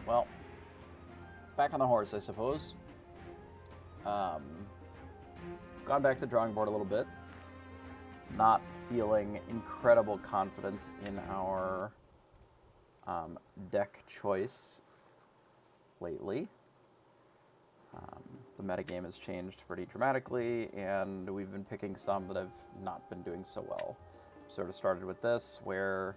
well, back on the horse, I suppose. Gone back to the drawing board a little bit. Not feeling incredible confidence in our deck choice lately. The metagame has changed pretty dramatically, and we've been picking some that have not been doing so well. Sort of started with this, where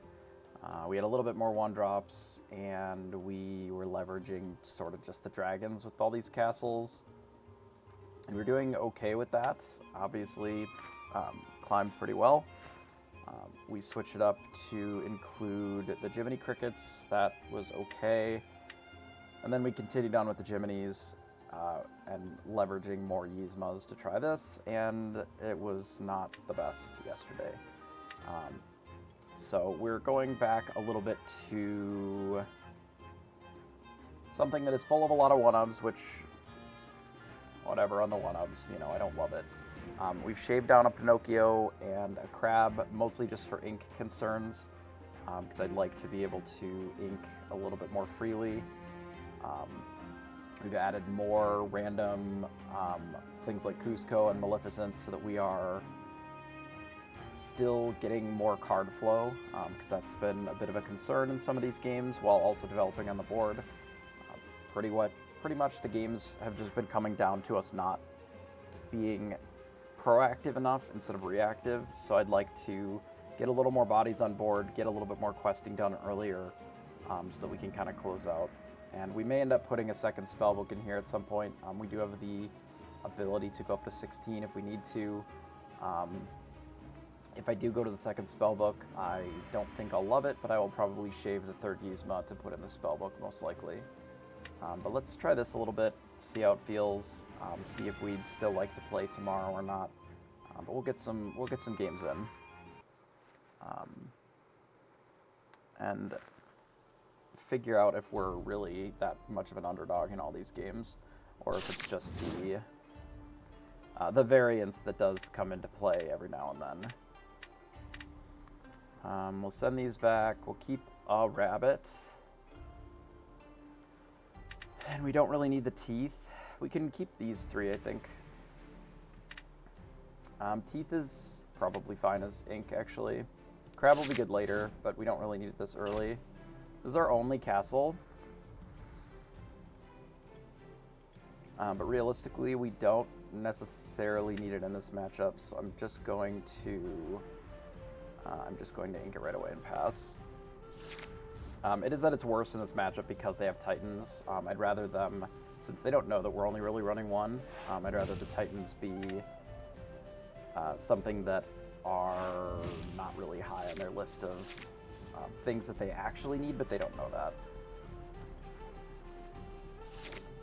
we had a little bit more one-drops, and we were leveraging sort of just the dragons with all these castles. And we're doing okay with that. Obviously, climbed pretty well. We switched it up to include the Jiminy Crickets. That was okay. And then we continued on with the Jiminy's and leveraging more Yzmas to try this, and it was not the best yesterday. So we're going back a little bit to something that is full of a lot of one-ups, which, whatever on the one-ups, you know, I don't love it. We've shaved down a Pinocchio and a crab, mostly just for ink concerns, because I'd like to be able to ink a little bit more freely. We've added more random things like Cusco and Maleficent so that we are still getting more card flow, because that's been a bit of a concern in some of these games, while also developing on the board. Pretty much the games have just been coming down to us not being proactive enough instead of reactive, so I'd like to get a little more bodies on board, get a little bit more questing done earlier, so that we can kind of close out. And we may end up putting a second spellbook in here at some point. We do have the ability to go up to 16 if we need to. If I do go to the second spellbook, I don't think I'll love it, but I will probably shave the third Yzma to put in the spellbook most likely. But let's try this a little bit, see how it feels, see if we'd still like to play tomorrow or not. But we'll get some games in. And figure out if we're really that much of an underdog in all these games, or if it's just the variance that does come into play every now and then. We'll send these back. We'll keep a rabbit. And we don't really need the teeth. We can keep these three, I think. Teeth is probably fine as ink, actually. Crab will be good later, but we don't really need it this early. This is our only castle. But realistically, we don't necessarily need it in this matchup, so I'm just going to ink it right away and pass. It is at its worst in this matchup because they have Titans. I'd rather them, since they don't know that we're only really running one, I'd rather the Titans be something that are not really high on their list of things that they actually need, but they don't know that.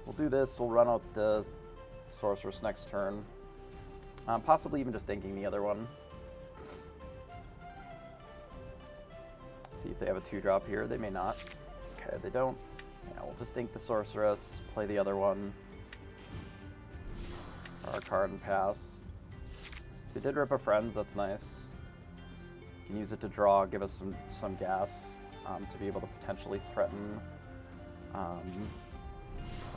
We'll do this. We'll run out the Sorceress next turn. Possibly even just inking the other one. See if they have a 2-drop here. They may not. Okay, they don't. Yeah, we'll just ink the Sorceress, play the other one. Draw our card and pass. So we did rip a Friends, that's nice. Can use it to draw, give us some gas to be able to potentially threaten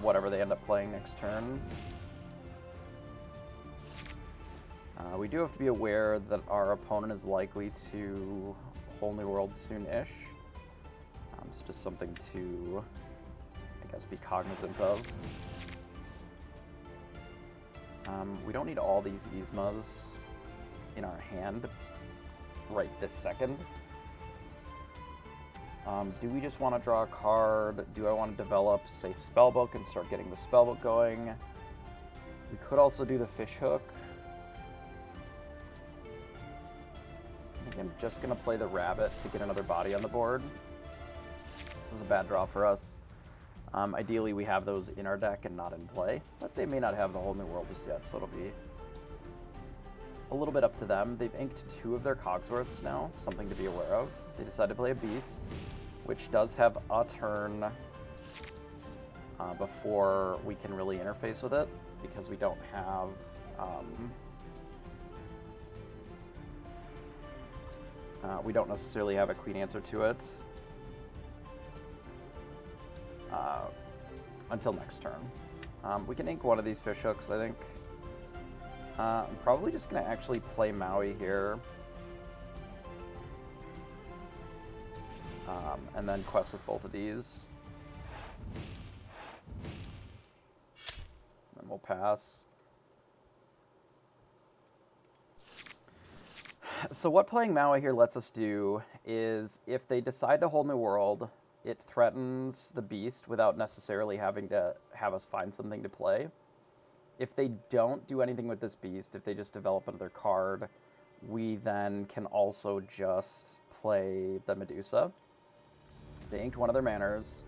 whatever they end up playing next turn. We do have to be aware that our opponent is likely to Whole New World soon-ish. It's just something to, I guess, be cognizant of. We don't need all these Yzmas in our hand right this second. Do we just want to draw a card? Do I want to develop, say, Spellbook and start getting the Spellbook going? We could also do the Fishhook. I think I'm just going to play the Rabbit to get another body on the board. This is a bad draw for us. Ideally, we have those in our deck and not in play, but they may not have the Whole New World just yet, so it'll be a little bit up to them. They've inked 2 of their Cogsworths now, something to be aware of. They decided to play a Beast, which does have a turn before we can really interface with it, because we don't have we don't necessarily have a clean answer to it. until next turn. We can ink one of these fish hooks, I think. I'm probably just going to actually play Maui here. And then quest with both of these. Then we'll pass. So what playing Maui here lets us do is, if they decide to hold New World, it threatens the beast without necessarily having to have us find something to play. If they don't do anything with this beast, if they just develop another card, we then can also just play the Medusa. They inked one of their manners.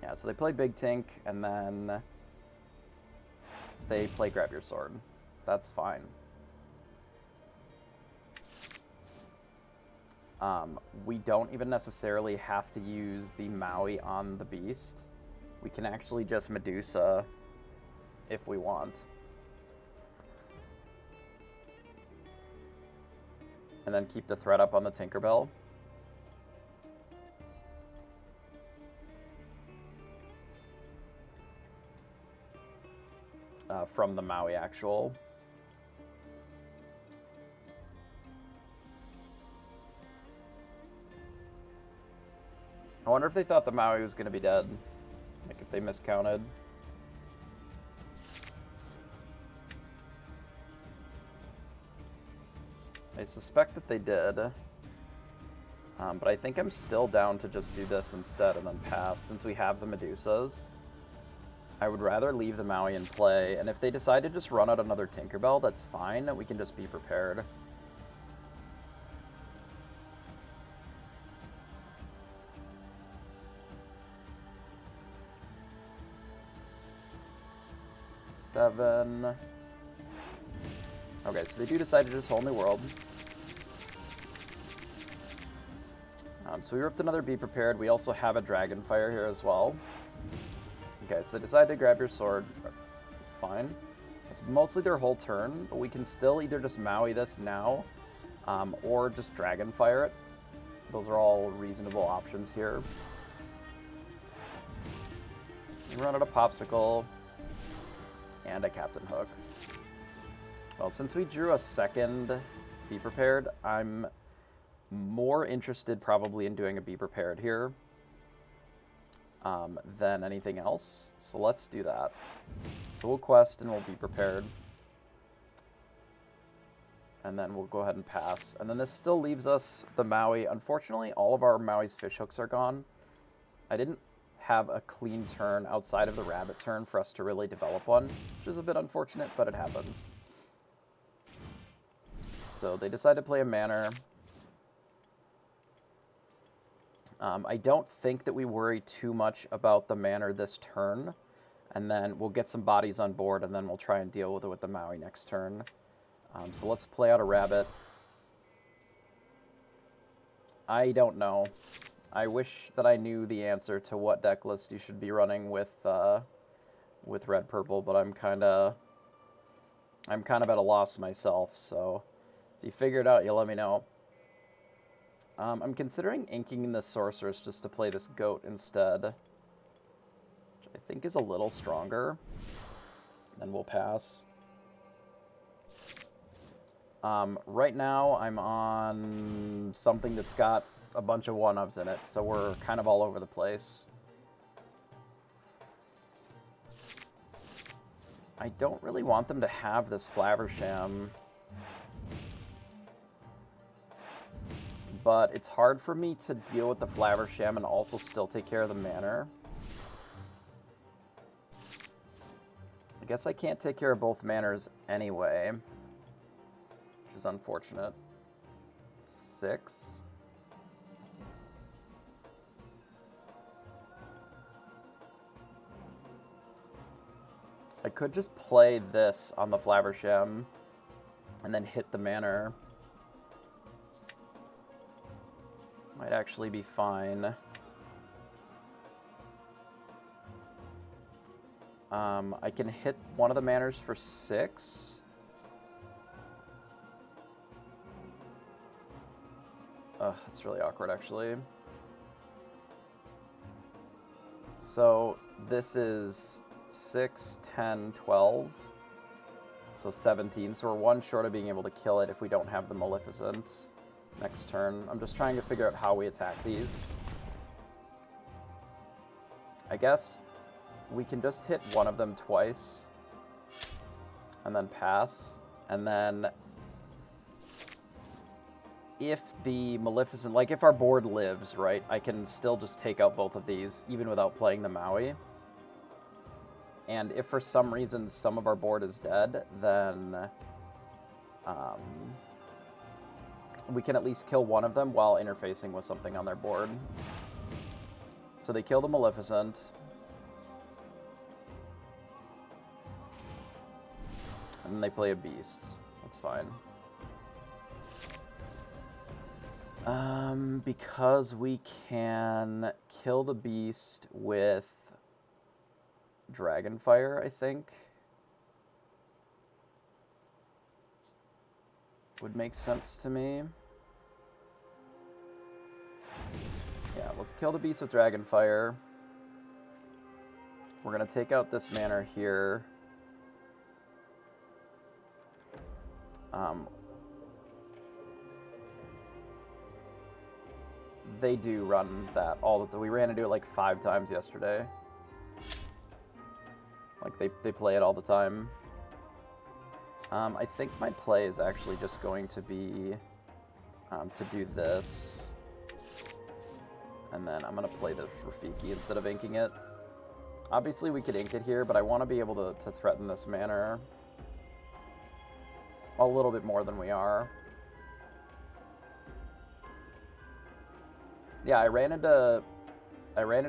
Yeah, so they play Big Tink, and then they play Grab Your Sword. That's fine. We don't even necessarily have to use the Maui on the beast. We can actually just Medusa if we want. And then keep the threat up on the Tinkerbell. From the Maui actual. I wonder if they thought the Maui was going to be dead. Like, if they miscounted. I suspect that they did. But I think I'm still down to just do this instead and then pass, since we have the Medusas. I would rather leave the Maui in play, and if they decide to just run out another Tinkerbell, that's fine. We can just be prepared. Seven. Okay, so they do decide to just hold New World. So we ripped another Be Prepared. We also have a Dragonfire here as well. Okay, so they decide to Grab Your Sword. It's fine. It's mostly their whole turn, but we can still either just Maui this now, or just Dragonfire it. Those are all reasonable options here. We run out a Popsicle and a Captain Hook. Well, since we drew a second Be Prepared, I'm more interested probably in doing a Be Prepared here than anything else. So let's do that. So we'll quest and we'll Be Prepared. And then we'll go ahead and pass. And then this still leaves us the Maui. Unfortunately, all of our Maui's fish hooks are gone. I didn't have a clean turn outside of the rabbit turn for us to really develop one, which is a bit unfortunate, but it happens. So they decide to play a Manor. I don't think that we worry too much about the Manor this turn, and then we'll get some bodies on board, and then we'll try and deal with it with the Maui next turn. So let's play out a rabbit. I don't know. I wish that I knew the answer to what deck list you should be running with red purple, but I'm kind of at a loss myself. So if you figure it out, you'll let me know. I'm considering inking the Sorceress just to play this goat instead, which I think is a little stronger. Then we'll pass. Right now, I'm on something that's got a bunch of one-ofs in it, so we're kind of all over the place. I don't really want them to have this Flaversham, but it's hard for me to deal with the Flaversham and also still take care of the Manor. I guess I can't take care of both Manors anyway, which is unfortunate. 6. I could just play this on the Flaversham and then hit the Manor. Might actually be fine. I can hit one of the Manors for 6. That's really awkward, actually. So this is 6, 10, 12. So 17. So we're one short of being able to kill it if we don't have the Maleficent next turn. I'm just trying to figure out how we attack these. I guess we can just hit one of them twice and then pass. And then if the Maleficent, like if our board lives, right, I can still just take out both of these even without playing the Maui. And if for some reason some of our board is dead, then we can at least kill one of them while interfacing with something on their board. So they kill the Maleficent. And then they play a beast. That's fine. Because we can kill the beast with Dragonfire, I think. Would make sense to me. Yeah, let's kill the beast with Dragonfire. We're going to take out this manor here. They do run that all the time. We ran into it like 5 times yesterday. Like, they play it all the time. I think my play is actually just going to be to do this. And then I'm going to play the Rafiki instead of inking it. Obviously, we could ink it here, but I want to be able to threaten this manor a little bit more than we are. Yeah, I ran into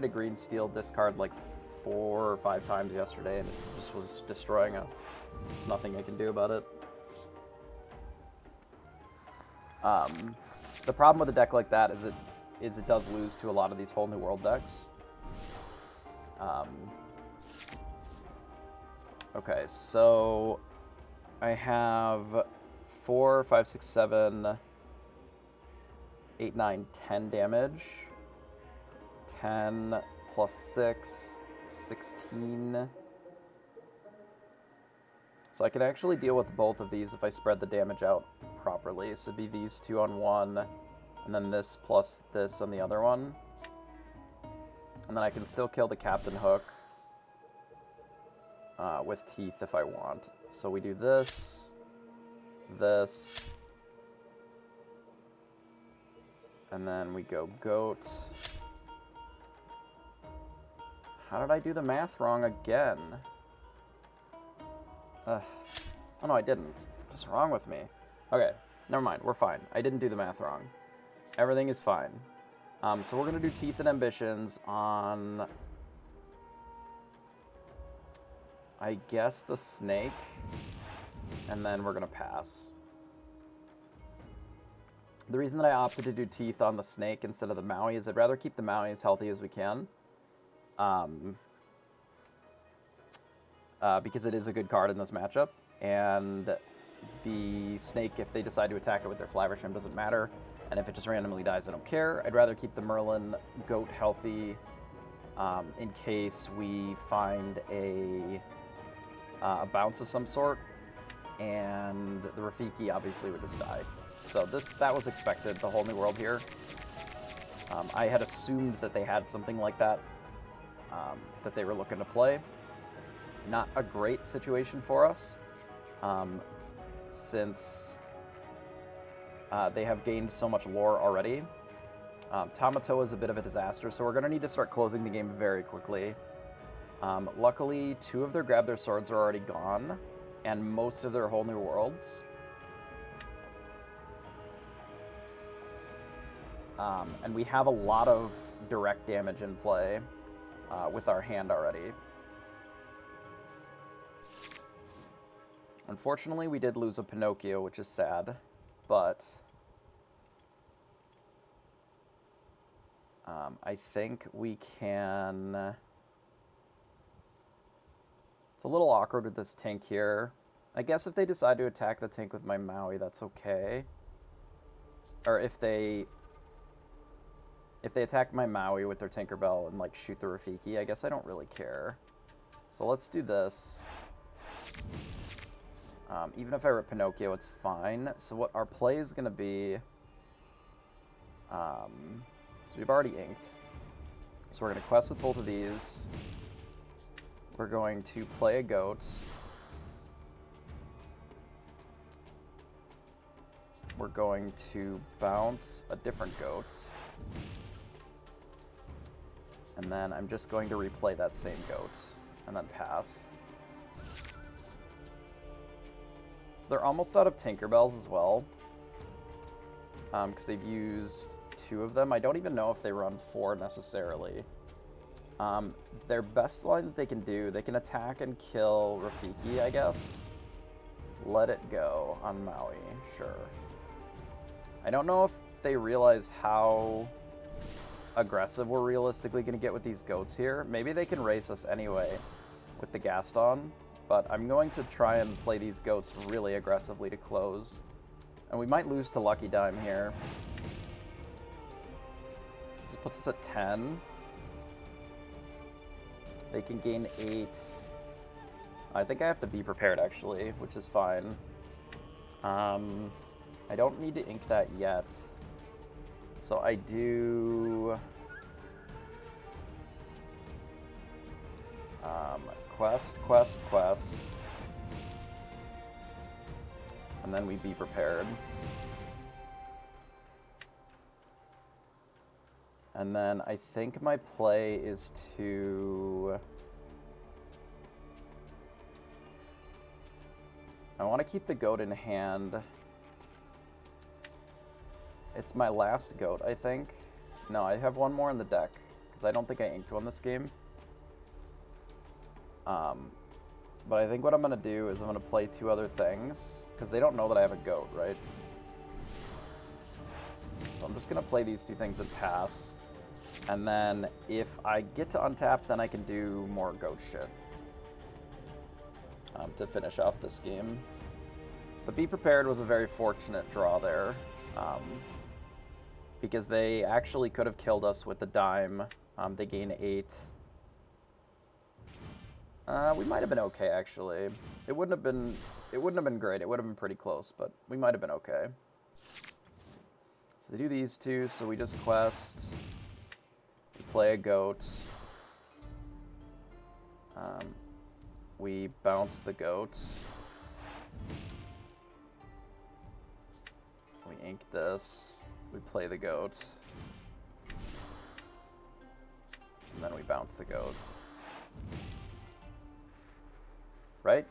green steel discard like 4 or 5 times yesterday, and it just was destroying us. There's nothing I can do about it. The problem with a deck like that is it does lose to a lot of these whole new world decks. Okay, so I have 4, 5, 6, 7, 8, 9, 10 damage. 10 plus 6, 16. So I can actually deal with both of these if I spread the damage out properly. So it'd be these 2 on one, and then this plus this on the other one. And then I can still kill the Captain Hook with Teeth if I want. So we do this, this, and then we go Goat. How did I do the math wrong again? Oh no, I didn't. What's wrong with me? Okay, never mind. We're fine. I didn't do the math wrong. Everything is fine. So we're going to do Teeth and Ambitions on, I guess, the snake. And then we're going to pass. The reason that I opted to do Teeth on the snake instead of the Maui is I'd rather keep the Maui as healthy as we can. Because it is a good card in this matchup, and the snake, if they decide to attack it with their Flaversham, doesn't matter, and if it just randomly dies, I don't care. I'd rather keep the Merlin Goat healthy in case we find a bounce of some sort, and the Rafiki obviously would just die. So that was expected, the whole new world here. I had assumed that they had something like that that they were looking to play. Not a great situation for us, since they have gained so much lore already. Tamato is a bit of a disaster, so we're going to need to start closing the game very quickly. Luckily, 2 of their Grab Their Swords are already gone, and most of their whole new worlds. And we have a lot of direct damage in play with our hand already. Unfortunately, we did lose a Pinocchio, which is sad, but I think we can... It's a little awkward with this Tink here. I guess if they decide to attack the Tink with my Maui, that's okay. Or if they if they attack my Maui with their Tinkerbell and, like, shoot the Rafiki, I guess I don't really care. So let's do this. Even if I rip Pinocchio, it's fine. So what our play is going to be... so we've already inked. So we're going to quest with both of these. We're going to play a goat. We're going to bounce a different goat. And then I'm just going to replay that same goat and then pass. So they're almost out of Tinkerbells as well, because they've used 2 of them. I don't even know if they run 4 necessarily. Their best line that they can do, they can attack and kill Rafiki, I guess. Let it go on Maui, sure. I don't know if they realize how aggressive we're realistically going to get with these goats here. Maybe they can race us anyway with the Gaston, but I'm going to try and play these goats really aggressively to close. And we might lose to Lucky Dime here. This puts us at 10. They can gain 8. I think I have to be prepared, actually, which is fine. I don't need to ink that yet. So I do... quest. And then we be prepared. And then I think my play is to... I want to keep the goat in hand. It's my last goat, I think. No, I have one more in the deck, because I don't think I inked one this game. But I think what I'm going to do is I'm going to play 2 other things, because they don't know that I have a goat, right? So I'm just going to play these 2 things and pass. And then if I get to untap, then I can do more goat shit to finish off this game. But Be Prepared was a very fortunate draw there, because they actually could have killed us with the dime. They gain 8. We might have been okay, actually. It wouldn't have been great. It would have been pretty close, but we might have been okay. So they do these 2, so we just quest. We play a goat. We bounce the goat. We ink this. We play the goat. And then we bounce the goat. Right?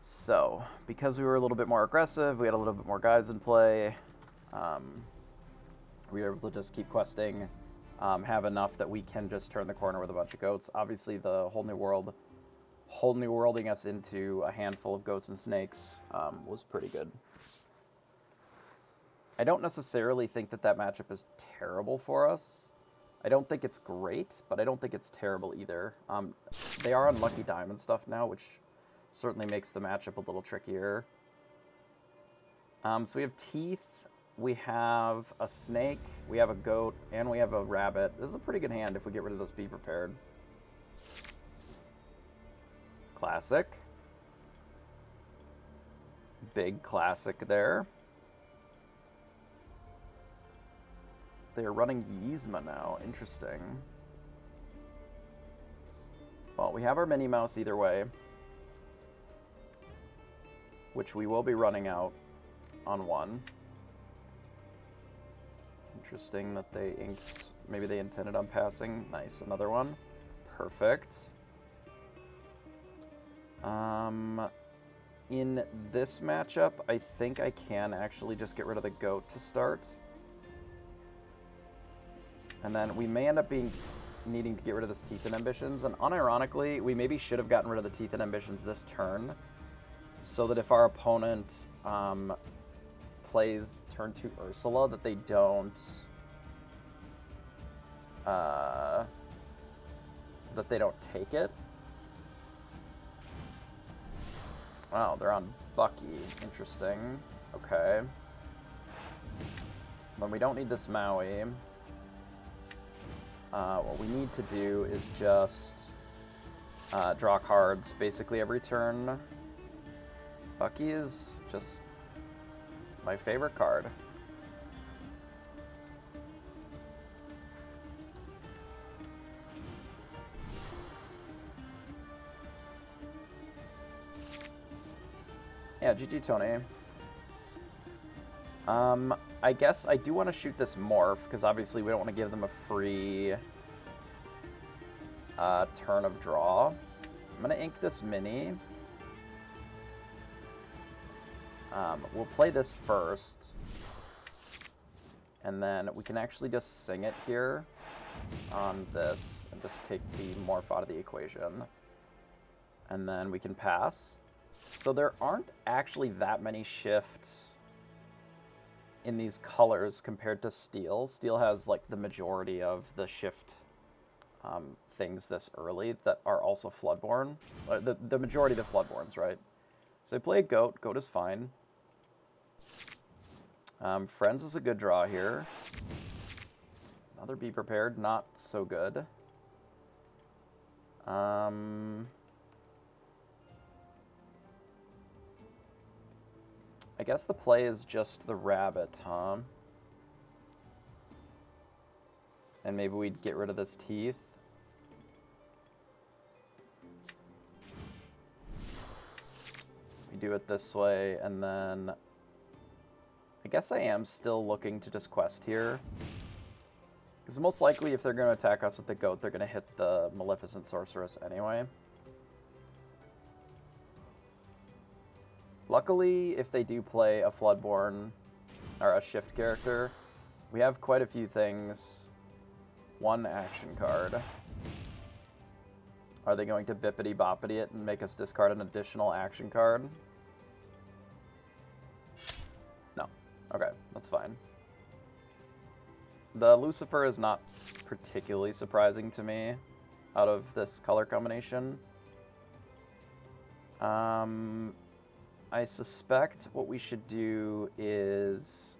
So, because we were a little bit more aggressive, we had a little bit more guys in play, we were able to just keep questing, have enough that we can just turn the corner with a bunch of goats. Obviously, the whole new worlding us into a handful of goats and snakes was pretty good. I don't necessarily think that matchup is terrible for us. I don't think it's great, but I don't think it's terrible either. They are on Lucky Diamond stuff now, which certainly makes the matchup a little trickier. So we have teeth, we have a snake, we have a goat, and we have a rabbit. This is a pretty good hand if we get rid of those Be Prepared. Classic. Big classic there. They're running Yzma now. Interesting. Well, we have our Minnie Mouse either way, which we will be running out on 1. Interesting that they inked. Maybe they intended on passing. Nice. Another one. Perfect. In this matchup, I think I can actually just get rid of the goat to start. And then we may end up needing to get rid of this Teeth and Ambitions. And unironically, we maybe should have gotten rid of the Teeth and Ambitions this turn, so that if our opponent plays turn 2 Ursula, that they don't take it. Wow, they're on Bucky. Interesting. Okay. when we don't need this Maui, what we need to do is just draw cards basically every turn. Bucky is just my favorite card. Yeah, GG Tony. I guess I do want to shoot this morph, because obviously we don't want to give them a free turn of draw. I'm going to ink this mini. We'll play this first. And then we can actually just sing it here on this and just take the morph out of the equation. And then we can pass. So there aren't actually that many shifts in these colors compared to steel. Steel has like the majority of the shift things this early that are also Floodborn. The majority of the Floodborns, right? So I play a Goat. Goat is fine. Friends is a good draw here. Another Be Prepared, not so good. I guess the play is just the rabbit, huh? And maybe we'd get rid of this teeth. We do it this way, and then I guess I am still looking to just quest here. Because most likely if they're going to attack us with the Goat, they're going to hit the Maleficent Sorceress anyway. Luckily, if they do play a Floodborn or a Shift character, we have quite a few things. One action card. Are they going to bippity boppity it and make us discard an additional action card? No. Okay, that's fine. The Lucifer is not particularly surprising to me out of this color combination. I suspect what we should do is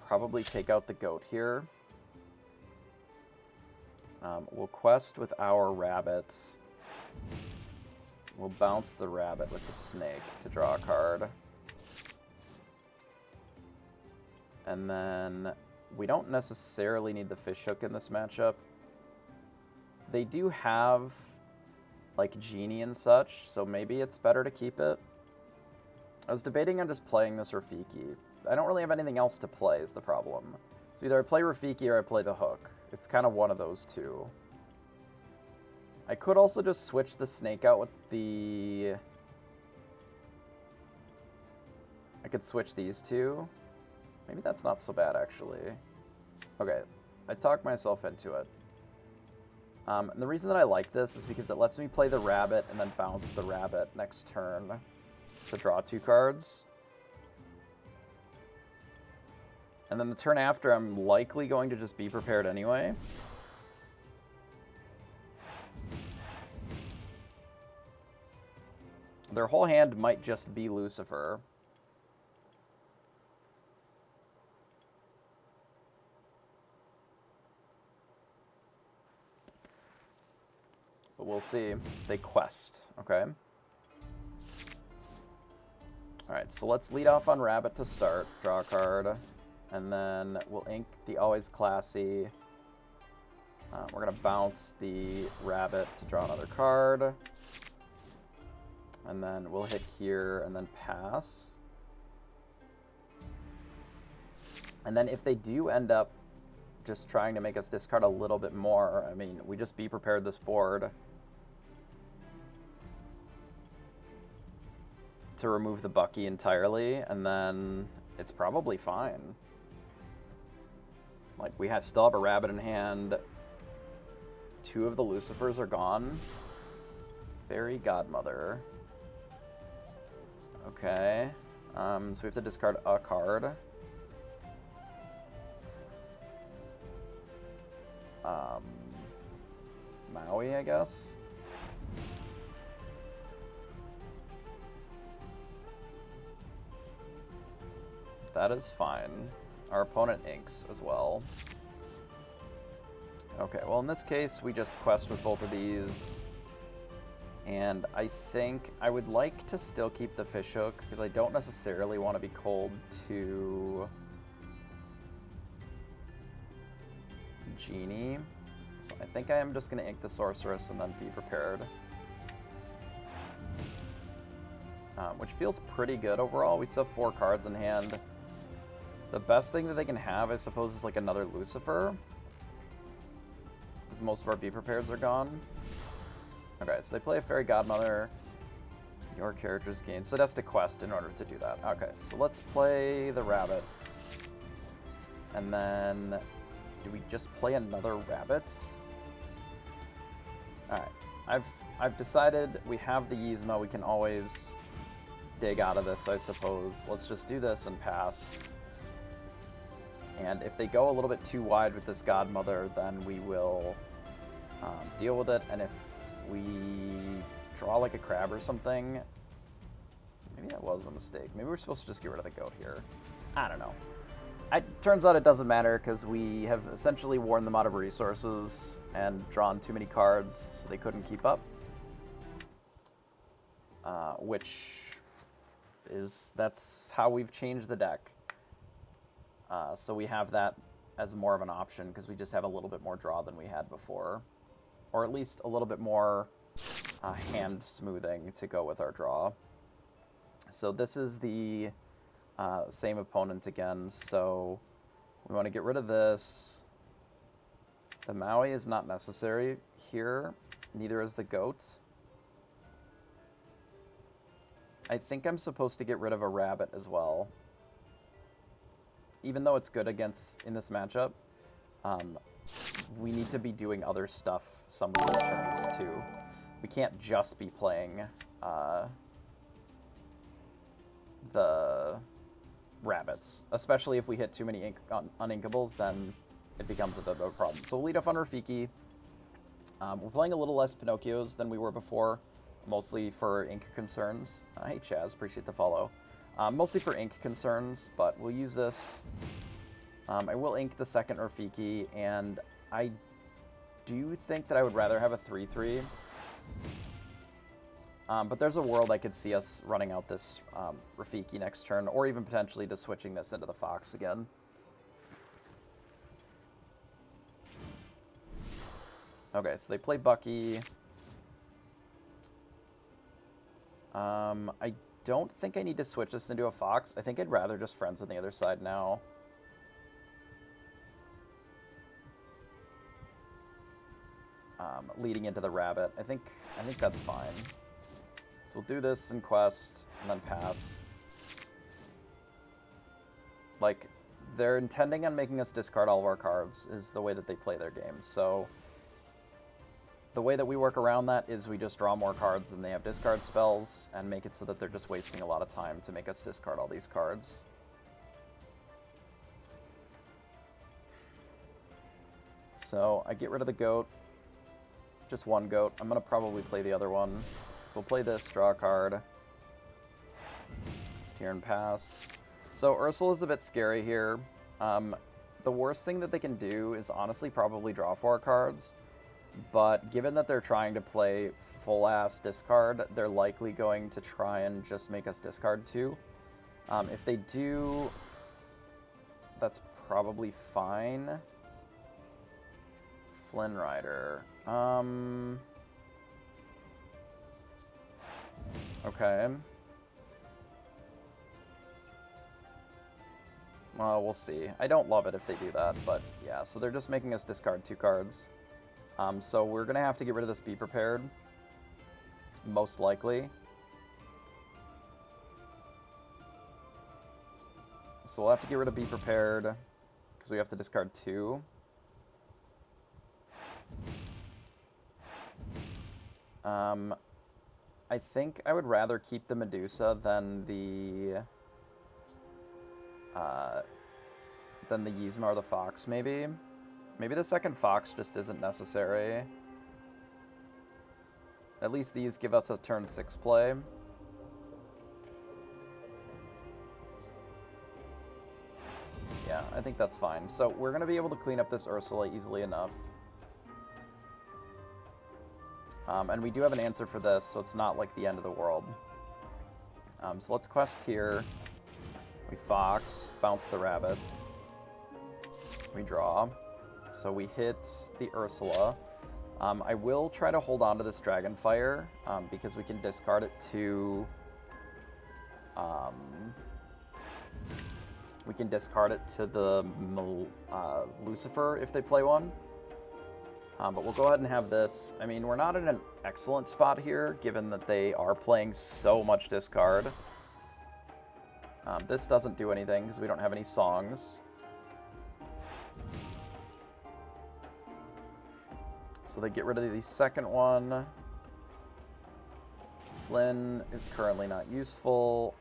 probably take out the Goat here. We'll quest with our rabbit. We'll bounce the rabbit with the snake to draw a card. And then we don't necessarily need the fishhook in this matchup. They do have like Genie and such, so maybe it's better to keep it. I was debating on just playing this Rafiki. I don't really have anything else to play is the problem. So either I play Rafiki or I play the hook. It's kind of one of those two. I could also just switch the snake out with the... I could switch these two. Maybe that's not so bad, actually. Okay, I talked myself into it. And the reason that I like this is because it lets me play the rabbit and then bounce the rabbit next turn to draw 2 cards. And then the turn after, I'm likely going to just be prepared anyway. Their whole hand might just be Lucifer. But we'll see. They quest, okay? Alright, so let's lead off on Rabbit to start. Draw a card. And then we'll ink the Always Classy. We're going to bounce the Rabbit to draw another card. And then we'll hit here and then pass. And then if they do end up just trying to make us discard a little bit more, I mean, we just be prepared this board to remove the Bucky entirely, and then it's probably fine. Like, we still have a rabbit in hand. 2 of the Lucifers are gone. Fairy Godmother. Okay. So we have to discard a card. Maui, I guess. That is fine. Our opponent inks as well. Okay, well in this case, we just quest with both of these. And I think I would like to still keep the fishhook, because I don't necessarily want to be cold to Genie. So I think I am just going to ink the Sorceress and then be prepared. Which feels pretty good overall. We still have 4 cards in hand. The best thing that they can have, I suppose, is like another Lucifer. Because most of our Be Prepareds are gone. Okay, so they play a Fairy Godmother. Your character's gain. So it has to quest in order to do that. Okay, so let's play the rabbit. And then, do we just play another rabbit? Alright, I've decided we have the Yzma. We can always dig out of this, I suppose. Let's just do this and pass. And if they go a little bit too wide with this Godmother, then we will deal with it. And if we draw like a crab or something, maybe that was a mistake. Maybe we're supposed to just get rid of the goat here. I don't know. Turns out it doesn't matter because we have essentially worn them out of resources and drawn too many cards, so they couldn't keep up. That's how we've changed the deck. So we have that as more of an option because we just have a little bit more draw than we had before. Or at least a little bit more hand smoothing to go with our draw. So this is the same opponent again, so we want to get rid of this. The Maui is not necessary here, neither is the goat. I think I'm supposed to get rid of a rabbit as well. Even though it's good against in this matchup, we need to be doing other stuff some of these turns too. We can't just be playing the rabbits, especially if we hit too many uninkables, then it becomes a bit of a problem. So we'll lead off on Rafiki. We're playing a little less Pinocchios than we were before, mostly for ink concerns. Hey Chaz, appreciate the follow. Mostly for ink concerns, but we'll use this. I will ink the second Rafiki, and I do think that I would rather have a 3/3. But there's a world I could see us running out this Rafiki next turn, or even potentially just switching this into the Fox again. Okay, so they play Bucky. I don't think I need to switch this into a Fox. I think I'd rather just Friends on the other side now. Leading into the rabbit. I think that's fine. So we'll do this and quest, and then pass. Like, they're intending on making us discard all of our cards, is the way that they play their games. So the way that we work around that is we just draw more cards than they have discard spells, and make it so that they're just wasting a lot of time to make us discard all these cards. So I get rid of the goat. Just one goat. I'm going to probably play the other one. So we'll play this, draw a card. Steer and pass. So Ursula's a bit scary here. The worst thing that they can do is honestly probably draw 4 cards. But given that they're trying to play full-ass discard, they're likely going to try and just make us discard 2. If they do, that's probably fine. Flynn Rider. Okay. Well, we'll see. I don't love it if they do that, but yeah, so they're just making us discard 2 cards. So we're going to have to get rid of this Be Prepared, most likely. So we'll have to get rid of Be Prepared, because we have to discard 2. I think I would rather keep the Medusa than the Yzma or the Fox, maybe. Maybe the second Fox just isn't necessary. At least these give us a turn 6 play. think that's fine. So we're going to be able to clean up this Ursula easily enough. And we do have an answer for this, so it's not like the end of the world. So let's quest here. We fox, bounce the rabbit. We draw. So we hit the Ursula. I will try to hold on to this Dragonfire, because we can discard it to... we can discard it to the Lucifer if they play one. But we'll go ahead and have this. I mean, we're not in an excellent spot here, given that they are playing so much discard. This doesn't do anything, because we don't have any songs. So they get rid of the second one. Flynn is currently not useful.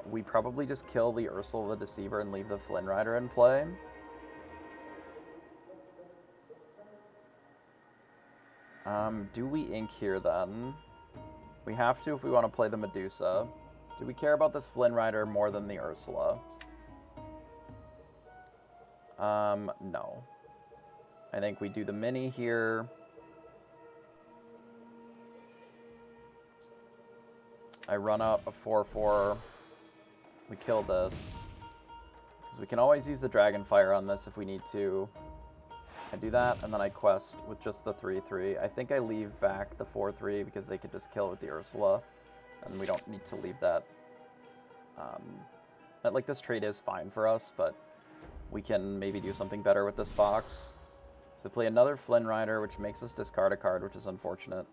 We probably just kill the Ursula the Deceiver and leave the Flynn Rider in play. Do we ink here then? We have to if we want to play the Medusa. Do we care about this Flynn Rider more than the Ursula? No. I think we do the mini here. I run up a 4/4. We kill this. Because we can always use the Dragonfire on this if we need to. I do that, and then I quest with just the 3/3. I think I leave back the 4/3 because they could just kill it with the Ursula. And we don't need to leave that. Like, this trade is fine for us, but we can maybe do something better with this Fox. So play another Flynn Rider, which makes us discard a card, which is unfortunate.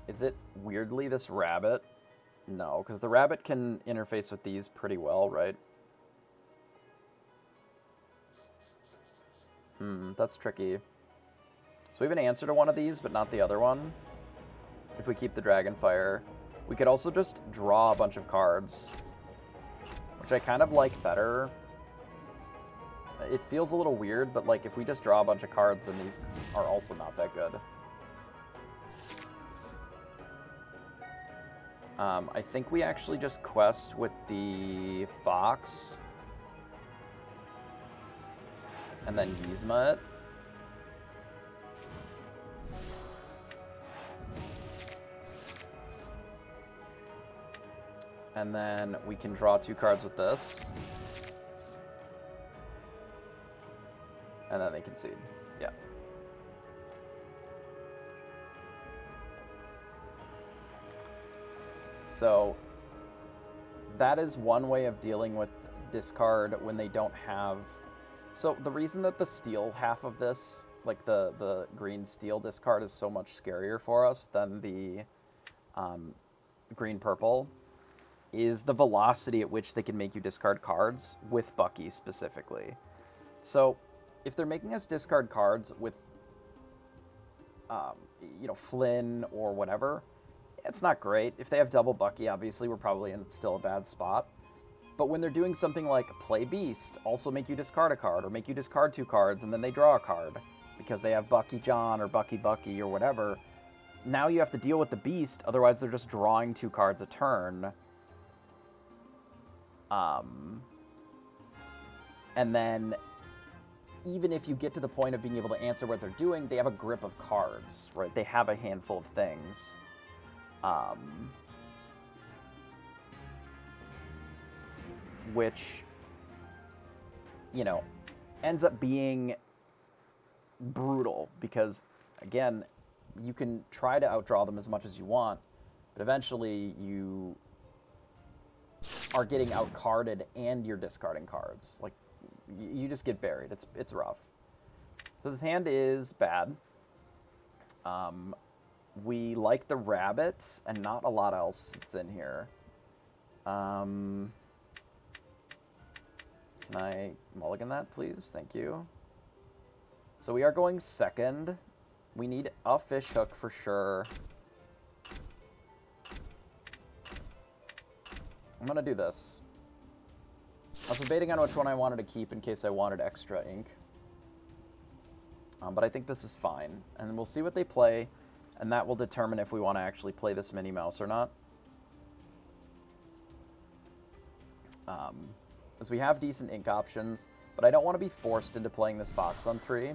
Is it weirdly this rabbit? No, because the rabbit can interface with these pretty well, right? That's tricky. So we have an answer to one of these, but not the other one. If we keep the Dragonfire. We could also just draw a bunch of cards, which I kind of like better. It feels a little weird, but like if we just draw a bunch of cards, then these are also not that good. I think we actually just quest with the Fox. And then Yzma it. And then we can draw 2 cards with this. And then they concede. Yeah. So that is one way of dealing with discard when they don't have... So the reason that the steel half of this, like the green steel discard, is so much scarier for us than the green-purple is the velocity at which they can make you discard cards with Bucky specifically. So if they're making us discard cards with, you know, Flynn or whatever, it's not great. If they have double Bucky, obviously we're probably in still a bad spot. But when they're doing something like play Beast, also make you discard a card, or make you discard 2 cards and then they draw a card because they have Bucky John or Bucky or whatever, now you have to deal with the Beast, otherwise they're just drawing 2 cards a turn. And then even if you get to the point of being able to answer what they're doing, they have a grip of cards, right? They have a handful of things. Which, you know, ends up being brutal because, again, you can try to outdraw them as much as you want, but eventually you are getting outcarded and you're discarding cards. Like, you just get buried. It's rough. So this hand is bad. We like the rabbit and not a lot else that's in here. Can I mulligan that, please? Thank you. So we are going second. We need a fish hook for sure. I'm going to do this. I was debating on which one I wanted to keep in case I wanted extra ink. But I think this is fine. And we'll see what they play, and that will determine if we want to actually play this Minnie Mouse or not. As we have decent ink options, but I don't want to be forced into playing this Fox on 3.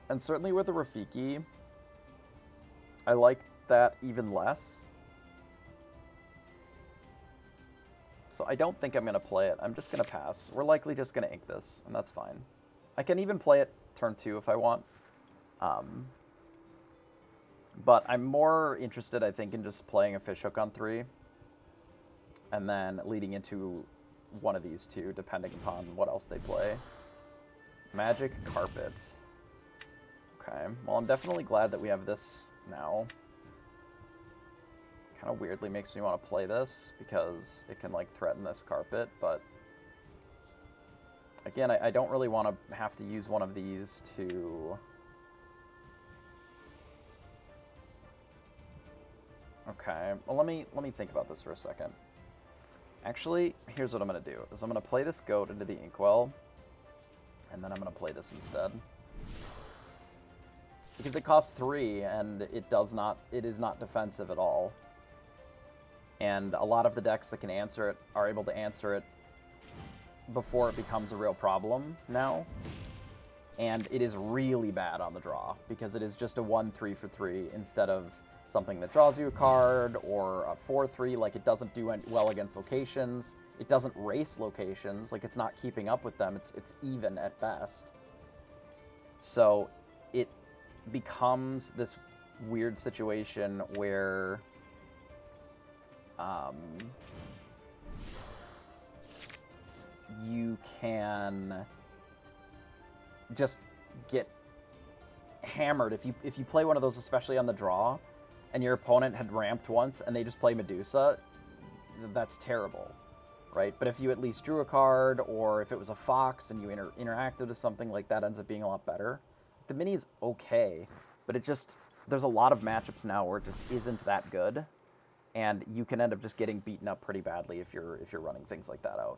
And certainly with the Rafiki, I like that even less. So I don't think I'm going to play it. I'm just going to pass. We're likely just going to ink this, and that's fine. I can even play it turn 2 if I want. But I'm more interested, I think, in just playing a Fishhook on 3. And then leading into one of these two, depending upon what else they play. Magic Carpet. Okay, well, I'm definitely glad that we have this now. Kind of weirdly makes me want to play this, because it can, like, threaten this carpet, but... Again, I don't really want to have to use one of these to... Okay, well, let me think about this for a second. Actually, here's what I'm going to do, is I'm going to play this goat into the inkwell, and then I'm going to play this instead. Because it costs 3, and it is not defensive at all. And a lot of the decks that can answer it are able to answer it before it becomes a real problem now. And it is really bad on the draw, because it is just a 1-3 for 3 instead of something that draws you a card, or a 4-3, like it doesn't do well against locations. It doesn't race locations, like it's not keeping up with them. It's even at best. So it becomes this weird situation where you can just get hammered if you play one of those, especially on the draw, and your opponent had ramped once and they just play Medusa. That's terrible, right? But if you at least drew a card, or if it was a Fox and you interacted with something, like that ends up being a lot better. The mini is okay, but it just, there's a lot of matchups now where it just isn't that good, and you can end up just getting beaten up pretty badly if you're running things like that out.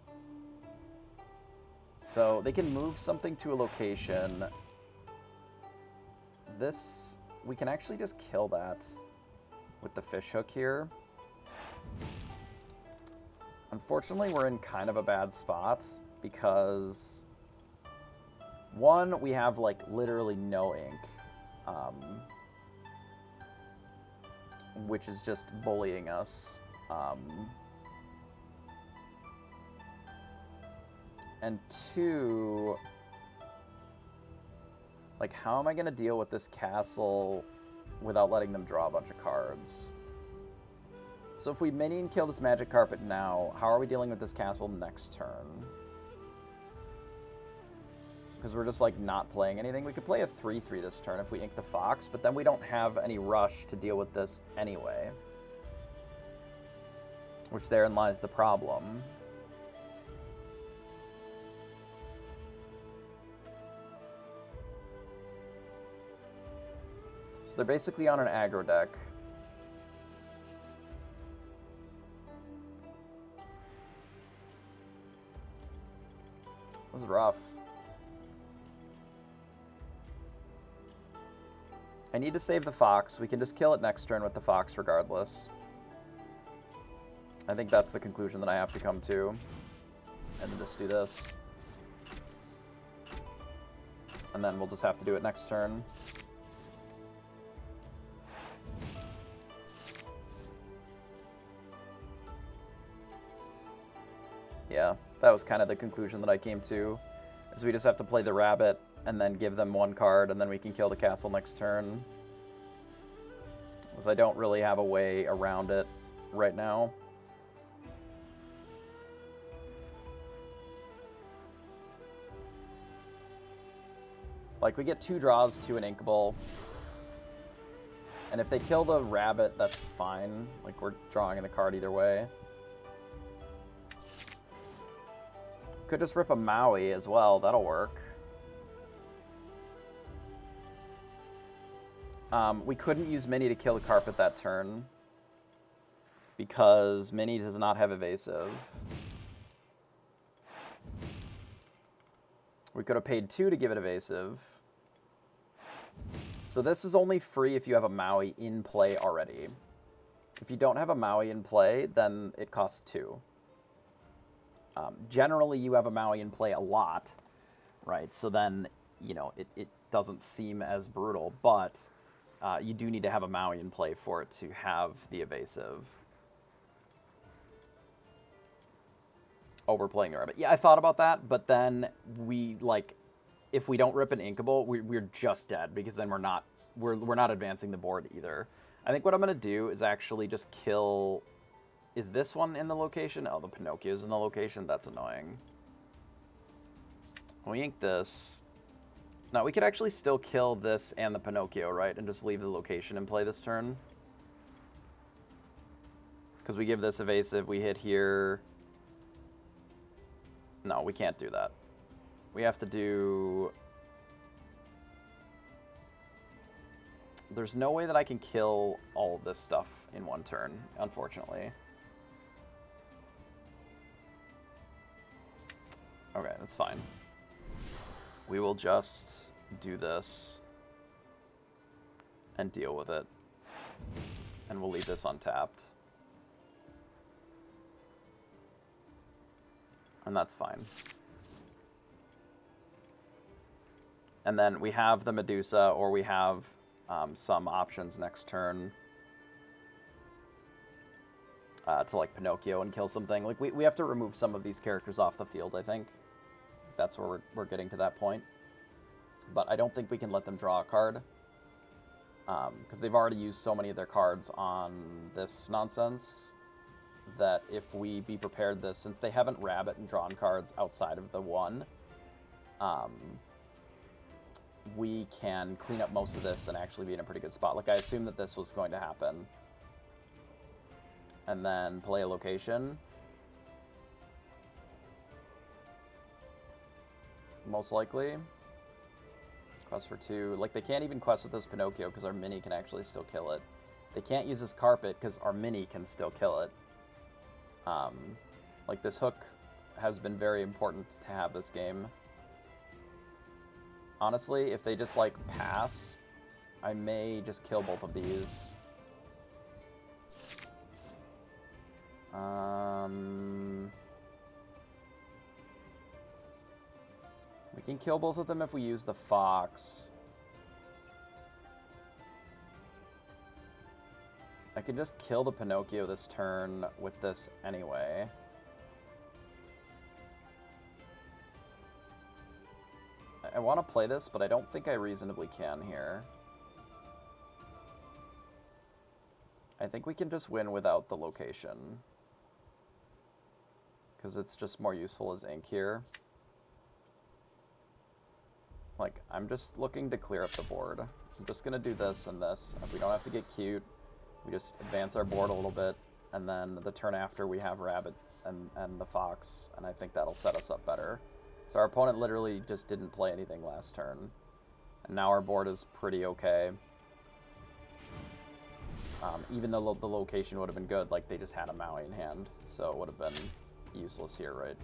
So they can move something to a location. This, we can actually just kill that with the Fishhook here. Unfortunately, we're in kind of a bad spot, because one, we have like literally no ink, which is just bullying us. And two, like, how am I going to deal with this castle without letting them draw a bunch of cards? So if we mini and kill this Magic Carpet now, how are we dealing with this castle next turn? Because we're just, like, not playing anything. We could play a 3-3 this turn if we ink the Fox, but then we don't have any rush to deal with this anyway. Which therein lies the problem. So they're basically on an aggro deck. This is rough. I need to save the Fox. We can just kill it next turn with the Fox regardless. I think that's the conclusion that I have to come to. And then just do this. And then we'll just have to do it next turn. Yeah, that was kind of the conclusion that I came to, is we just have to play the rabbit and then give them one card, and then we can kill the castle next turn. Because I don't really have a way around it right now. Like, we get 2 draws to an inkable. And if they kill the rabbit, that's fine. Like, we're drawing the card either way. Could just rip a Maui as well. That'll work. We couldn't use Mini to kill the carpet that turn, because Mini does not have evasive. We could have paid 2 to give it evasive. So this is only free if you have a Maui in play already. If you don't have a Maui in play, then it costs 2. Generally, you have a Maui in play a lot, right? So then, you know, it doesn't seem as brutal, but you do need to have a Maui in play for it to have the evasive. Oh, we're playing the rabbit. Yeah, I thought about that, but then we, like, if we don't rip an inkable, we're just dead, because then we're not advancing the board either. I think what I'm going to do is actually just kill... Is this one in the location? Oh, the Pinocchio's in the location? That's annoying. We ink this. Now, we could actually still kill this and the Pinocchio, right? And just leave the location and play this turn. Because we give this evasive, we hit here. No, we can't do that. We have to do... There's no way that I can kill all of this stuff in one turn, unfortunately. Okay, that's fine. We will just do this and deal with it. And we'll leave this untapped. And that's fine. And then we have the Medusa, or we have some options next turn to, like, Pinocchio and kill something. Like, we have to remove some of these characters off the field, I think. That's where we're getting to that point. But I don't think we can let them draw a card. Because they've already used so many of their cards on this nonsense that if we be prepared this, since they haven't rabbit and drawn cards outside of the one, we can clean up most of this and actually be in a pretty good spot. Like, I assume that this was going to happen. And then play a location. Most likely. Quest for 2. Like, they can't even quest with this Pinocchio because our mini can actually still kill it. They can't use this carpet because our mini can still kill it. Like, this hook has been very important to have this game. Honestly, if they just, like, pass, I may just kill both of these. We can kill both of them if we use the fox. I can just kill the Pinocchio this turn with this anyway. I want to play this, but I don't think I reasonably can here. I think we can just win without the location. Because it's just more useful as ink here. Like, I'm just looking to clear up the board. I'm just going to do this and this. If we don't have to get cute, we just advance our board a little bit. And then the turn after, we have rabbit and the fox. And I think that'll set us up better. So our opponent literally just didn't play anything last turn. And now our board is pretty okay. Even though the location would have been good, like, they just had a Maui in hand. So it would have been useless here, right?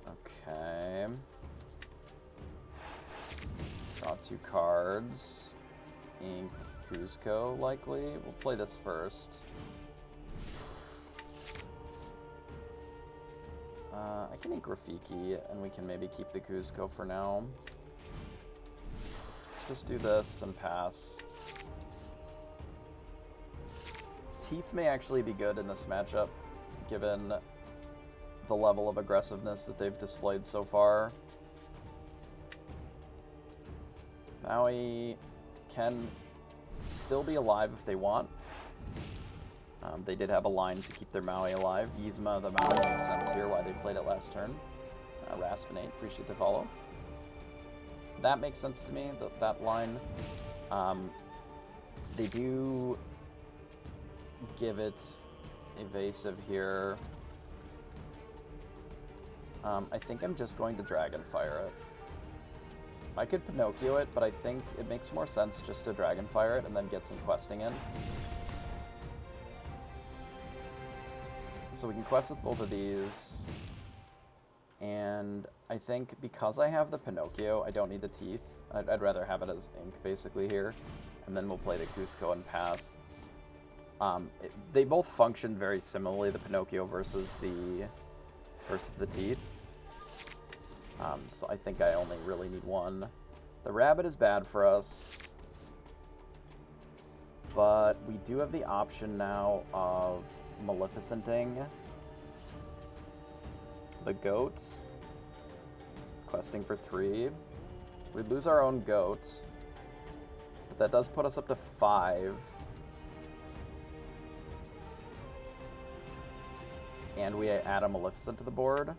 Okay. Draw 2 cards. Ink Cusco, likely. We'll play this first. I can ink Rafiki, and we can maybe keep the Cusco for now. Let's just do this and pass. Teeth may actually be good in this matchup, given the level of aggressiveness that they've displayed so far. Maui can still be alive if they want. They did have a line to keep their Maui alive. Yzma, the Maui, makes sense here why they played it last turn. Raspinate, appreciate the follow. That makes sense to me, that line. They do give it evasive here. I think I'm just going to Dragonfire it. I could Pinocchio it, but I think it makes more sense just to Dragonfire it and then get some questing in. So we can quest with both of these. And I think because I have the Pinocchio, I don't need the teeth. I'd rather have it as ink, basically, here. And then we'll play the Cusco and pass. They both function very similarly, the Pinocchio versus the teeth. So I think I only really need one. The rabbit is bad for us. But we do have the option now of Maleficenting the goat, questing for 3. We'd lose our own goat, but that does put us up to 5. And we add a Maleficent to the board.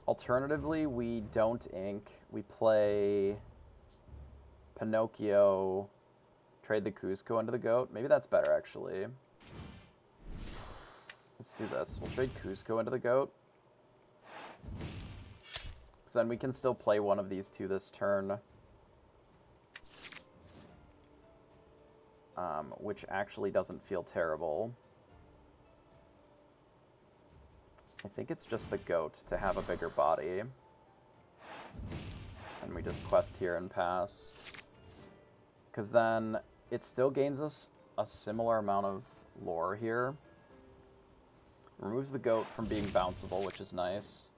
Alternatively, we don't ink. We play Pinocchio, trade the Cusco into the goat. Maybe that's better, actually. Let's do this. We'll trade Cusco into the goat. Because then we can still play one of these two this turn. Which actually doesn't feel terrible. I think it's just the goat to have a bigger body. And we just quest here and pass. Because then it still gains us a similar amount of lore here. Removes the goat from being bounceable, which is nice.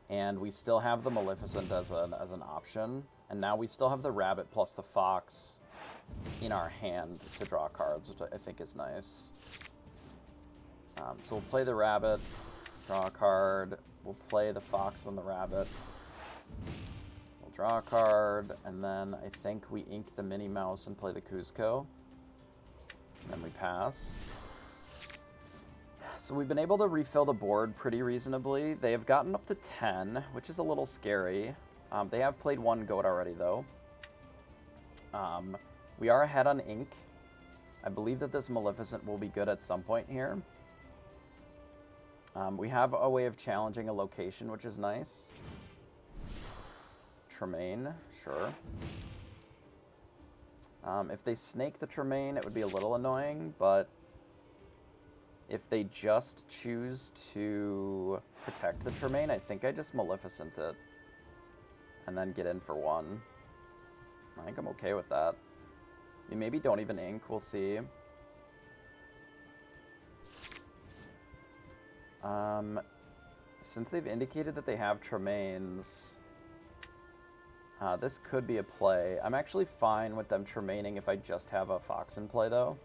And we still have the Maleficent as an option. And now we still have the rabbit plus the fox in our hand to draw cards, which I think is nice. So we'll play the rabbit, draw a card. We'll play the fox and the rabbit. We'll draw a card, and then I think we ink the Minnie Mouse and play the Cusco. And then we pass. So we've been able to refill the board pretty reasonably. They have gotten up to 10, which is a little scary. They have played one goat already, though. We are ahead on ink. I believe that this Maleficent will be good at some point here. We have a way of challenging a location, which is nice. Tremaine, sure. If they snake the Tremaine, it would be a little annoying, but if they just choose to protect the Tremaine, I think I just Maleficent it and then get in for 1. I think I'm okay with that. You maybe don't even ink, we'll see. Since they've indicated that they have Tremaines, this could be a play. I'm actually fine with them Tremaining if I just have a Fox in play, though.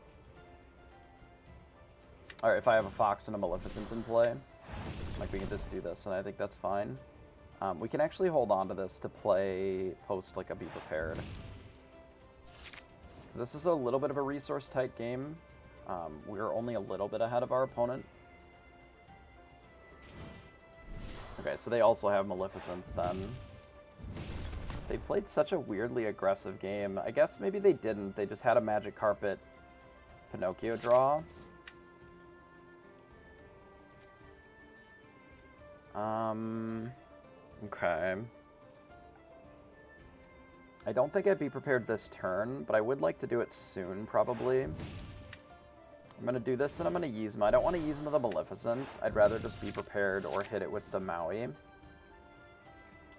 Or if I have a Fox and a Maleficent in play. Like, we can just do this, and I think that's fine. We can actually hold on to this to play post, like, a Be Prepared. This is a little bit of a resource-tight game. We're only a little bit ahead of our opponent. Okay, so they also have Maleficents then. They played such a weirdly aggressive game. I guess maybe they didn't. They just had a Magic Carpet Pinocchio draw. Okay. I don't think I'd be prepared this turn, but I would like to do it soon, probably. I'm going to do this, and I'm going to Yzma. I don't want to Yzma the Maleficent. I'd rather just be prepared or hit it with the Maui.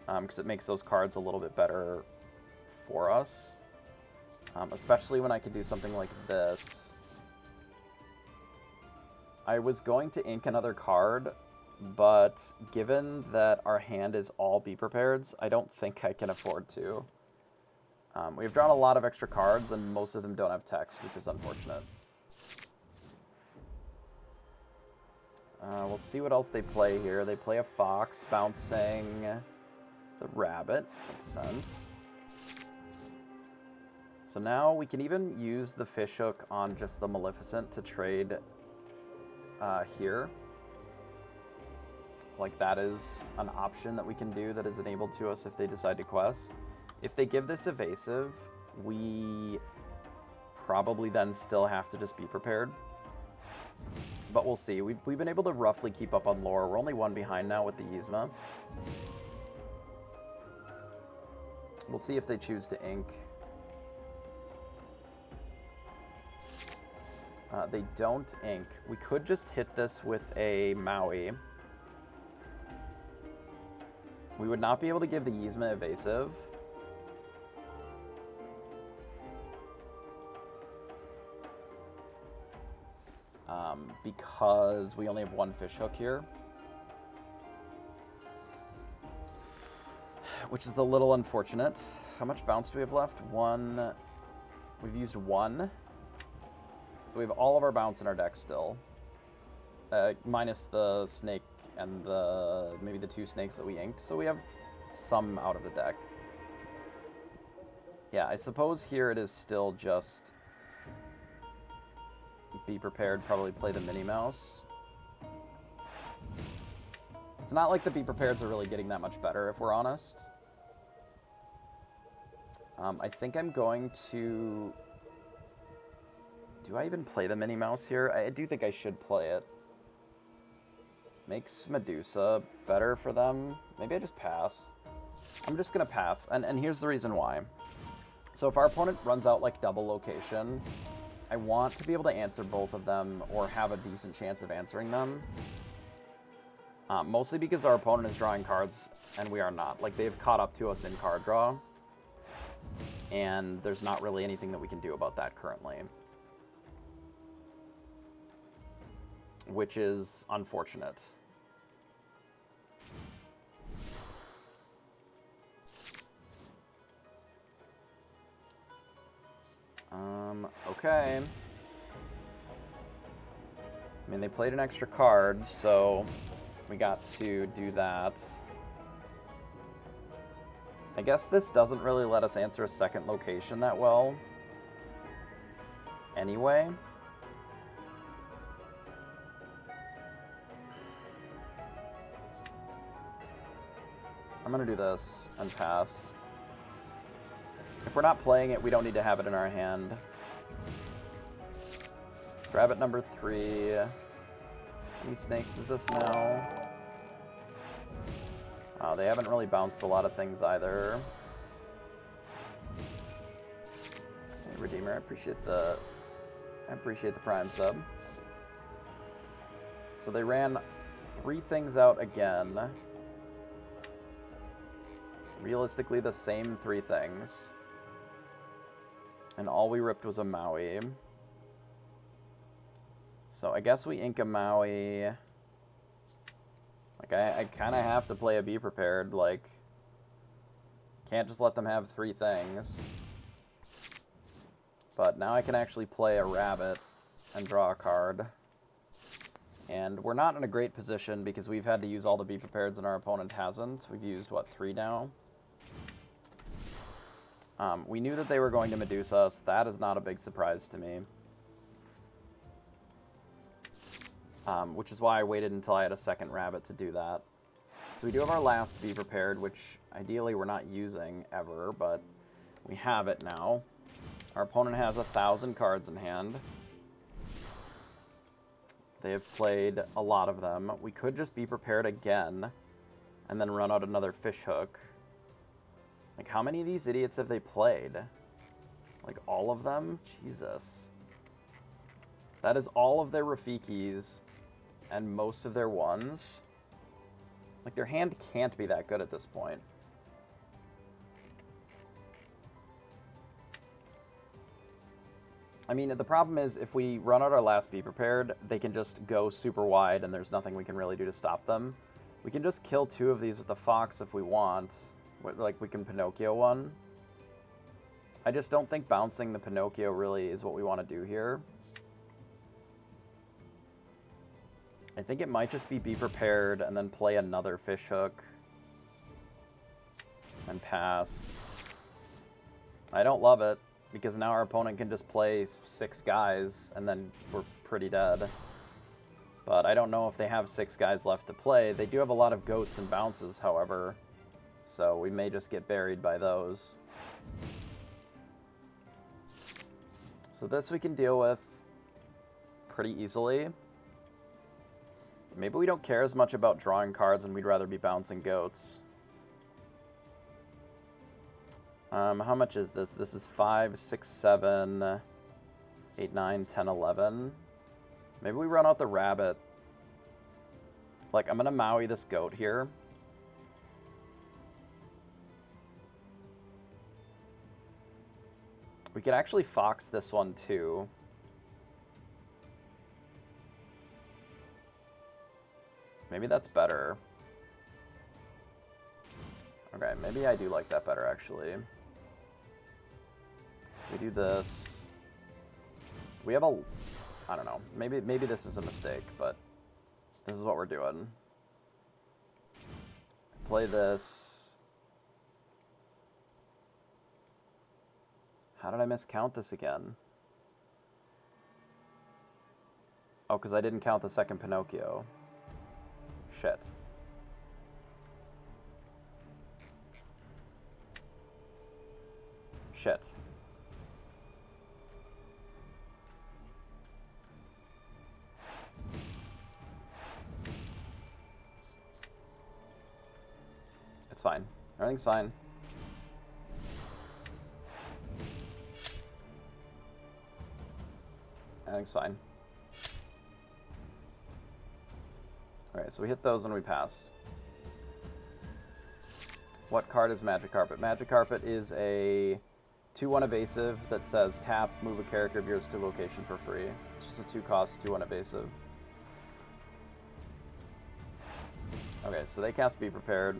Because it makes those cards a little bit better for us. Especially when I could do something like this. I was going to ink another card, but given that our hand is all Be Prepareds, I don't think I can afford to. We've drawn a lot of extra cards, and most of them don't have text, which is unfortunate. We'll see what else they play here. They play a Fox, bouncing the Rabbit. Makes sense. So now we can even use the Fishhook on just the Maleficent to trade here. Like, that is an option that we can do that is enabled to us if they decide to quest. If they give this evasive, we probably then still have to just be prepared. But we'll see. We've been able to roughly keep up on lore. We're only 1 behind now with the Yzma. We'll see if they choose to ink. They don't ink. We could just hit this with a Maui. We would not be able to give the Yzma evasive. Because we only have one fish hook here. Which is a little unfortunate. How much bounce do we have left? One. We've used one. So we have all of our bounce in our deck still. Minus the snake and maybe the 2 snakes that we inked. So we have some out of the deck. Yeah, I suppose here it is still just be prepared, probably play the Minnie Mouse. It's not like the be prepareds are really getting that much better, if we're honest. I think I'm going to... Do I even play the Minnie Mouse here? I do think I should play it. Makes Medusa better for them. Maybe I just pass. I'm just going to pass, and here's the reason why. So if our opponent runs out like double location, I want to be able to answer both of them or have a decent chance of answering them. Mostly because our opponent is drawing cards and we are not. Like, they've caught up to us in card draw, and there's not really anything that we can do about that currently. Which is unfortunate. Okay. I mean, they played an extra card, so we got to do that. I guess this doesn't really let us answer a second location that well. Anyway. I'm gonna do this and pass. If we're not playing it, we don't need to have it in our hand. Rabbit number 3. How many snakes is this now? Oh, they haven't really bounced a lot of things either. Hey, Redeemer, I appreciate the Prime sub. So they ran 3 things out again. Realistically, the same 3 things. And all we ripped was a Maui. So I guess we ink a Maui. Like, I kind of have to play a Be Prepared. Like, can't just let them have 3 things. But now I can actually play a rabbit and draw a card. And we're not in a great position because we've had to use all the Be Prepareds and our opponent hasn't. We've used, what, 3 now? We knew that they were going to Medusa us. That is not a big surprise to me. Which is why I waited until I had a second rabbit to do that. So we do have our last Be Prepared, which ideally we're not using ever, but we have it now. Our opponent has 1,000 cards in hand. They have played a lot of them. We could just Be Prepared again and then run out another fish hook. Like, how many of these idiots have they played? Like, all of them? Jesus. That is all of their Rafikis and most of their ones. Like, their hand can't be that good at this point. I mean, the problem is, if we run out our last Be Prepared, they can just go super wide and there's nothing we can really do to stop them. We can just kill 2 of these with the Fox if we want. Like, we can Pinocchio one. I just don't think bouncing the Pinocchio really is what we want to do here. I think it might just be Prepared and then play another fish hook. And pass. I don't love it, because now our opponent can just play 6 guys, and then we're pretty dead. But I don't know if they have 6 guys left to play. They do have a lot of goats and bounces, however. So we may just get buried by those. So this we can deal with pretty easily. Maybe we don't care as much about drawing cards and we'd rather be bouncing goats. How much is this? This is 5, 6, 7, 8, 9, 10, 11. Maybe we run out the rabbit. Like, I'm going to Maui this goat here. We could actually fox this one too. Maybe that's better. Okay, maybe I do like that better, actually. So we do this. We have a... I don't know. Maybe this is a mistake, but this is what we're doing. Play this. How did I miscount this again? Oh, because I didn't count the second Pinocchio. Shit. Shit. It's fine. Everything's fine. Everything's fine. Alright, so we hit those and we pass. What card is Magic Carpet? Magic Carpet is a 2/1 evasive that says tap, move a character of yours to location for free. It's just a 2-cost, 2/1 evasive. Okay, so they cast Be Prepared.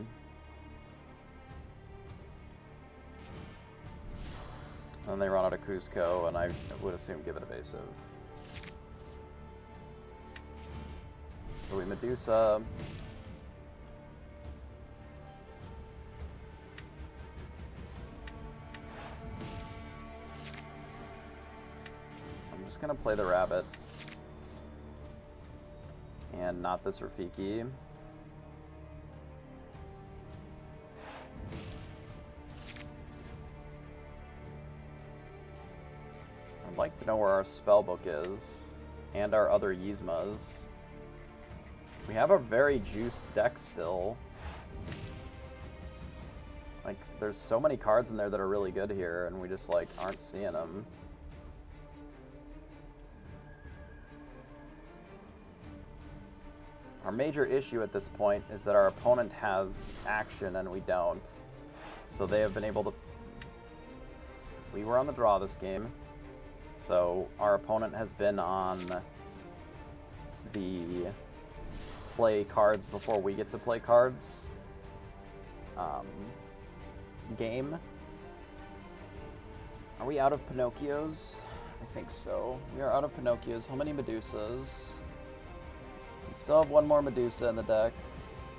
And they run out of Cusco, and I would assume give it evasive. So we Medusa. I'm just gonna play the rabbit. And not this Rafiki. I'd like to know where our spellbook is, and our other Yzmas. We have a very juiced deck still. Like, there's so many cards in there that are really good here, and we just, like, aren't seeing them. Our major issue at this point is that our opponent has action and we don't. So they have been able to... We were on the draw this game. So our opponent has been on the play cards before we get to play cards game. Are we out of Pinocchios? I think so. We are out of Pinocchios. How many Medusas? We still have one more Medusa in the deck,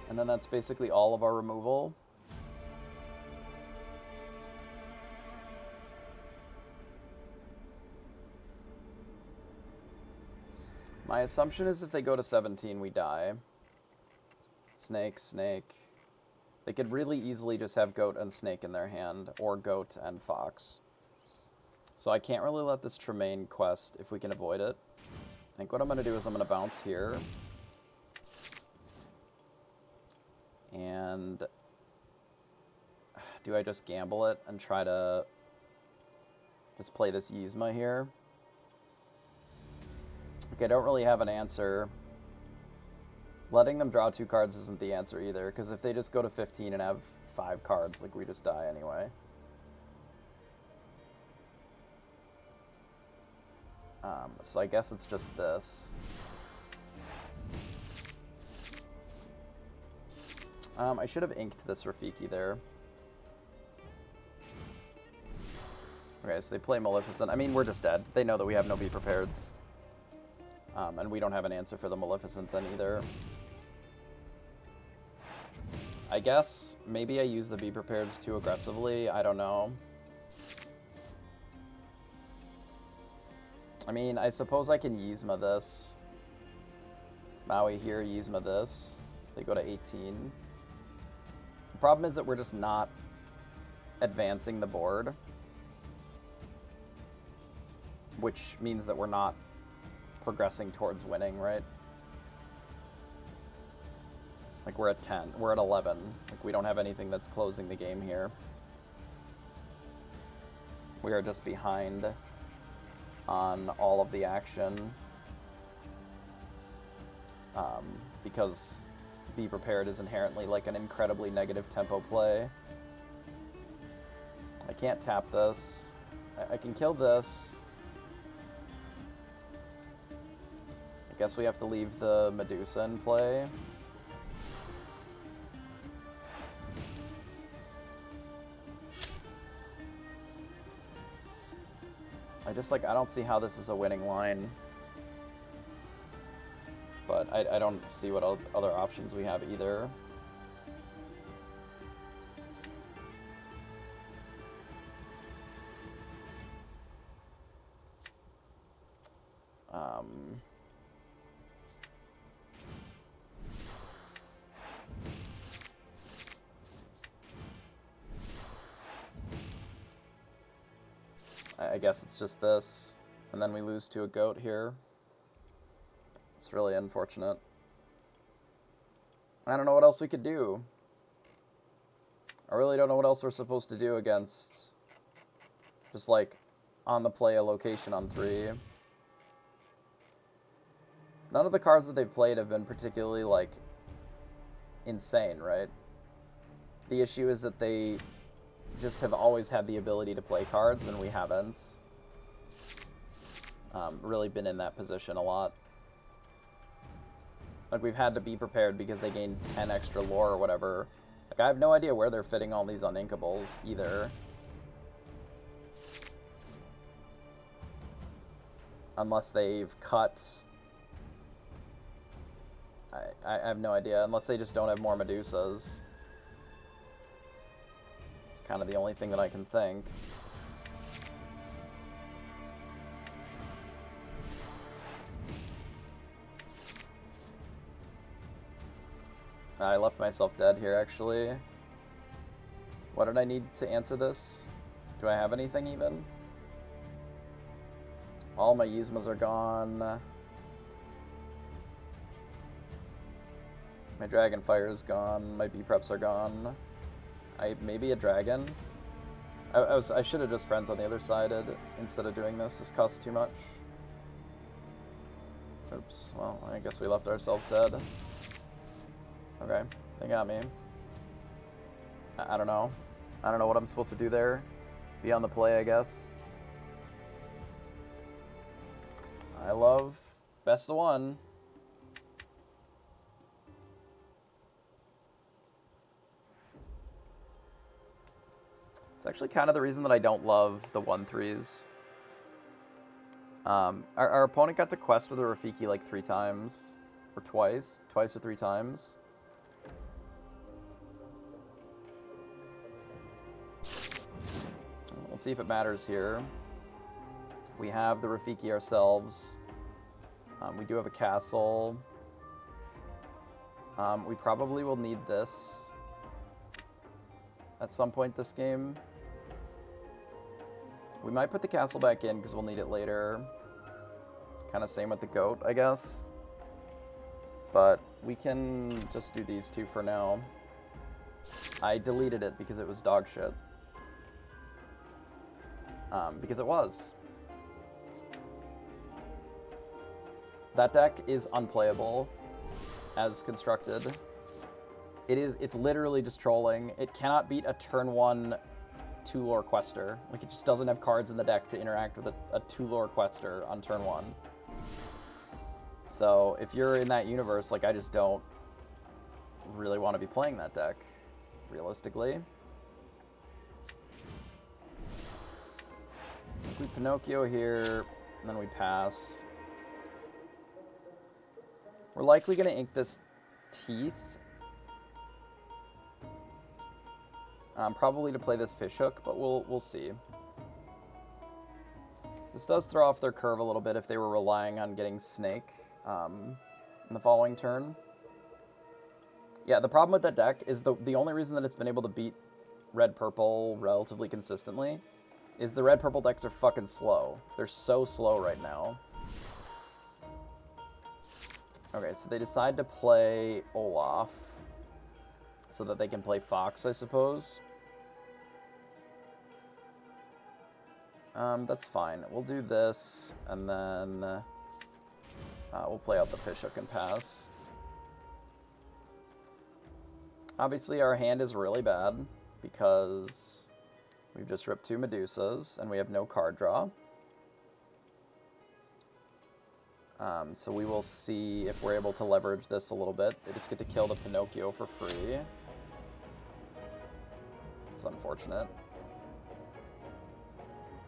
and then that's basically all of our removal. My assumption is if they go to 17, we die. Snake, snake. They could really easily just have goat and snake in their hand, or goat and fox. So I can't really let this Tremaine quest if we can avoid it. I think what I'm going to do is I'm going to bounce here. And do I just gamble it and try to just play this Yzma here? Okay, I don't really have an answer. Letting them draw 2 cards isn't the answer either, because if they just go to 15 and have 5 cards, like, we just die anyway. So I guess it's just this. I should have inked this Rafiki there. Okay, so they play Maleficent. I mean, we're just dead. They know that we have no Be Prepareds. And we don't have an answer for the Maleficent then either. I guess maybe I use the Be Prepareds too aggressively. I don't know. I mean, I suppose I can Yzma this. Maui here, Yzma this. They go to 18. The problem is that we're just not advancing the board. Which means that we're not progressing towards winning, right? Like, we're at 10. We're at 11. Like, we don't have anything that's closing the game here. We are just behind on all of the action. Because Be Prepared is inherently, like, an incredibly negative tempo play. I can't tap this. I can kill this. I guess we have to leave the Medusa in play. I don't see how this is a winning line. But I don't see what other options we have either. I guess it's just this, and then we lose to a goat here. It's really unfortunate. I don't know what else we could do. I really don't know what else we're supposed to do against just like on the play a location on 3. None of the cards that they've played have been particularly like insane, right? The issue is that they just have always had the ability to play cards, and we haven't really been in that position a lot. Like, we've had to be prepared because they gained 10 extra lore or whatever. Like, I have no idea where they're fitting all these uninkables either. Unless they've cut... I have no idea. Unless they just don't have more Medusas. It's kind of the only thing that I can think. I left myself dead here, actually. What did I need to answer this? Do I have anything, even? All my Yzmas are gone. My Dragonfire is gone. My B-Preps are gone. Maybe a Dragon? I should have just Friends on the other side instead of doing this. This costs too much. Oops. Well, I guess we left ourselves dead. Okay, they got me. I don't know. I don't know what I'm supposed to do there. Be on the play, I guess. I love best of one. It's actually kind of the reason that I don't love the 1/3s. Our opponent got to quest with a Rafiki like 3 times. Or twice or 3 times. We'll see if it matters here. We have the Rafiki ourselves. We do have a castle. We probably will need this at some point this game. We might put the castle back in because we'll need it later. Kind of same with the goat, I guess. But we can just do these 2 for now. I deleted it because it was dog shit. Because it was. That deck is unplayable as constructed. It's literally just trolling. It cannot beat a turn 1 2-lore quester. Like, it just doesn't have cards in the deck to interact with a 2-lore quester on turn 1. So if you're in that universe, like, I just don't really want to be playing that deck, realistically. We Pinocchio here, and then we pass. We're likely going to ink this Teeth. Probably to play this Fishhook, but we'll see. This does throw off their curve a little bit if they were relying on getting Snake in the following turn. Yeah, the problem with that deck is the only reason that it's been able to beat red-purple relatively consistently is the red-purple decks are fucking slow. They're so slow right now. Okay, so they decide to play Olaf so that they can play Fox, I suppose. That's fine. We'll do this, and then we'll play out the Fishhook and pass. Obviously, our hand is really bad because We've just ripped 2 Medusas, and we have no card draw. So we will see if we're able to leverage this a little bit. They just get to kill the Pinocchio for free. It's unfortunate.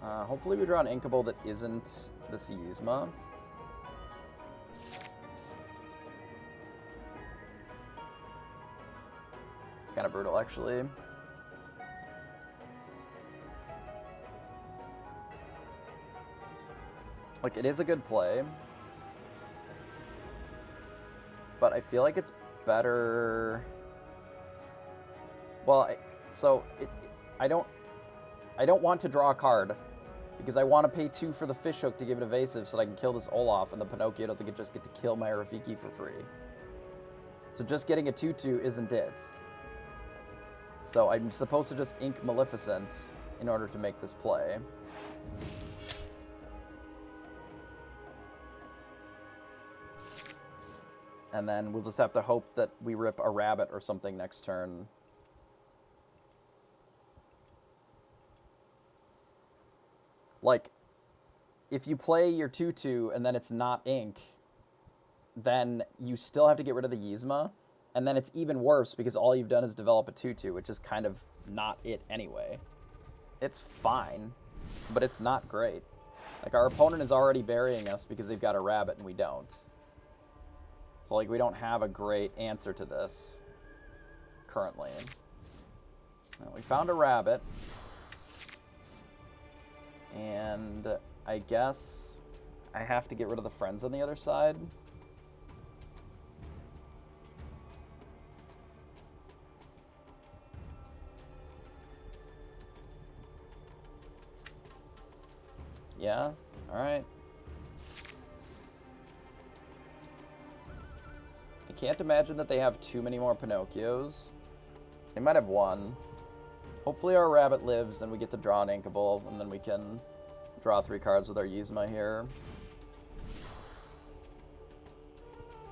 Hopefully we draw an Inkable that isn't this Yzma. It's kind of brutal, actually. Like, it is a good play. But I feel like it's better... Well, I don't want to draw a card, because I want to pay 2 for the Fishhook to give it evasive so that I can kill this Olaf, and the Pinocchio doesn't just get to kill my Rafiki for free. So just getting a 2/2 isn't it. So I'm supposed to just ink Maleficent in order to make this play. And then we'll just have to hope that we rip a rabbit or something next turn. Like, if you play your 2/2 and then it's not ink, then you still have to get rid of the Yzma, and then it's even worse because all you've done is develop a 2/2, which is kind of not it anyway. It's fine, but it's not great. Like, our opponent is already burying us because they've got a rabbit and we don't. So, like, we don't have a great answer to this currently. Well, we found a rabbit. And I guess I have to get rid of the friends on the other side. Yeah, alright. I can't imagine that they have too many more Pinocchios. They might have one. Hopefully our rabbit lives, then we get to draw an Inkable, and then we can draw 3 cards with our Yzma here.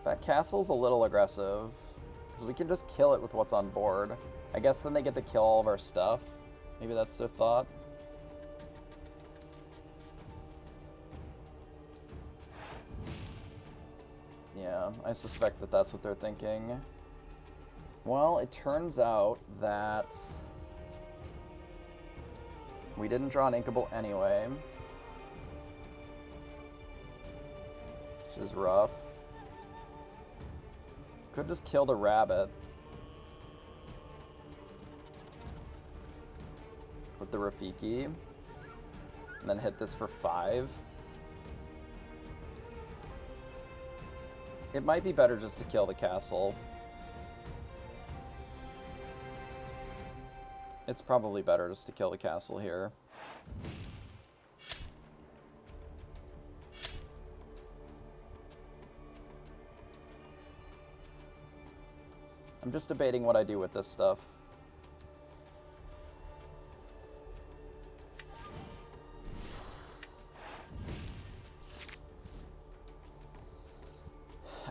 That castle's a little aggressive, because we can just kill it with what's on board. I guess then they get to kill all of our stuff. Maybe that's their thought. Yeah, I suspect that that's what they're thinking. Well, it turns out that we didn't draw an Inkable anyway, which is rough. Could just kill the rabbit with the Rafiki, and then hit this for 5. It might be better just to kill the castle. It's probably better just to kill the castle here. I'm just debating what I do with this stuff.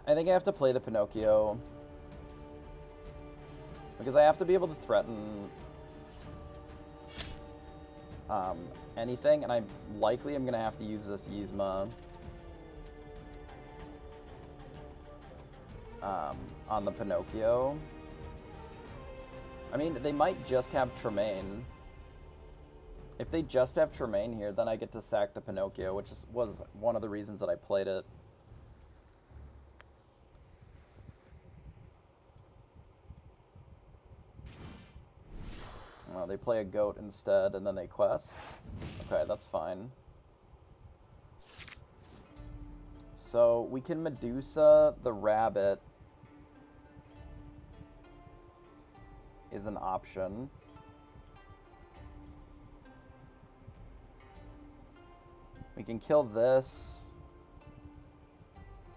I think I have to play the Pinocchio, because I have to be able to threaten anything, and I likely am going to have to use this Yzma on the Pinocchio. I mean, they might just have Tremaine. If they just have Tremaine here, then I get to sack the Pinocchio, which was one of the reasons that I played it. Well, they play a goat instead, and then they quest. Okay, that's fine. So we can Medusa the rabbit is an option. We can kill this,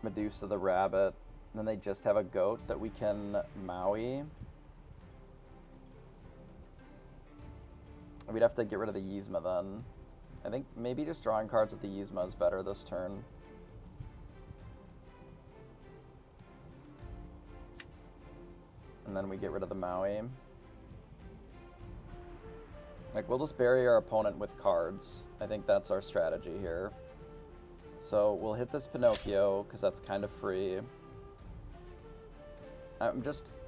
Medusa the rabbit, and then they just have a goat that we can Maui. We'd have to get rid of the Yzma then. I think maybe just drawing cards with the Yzma is better this turn. And then we get rid of the Maui. Like, we'll just bury our opponent with cards. I think that's our strategy here. So we'll hit this Pinocchio, because that's kind of free.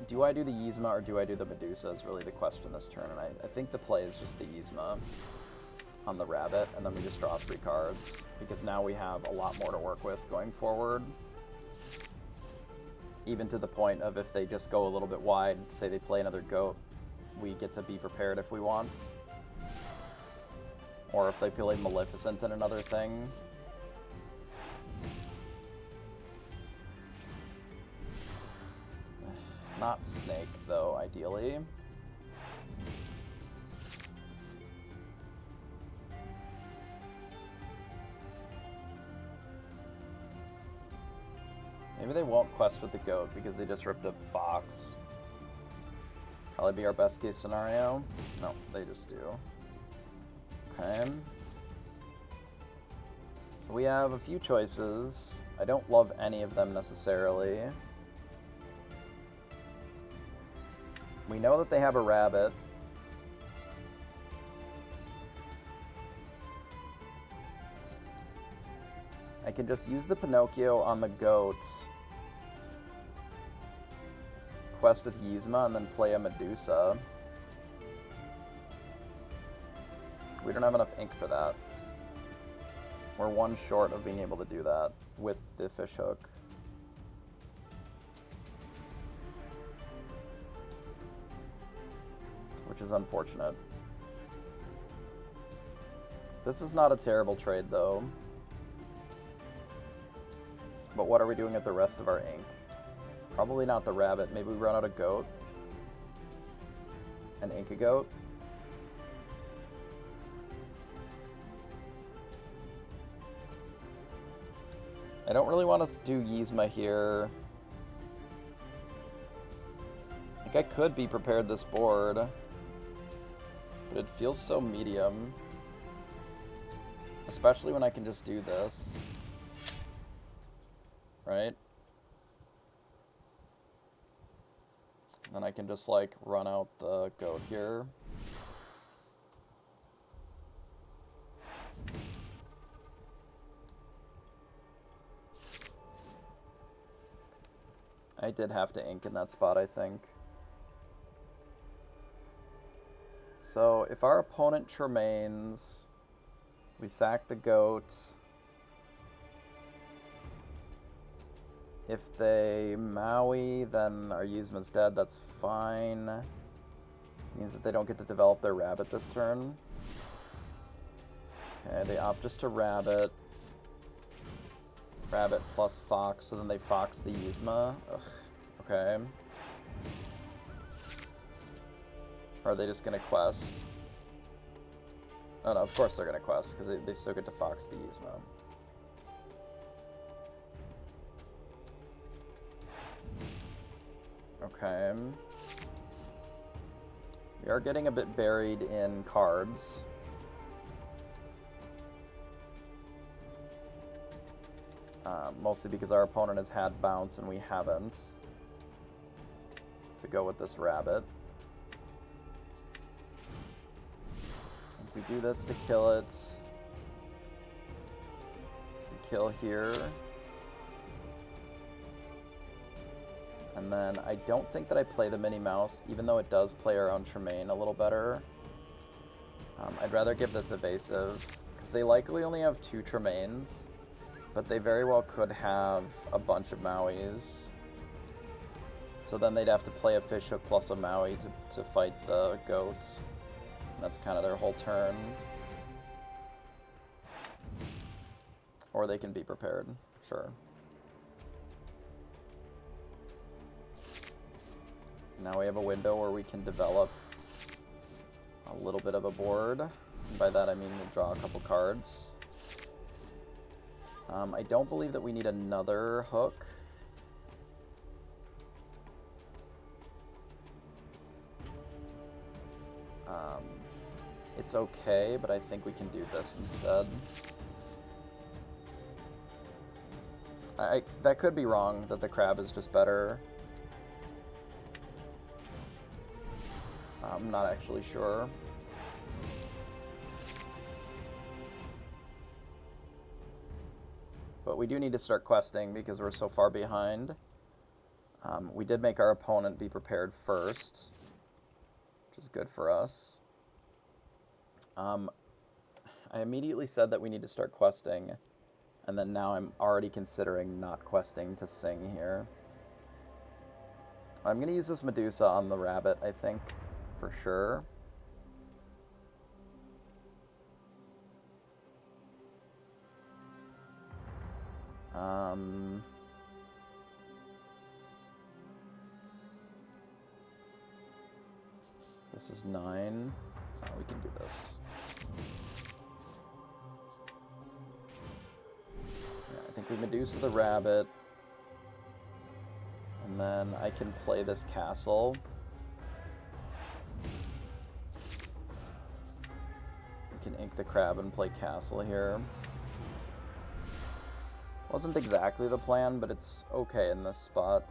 Do I do the Yzma or do I do the Medusa is really the question this turn. And I think the play is just the Yzma on the rabbit, and then we just draw 3 cards, because now we have a lot more to work with going forward. Even to the point of if they just go a little bit wide, say they play another goat, we get to be prepared if we want. Or if they play Maleficent and another thing. Not Snake, though, ideally. Maybe they won't quest with the goat because they just ripped a fox. Probably be our best case scenario. No, they just do. Okay. So we have a few choices. I don't love any of them necessarily. We know that they have a rabbit. I can just use the Pinocchio on the goat, quest with Yzma, and then play a Medusa. We don't have enough ink for that. We're 1 short of being able to do that with the fishhook. Which is unfortunate. This is not a terrible trade, though. But what are we doing with the rest of our ink? Probably not the rabbit. Maybe we run out of goat. And ink a goat. I don't really want to do Yzma here. I think I could be prepared this board. But it feels so medium. Especially when I can just do this. Right? Then I can just, like, run out the goat here. I did have to ink in that spot, I think. So, if our opponent Tremaines, we sack the goat. If they Maui, then our Yzma's dead, that's fine. Means that they don't get to develop their rabbit this turn. Okay, they opt just to rabbit. Rabbit plus fox, so then they fox the Yzma. Ugh, okay. Or are they just gonna quest? Oh no, of course they're gonna quest, because they still get to fox the Yzma. Okay. We are getting a bit buried in cards. Mostly because our opponent has had bounce and we haven't. To go with this rabbit. We do this to kill it. We kill here. And then I don't think that I play the Minnie Mouse, even though it does play our own Tremaine a little better. I'd rather give this evasive, because they likely only have 2 Tremaines, but they very well could have a bunch of Mauis. So then they'd have to play a fishhook plus a Maui to fight the goat. That's kind of their whole turn. Or they can be prepared, sure. Now we have a window where we can develop a little bit of a board. And by that I mean we'll draw a couple cards. I don't believe that we need another hook. It's okay, but I think we can do this instead. That could be wrong, that the crab is just better. I'm not actually sure. But we do need to start questing because we're so far behind. We did make our opponent be prepared first, which is good for us. I immediately said that we need to start questing, and then now I'm already considering not questing to sing here. I'm going to use this Medusa on the rabbit, I think, for sure. This is 9. Oh, we can do this. Yeah, I think we Medusa the rabbit. And then I can play this castle. We can ink the crab and play castle here. Wasn't exactly the plan, but it's okay in this spot.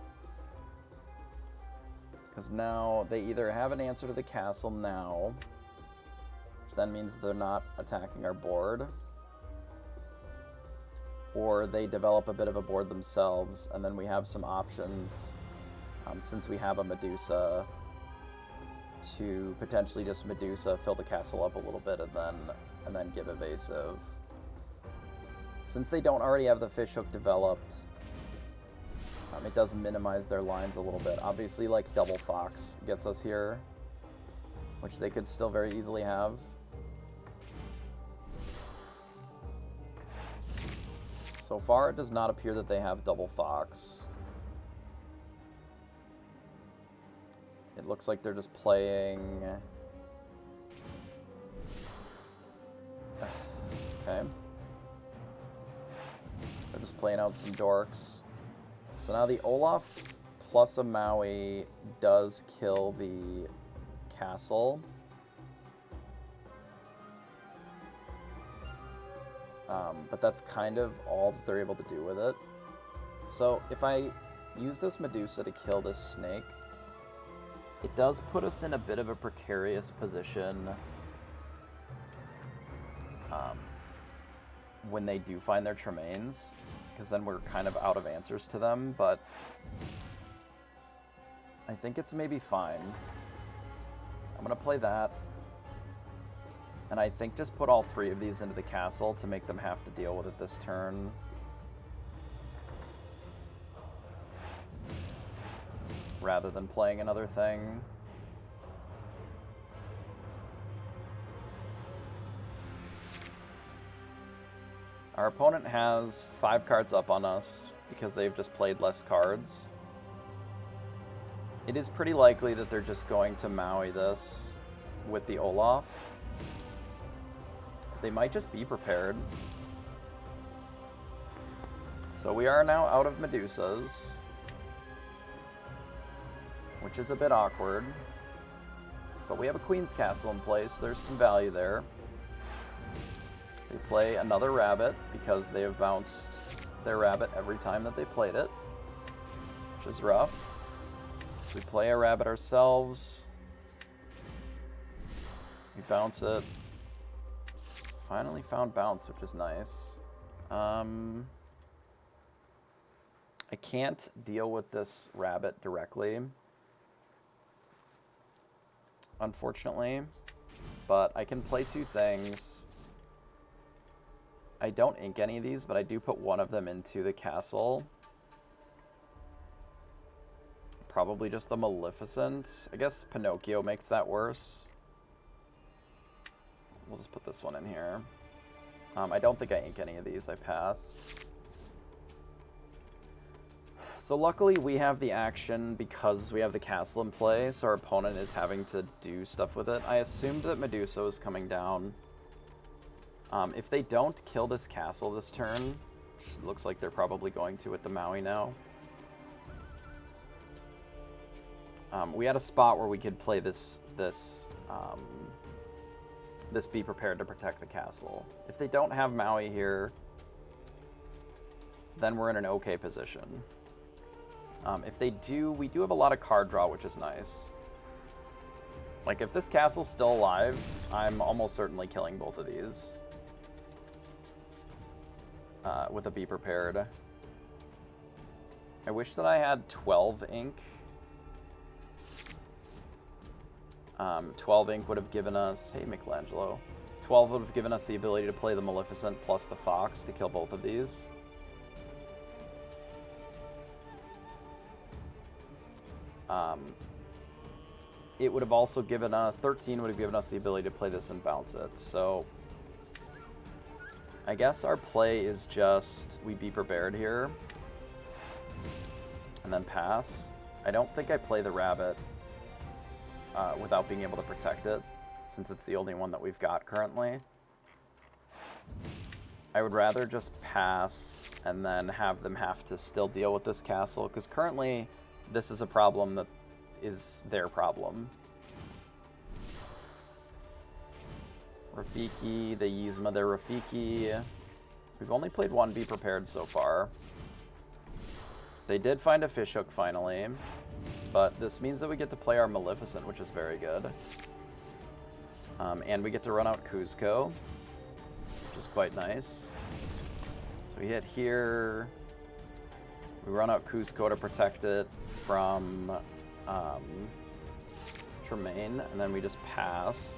Because now they either have an answer to the castle now, which then means they're not attacking our board, or they develop a bit of a board themselves, and then we have some options, since we have a Medusa, to potentially just Medusa, fill the castle up a little bit, and then give evasive. Since they don't already have the fishhook developed, it does minimize their lines a little bit. Obviously, like, double fox gets us here, which they could still very easily have. So far, it does not appear that they have double fox. It looks like they're just playing... Okay. They're just playing out some dorks. So now the Olaf plus a Maui does kill the castle. But that's kind of all that they're able to do with it. So if I use this Medusa to kill this snake, it does put us in a bit of a precarious position when they do find their Tremaines, because then we're kind of out of answers to them, but I think it's maybe fine. I'm going to play that, and I think just put all 3 of these into the castle to make them have to deal with it this turn. Rather than playing another thing. Our opponent has 5 cards up on us because they've just played less cards. It is pretty likely that they're just going to Maui this with the Olaf. They might just be prepared. So we are now out of Medusas, which is a bit awkward. But we have a Queen's Castle in place. There's some value there. They play another rabbit because they have bounced their rabbit every time that they played it, which is rough. So we play a rabbit ourselves. We bounce it. Finally found bounce, which is nice. I can't deal with this rabbit directly, unfortunately, but I can play 2 things. I don't ink any of these, but I do put one of them into the castle. Probably just the Maleficent. I guess Pinocchio makes that worse. We'll just put this one in here. I don't think I ink any of these. I pass. So luckily we have the action because we have the castle in play, so our opponent is having to do stuff with it. I assumed that Medusa was coming down. If they don't kill this castle this turn, which looks like they're probably going to with the Maui now, we had a spot where we could play this be prepared to protect the castle. If they don't have Maui here, then we're in an okay position. If they do, we do have a lot of card draw, which is nice. Like, if this castle's still alive, I'm almost certainly killing both of these. with a Be Prepared. I wish that I had 12-ink. 12-ink would have given us... Hey, Michelangelo. 12 would have given us the ability to play the Maleficent plus the Fox to kill both of these. It would have also given us... 13 would have given us the ability to play this and bounce it. So I guess our play is just we Be Prepared here. And then pass. I don't think I play the rabbit without being able to protect it, since it's the only one that we've got currently. I would rather just pass and then have them have to still deal with this castle, because currently this is a problem that is their problem. Rafiki, they use Mother Rafiki. We've only played one Be Prepared so far. They did find a fishhook finally, but this means that we get to play our Maleficent, which is very good. And we get to run out Cusco, which is quite nice. So we hit here. We run out Cusco to protect it from Tremaine, and then we just pass.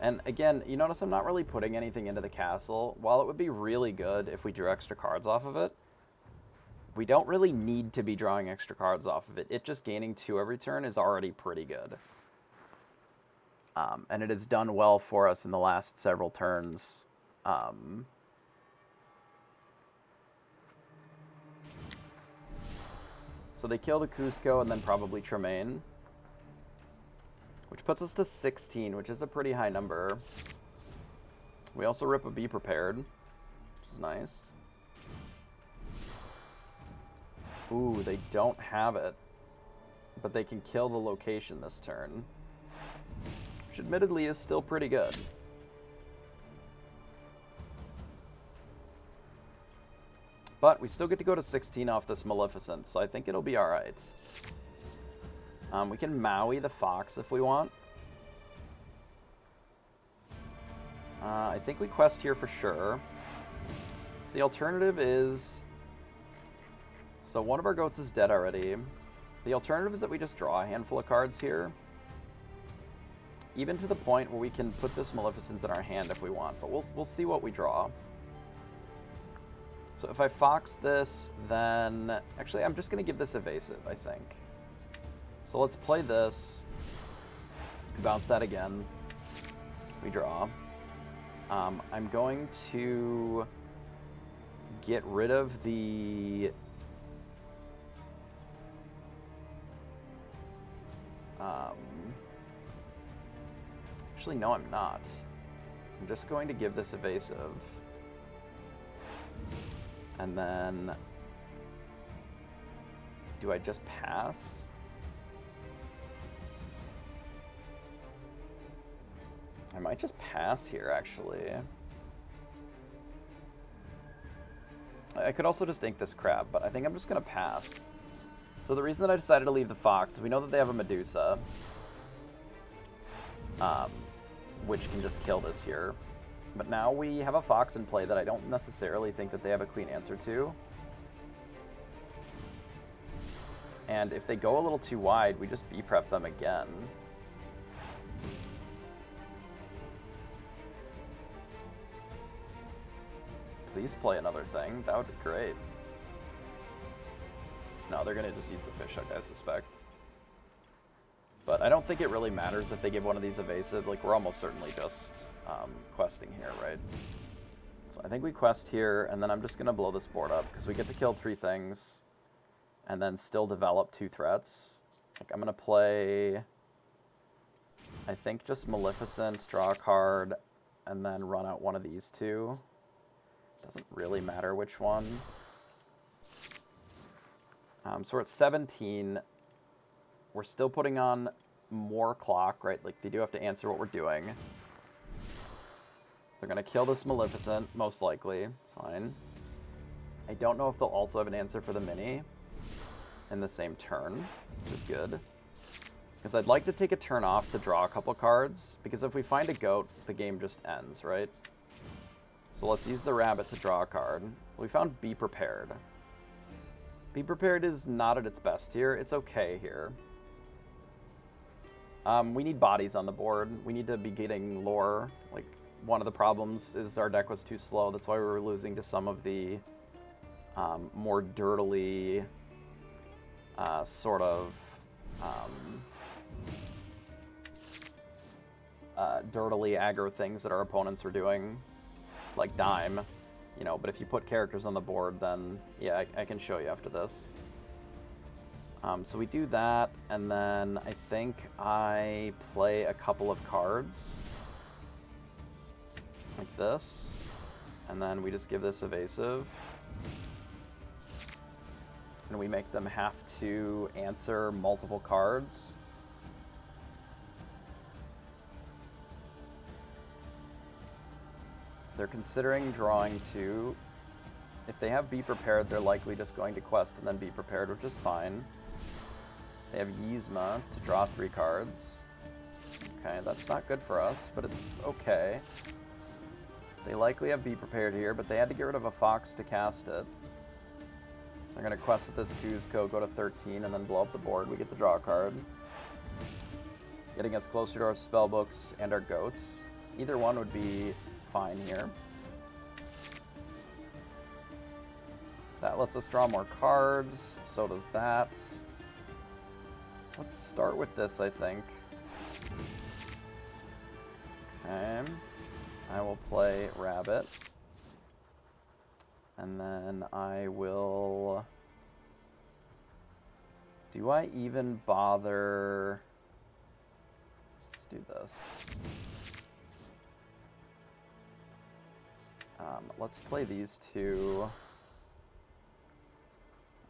And again, you notice I'm not really putting anything into the castle. While it would be really good if we drew extra cards off of it, we don't really need to be drawing extra cards off of it. It just gaining 2 every turn is already pretty good. And it has done well for us in the last several turns. So they kill the Cusco and then probably Tremaine, which puts us to 16, which is a pretty high number. We also rip a Be Prepared, which is nice. Ooh, they don't have it, but they can kill the location this turn, which admittedly is still pretty good. But we still get to go to 16 off this Maleficent, so I think it'll be alright. We can Maui the Fox if we want. I think we quest here for sure. So the alternative is... So one of our goats is dead already. The alternative is that we just draw a handful of cards here. Even to the point where we can put this Maleficent in our hand if we want, but we'll see what we draw. So if I Fox this, then... Actually, I'm just going to give this Evasive, I think. So let's play this. Bounce that again. We draw. I'm going to get rid of the... Actually, no, I'm not. I'm just going to give this Evasive. And then... Do I just pass? I might just pass here, actually. I could also just ink this crab, but I think I'm just going to pass. So the reason that I decided to leave the Fox is we know that they have a Medusa, which can just kill this here. But now we have a Fox in play that I don't necessarily think that they have a clean answer to. And if they go a little too wide, we just B-prep them again. Please play another thing. That would be great. No, they're going to just use the fishhook, I suspect. But I don't think it really matters if they give one of these Evasive. Like, we're almost certainly just questing here, right? So I think we quest here, and then I'm just going to blow this board up, because we get to kill 3 things, and then still develop 2 threats. Like, I'm going to play, I think, just Maleficent, draw a card, and then run out one of these 2. Doesn't really matter which one. So we're at 17. We're still putting on more clock, right? Like, they do have to answer what we're doing. They're going to kill this Maleficent, most likely. It's fine. I don't know if they'll also have an answer for the mini in the same turn, which is good. Because I'd like to take a turn off to draw a couple cards, because if we find a goat, the game just ends, right? So let's use the rabbit to draw a card. We found Be Prepared. Be Prepared is not at its best here. It's okay here. We need bodies on the board. We need to be getting lore. Like, one of the problems is our deck was too slow. That's why we were losing to some of the more dirtily sort of dirtily aggro things that our opponents were doing, like Dime, you know. But if you put characters on the board, then yeah, I can show you after this. So we do that, and then I think I play a couple of cards like this, and then we just give this evasive, and we make them have to answer multiple cards. They're considering drawing 2. If they have Be Prepared, they're likely just going to quest and then Be Prepared, which is fine. They have Yzma to draw 3 cards. Okay, that's not good for us, but it's okay. They likely have Be Prepared here, but they had to get rid of a Fox to cast it. They're going to quest with this Kuzco, go to 13, and then blow up the board. We get to draw a card, getting us closer to our spellbooks and our goats. Either one would be fine here. That lets us draw more cards, so does that. Let's start with this, I think. Okay. I will play Rabbit. And then I will... Do I even bother... Let's do this. Let's play these 2.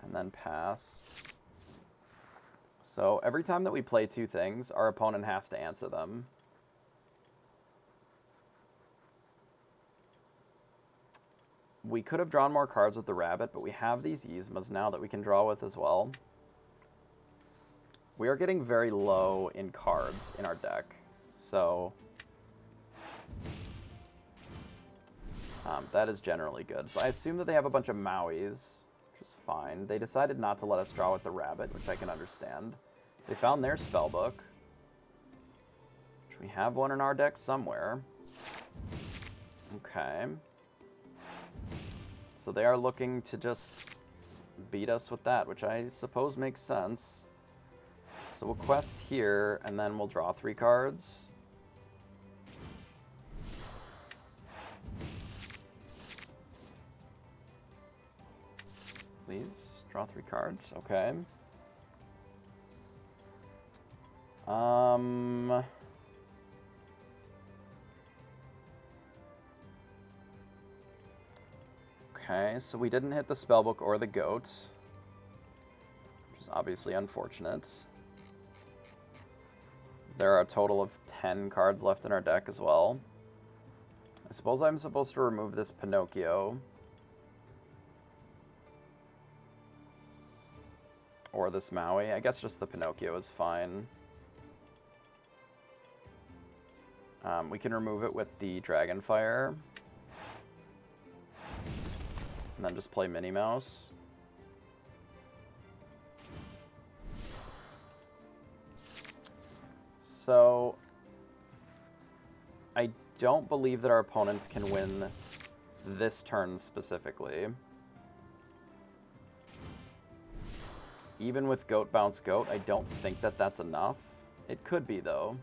And then pass. So every time that we play 2 things, our opponent has to answer them. We could have drawn more cards with the rabbit, but we have these Yzmas now that we can draw with as well. We are getting very low in cards in our deck, so that is generally good. So I assume that they have a bunch of Mauis, which is fine. They decided not to let us draw with the rabbit, which I can understand. They found their spellbook, which we have one in our deck somewhere. Okay. So they are looking to just beat us with that, which I suppose makes sense. So we'll quest here, and then we'll draw 3 cards. Please, draw 3 cards. Okay. Okay, so we didn't hit the spellbook or the goat, which is obviously unfortunate. There are a total of 10 cards left in our deck as well. I suppose I'm supposed to remove this Pinocchio. Or this Maui. I guess just the Pinocchio is fine. We can remove it with the Dragonfire. And then just play Minnie Mouse. So I don't believe that our opponent can win this turn specifically. Even with Goat Bounce Goat, I don't think that that's enough. It could be, though.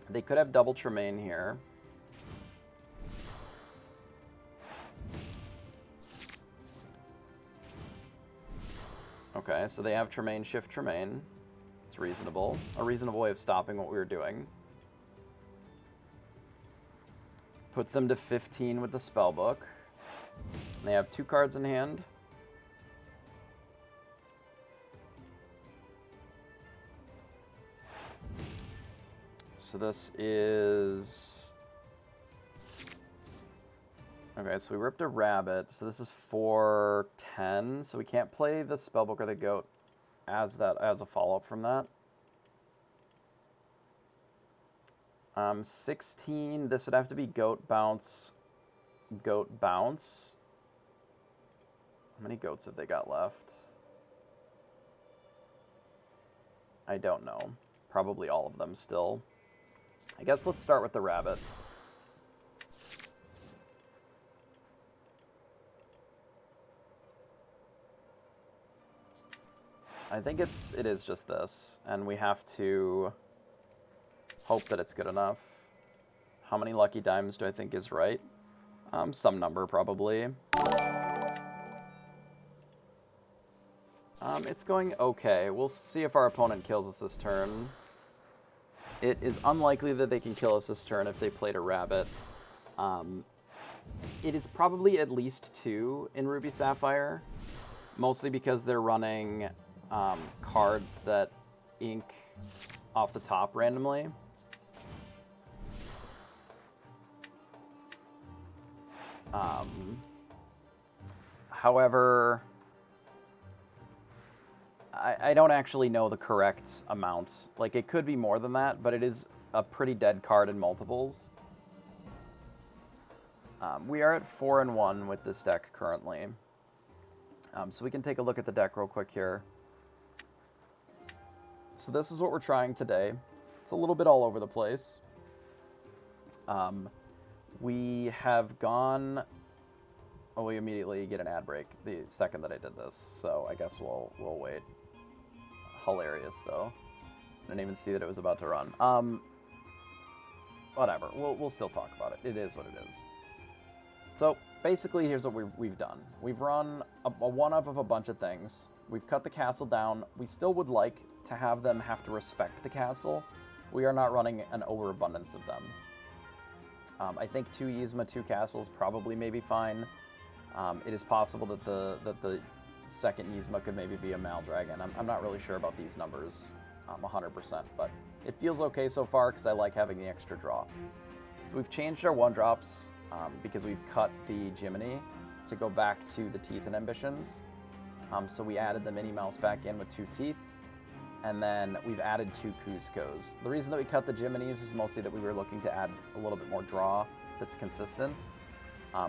They could have double Tremaine here. Okay, so they have Tremaine, Shift Tremaine. It's reasonable. A reasonable way of stopping what we were doing. Puts them to 15 with the Spellbook. They have 2 cards in hand. So this is... Okay, so we ripped a rabbit. So this is 4-10. So we can't play the Spellbook or the Goat as a follow-up from that. 16, this would have to be Goat Bounce goat bounce. How many goats have they got left? I don't know. Probably all of them still. I guess let's start with the rabbit. I think it is just this, and we have to hope that it's good enough. How many lucky dimes do I think is right? Some number, probably. It's going okay. We'll see if our opponent kills us this turn. It is unlikely that they can kill us this turn if they played a rabbit. It is probably at least 2 in Ruby Sapphire, mostly because they're running cards that ink off the top randomly. However, I don't actually know the correct amount. Like, it could be more than that, but it is a pretty dead card in multiples. We are at 4-1 with this deck currently. So we can take a look at the deck real quick here. So this is what we're trying today. It's a little bit all over the place. We have gone... Oh, we immediately get an ad break the second that I did this, so I guess we'll wait. Hilarious, though. I didn't even see that it was about to run. Whatever. We'll still talk about it. It is what it is. So basically, here's what we've done. We've run a one-off of a bunch of things. We've cut the castle down. We still would like to have them have to respect the castle. We are not running an overabundance of them. I think 2 Yzma, 2 castles probably may be fine. It is possible that the second Yzma could maybe be a Maldragon. I'm not really sure about these numbers 100%, but it feels okay so far because I like having the extra draw. So we've changed our 1-drops because we've cut the Jiminy to go back to the Teeth and Ambitions. So we added the Minnie Mouse back in with 2 teeth, and then we've added 2 Cuscos. The reason that we cut the Jiminis is mostly that we were looking to add a little bit more draw that's consistent,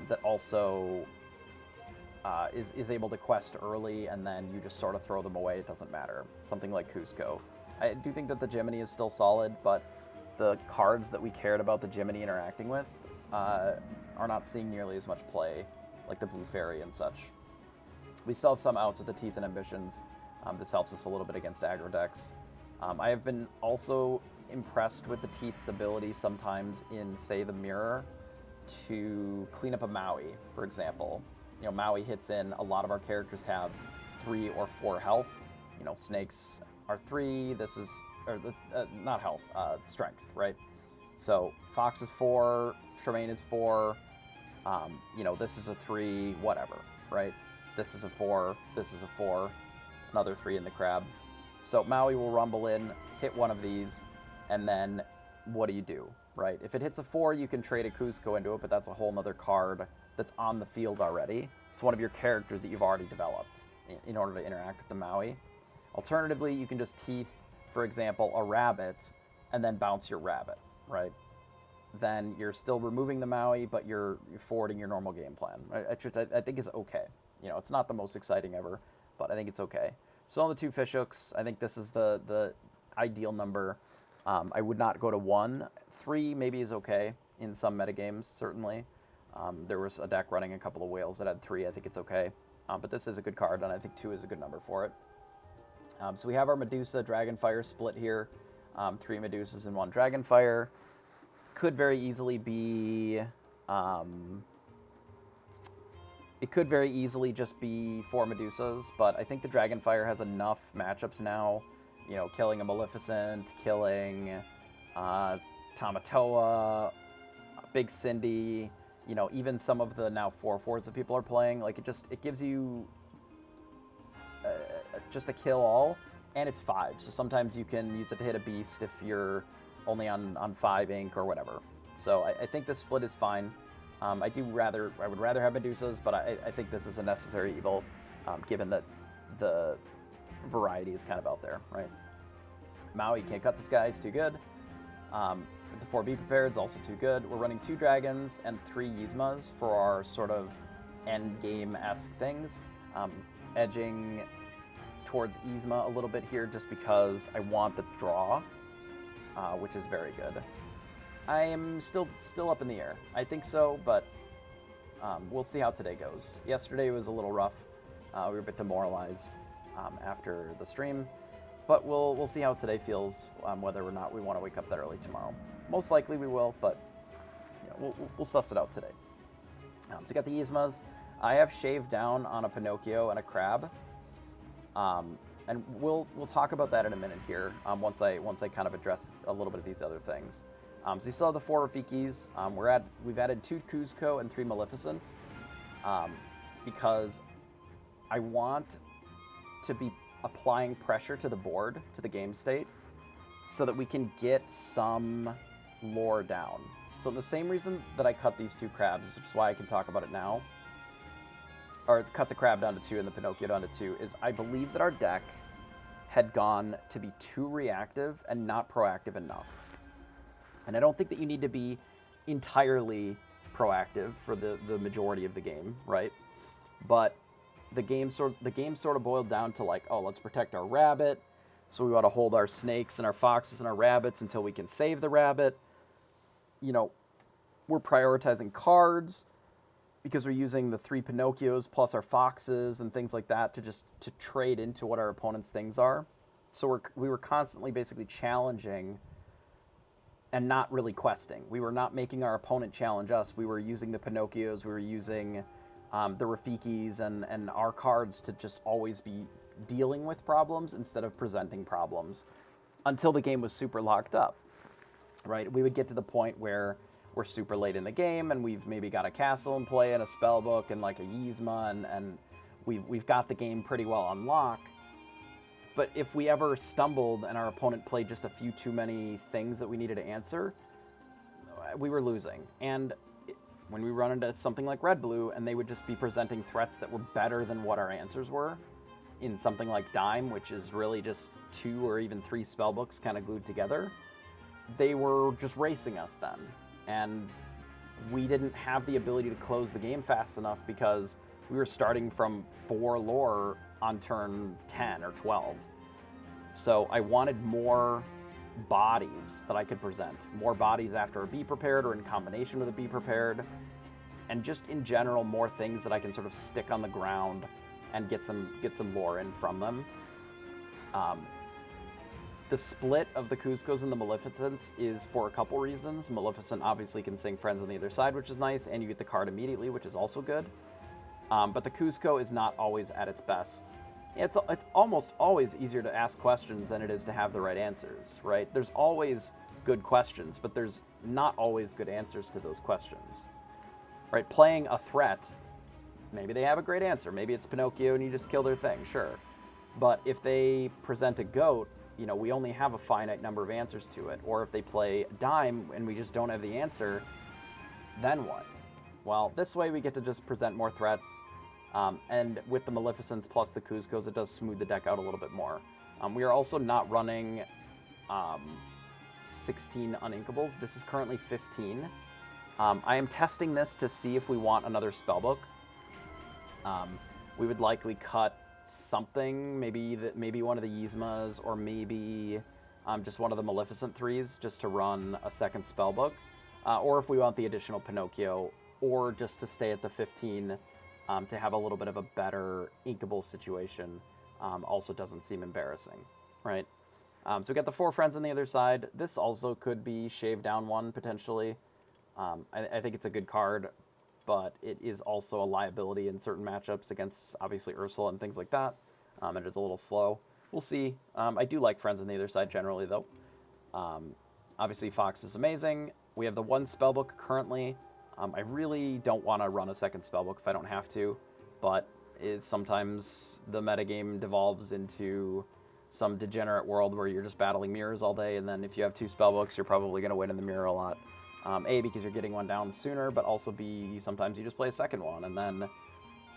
that also is able to quest early, and then you just sort of throw them away. It doesn't matter. Something like Cusco. I do think that the Jiminy is still solid, but the cards that we cared about the Jiminy interacting with are not seeing nearly as much play, like the Blue Fairy and such. We still have some outs with the Teeth and Ambitions. This helps us a little bit against aggro decks. I have been also impressed with the Teeth's ability sometimes in, say, the Mirror to clean up a Maui, for example. You know, Maui hits in, a lot of our characters have 3 or 4 health. You know, snakes are 3, this is, or not health, strength, right? So Fox is 4, Tremaine is 4, you know, this is a 3, whatever, right? This is a 4, this is a 4, another 3 in the crab. So Maui will rumble in, hit one of these, and then what do, right? If it hits a 4, you can trade a Cusco into it, but that's a whole nother card that's on the field already. It's one of your characters that you've already developed in order to interact with the Maui. Alternatively, you can just Teeth, for example, a rabbit, and then bounce your rabbit, right? Then you're still removing the Maui, but you're forwarding your normal game plan. I think it's okay. You know, it's not the most exciting ever, but I think it's okay. So on the 2 Fishhooks, I think this is the ideal number. I would not go to 1. 3 maybe is okay in some metagames, certainly. There was a deck running a couple of whales that had 3. I think it's okay. But this is a good card, and I think 2 is a good number for it. So we have our Medusa Dragonfire split here. 3 Medusas and 1 Dragonfire. Could very easily be... it could very easily just be 4 Medusas, but I think the Dragonfire has enough matchups now. You know, killing a Maleficent, killing Tamatoa, Big Cindy... You know, even some of the now 4/4s that people are playing, like it gives you just a kill all, and it's 5. So sometimes you can use it to hit a beast if you're only on 5 ink or whatever. So I think this split is fine. I would rather have Medusas, but I think this is a necessary evil, given that the variety is kind of out there, right? Maui can't cut this guy; he's too good. With the 4 Be Prepared's also too good. We're running 2 dragons and 3 Yzmas for our sort of end game-esque things. Edging towards Yzma a little bit here just because I want the draw, which is very good. I am still up in the air. I think so, but we'll see how today goes. Yesterday was a little rough. We were a bit demoralized after the stream, but we'll see how today feels, whether or not we want to wake up that early tomorrow. Most likely we will, but you know, we'll suss it out today. So we got the Yzmas. I have shaved down on a Pinocchio and a crab, and we'll talk about that in a minute here. Once I kind of address a little bit of these other things. So you still have the 4 Rafikis. We've added 2 Kuzco and 3 Maleficent, because I want to be applying pressure to the board, to the game state, so that we can get some lore down. So the same reason that I cut these 2 crabs, which is why I can talk about it now, or cut the crab down to 2 and the Pinocchio down to 2, is I believe that our deck had gone to be too reactive and not proactive enough. And I don't think that you need to be entirely proactive for the majority of the game, right? But the game sort of boiled down to like, oh, let's protect our rabbit, so we want to hold our snakes and our foxes and our rabbits until we can save the rabbit. You know, we're prioritizing cards because we're using the 3 Pinocchios plus our foxes and things like that to trade into what our opponent's things are. So we were constantly basically challenging and not really questing. We were not making our opponent challenge us. We were using the Pinocchios, we were using the Rafikis and our cards to just always be dealing with problems instead of presenting problems until the game was super locked up, right? We would get to the point where we're super late in the game and we've maybe got a castle in play and a spell book and like a Yzma and we've got the game pretty well on lock. But if we ever stumbled and our opponent played just a few too many things that we needed to answer, we were losing. And when we run into something like Red-Blue and they would just be presenting threats that were better than what our answers were, in something like Dime, which is really just 2 or even 3 spellbooks kind of glued together, they were just racing us then. And we didn't have the ability to close the game fast enough because we were starting from 4 lore on turn 10 or 12. So I wanted more bodies that I could present. More bodies after a Be Prepared or in combination with a Be Prepared. And just in general, more things that I can sort of stick on the ground and get some lore in from them. The split of the Kuzcos and the Maleficents is for a couple reasons. Maleficent obviously can sing Friends on the Other Side, which is nice, and you get the card immediately, which is also good. But the Kuzco is not always at its best. It's almost always easier to ask questions than it is to have the right answers, right? There's always good questions, but there's not always good answers to those questions, right? Playing a threat, maybe they have a great answer. Maybe it's Pinocchio and you just kill their thing, sure. But if they present a goat, you know, we only have a finite number of answers to it. Or if they play Dime and we just don't have the answer, then what? Well, this way we get to just present more threats. And with the Maleficents plus the Kuzcos, it does smooth the deck out a little bit more. We are also not running 16 Uninkables. This is currently 15. I am testing this to see if we want another spellbook. We would likely cut something, maybe one of the Yzmas, or maybe just one of the Maleficent 3s, just to run a second spellbook. Or if we want the additional Pinocchio, or just to stay at the 15 to have a little bit of a better inkable situation, also doesn't seem embarrassing, right? So we got the 4 Friends on the Other Side. This also could be shaved down 1, potentially. I think it's a good card, but it is also a liability in certain matchups against, obviously, Ursula and things like that. It is a little slow. We'll see. I do like Friends on the Other Side generally, though. Obviously, Fox is amazing. We have the 1 spellbook currently. I really don't want to run a second spellbook if I don't have to, but sometimes the metagame devolves into some degenerate world where you're just battling mirrors all day, and then if you have 2 spellbooks, you're probably going to win in the mirror a lot. A, because you're getting one down sooner, but also B, sometimes you just play a second one, and then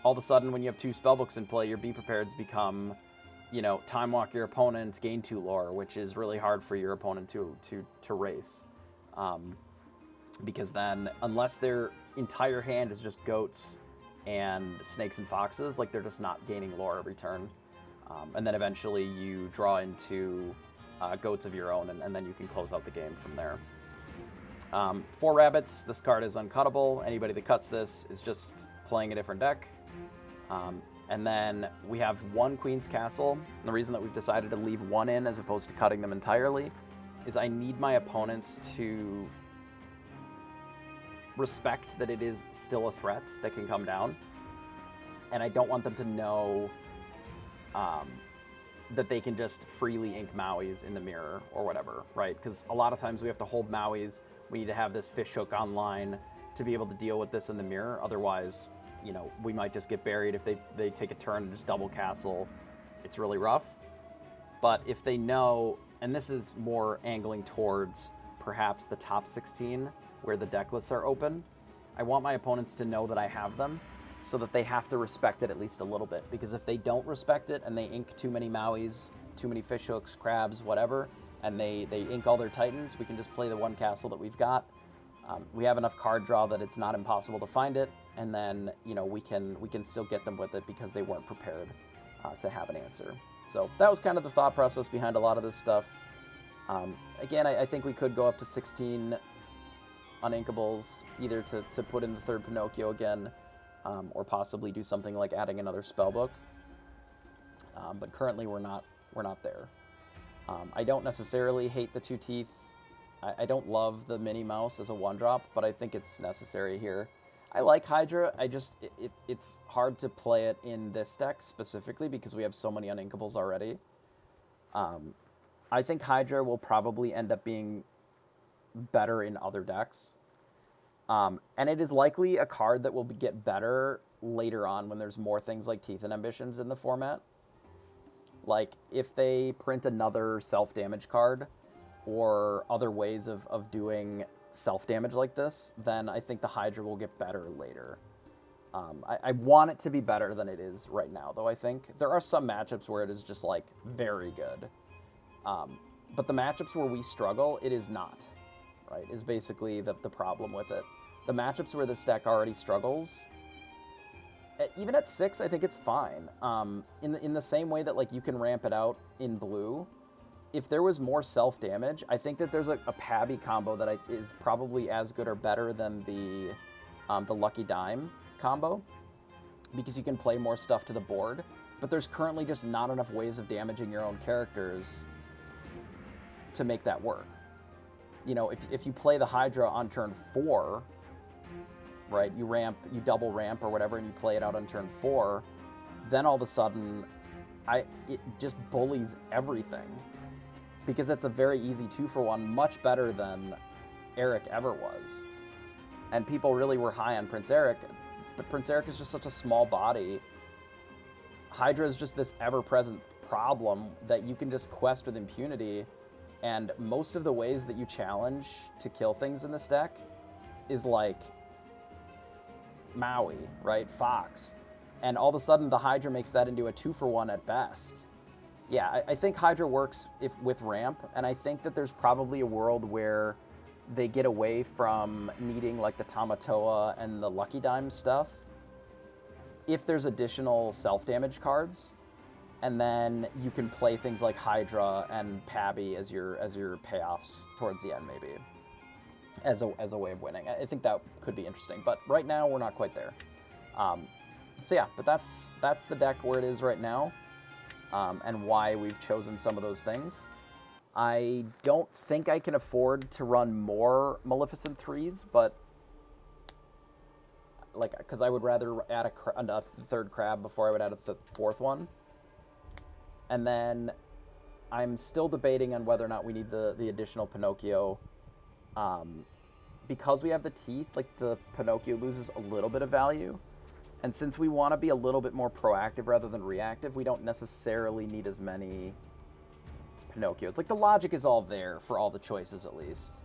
all of a sudden when you have 2 spellbooks in play, your Be Prepareds become, you know, time walk your opponent, gain 2 lore, which is really hard for your opponent to race. Because then, unless their entire hand is just goats and snakes and foxes, like, they're just not gaining lore every turn. And then eventually you draw into goats of your own, and then you can close out the game from there. 4 rabbits, this card is uncuttable. Anybody that cuts this is just playing a different deck. And then we have 1 Queen's Castle. And the reason that we've decided to leave 1 in as opposed to cutting them entirely is I need my opponents to respect that it is still a threat that can come down. And I don't want them to know that they can just freely ink Mauis in the mirror or whatever, right? Because a lot of times we have to hold Mauis. We need to have this fishhook online to be able to deal with this in the mirror. Otherwise, you know, we might just get buried if they take a turn and just double castle. It's really rough. But if they know, and this is more angling towards perhaps the top 16 where the deck lists are open, I want my opponents to know that I have them so that they have to respect it at least a little bit. Because if they don't respect it and they ink too many Mauis, too many fishhooks, crabs, whatever, and they ink all their Titans, we can just play the 1 castle that we've got. We have enough card draw that it's not impossible to find it, and then, you know, we can still get them with it because they weren't prepared to have an answer. So that was kind of the thought process behind a lot of this stuff. Again, I think we could go up to 16 uninkables, either to put in the 3rd Pinocchio again, or possibly do something like adding another spellbook. But currently we're not there. I don't necessarily hate the 2 teeth. I don't love the Minnie Mouse as a 1-drop, but I think it's necessary here. I like Hydra. It's hard to play it in this deck specifically because we have so many uninkables already. I think Hydra will probably end up being better in other decks. And it is likely a card that will get better later on when there's more things like Teeth and Ambitions in the format. Like, if they print another self-damage card or other ways of doing self-damage like this, then I think the Hydra will get better later. I want it to be better than it is right now, though. I think there are some matchups where it is just, like, very good. But the matchups where we struggle, it is not, right, is basically the problem with it. The matchups where this deck already struggles, even at 6, I think it's fine. In the same way that, like, you can ramp it out in blue, if there was more self-damage, I think that there's a Pabby combo that is probably as good or better than the Lucky Dime combo, because you can play more stuff to the board, but there's currently just not enough ways of damaging your own characters to make that work. You know, if you play the Hydra on turn 4, right, you double ramp or whatever, and you play it out on turn 4, then all of a sudden, it just bullies everything. Because it's a very easy 2-for-1, much better than Eric ever was. And people really were high on Prince Eric, but Prince Eric is just such a small body. Hydra is just this ever-present problem that you can just quest with impunity, and most of the ways that you challenge to kill things in this deck is like Maui, right? Fox. And all of a sudden, the Hydra makes that into a 2-for-1 at best. Yeah, I think Hydra works with ramp, and I think that there's probably a world where they get away from needing, like, the Tamatoa and the Lucky Dime stuff if there's additional self-damage cards, and then you can play things like Hydra and Pabby as your payoffs towards the end, maybe, as a way of winning. I think that could be interesting, but right now we're not quite there. So yeah, but that's the deck where it is right now. And why we've chosen some of those things. I don't think I can afford to run more Maleficent 3s, but, like, because I would rather add a 3rd crab before I would add a 4th one. And then I'm still debating on whether or not we need the additional Pinocchio. Because we have the teeth, like, the Pinocchio loses a little bit of value. And since we want to be a little bit more proactive rather than reactive, we don't necessarily need as many Pinocchios. Like, the logic is all there for all the choices, at least.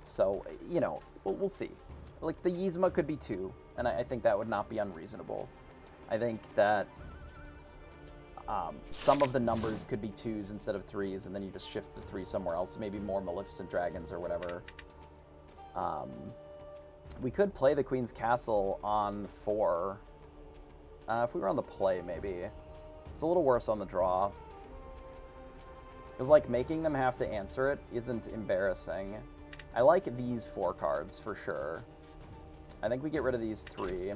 So, you know, we'll see. Like, the Yzma could be 2, and I think that would not be unreasonable. I think that some of the numbers could be 2s instead of 3s, and then you just shift the 3 somewhere else, maybe more Maleficent Dragons or whatever. We could play the Queen's Castle on 4. If we were on the play, maybe. It's a little worse on the draw. Because, like, making them have to answer it isn't embarrassing. I like these 4 cards, for sure. I think we get rid of these 3.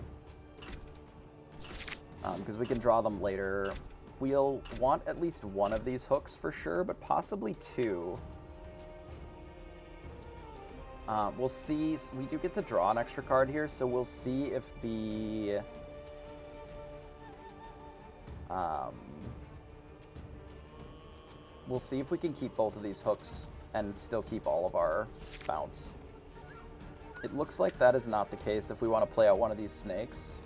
Because we can draw them later. We'll want at least one of these hooks, for sure, but possibly 2. We'll see. We do get to draw an extra card here, so we'll see if the... we'll see if we can keep both of these hooks and still keep all of our bounce. It looks like that is not the case if we want to play out one of these snakes.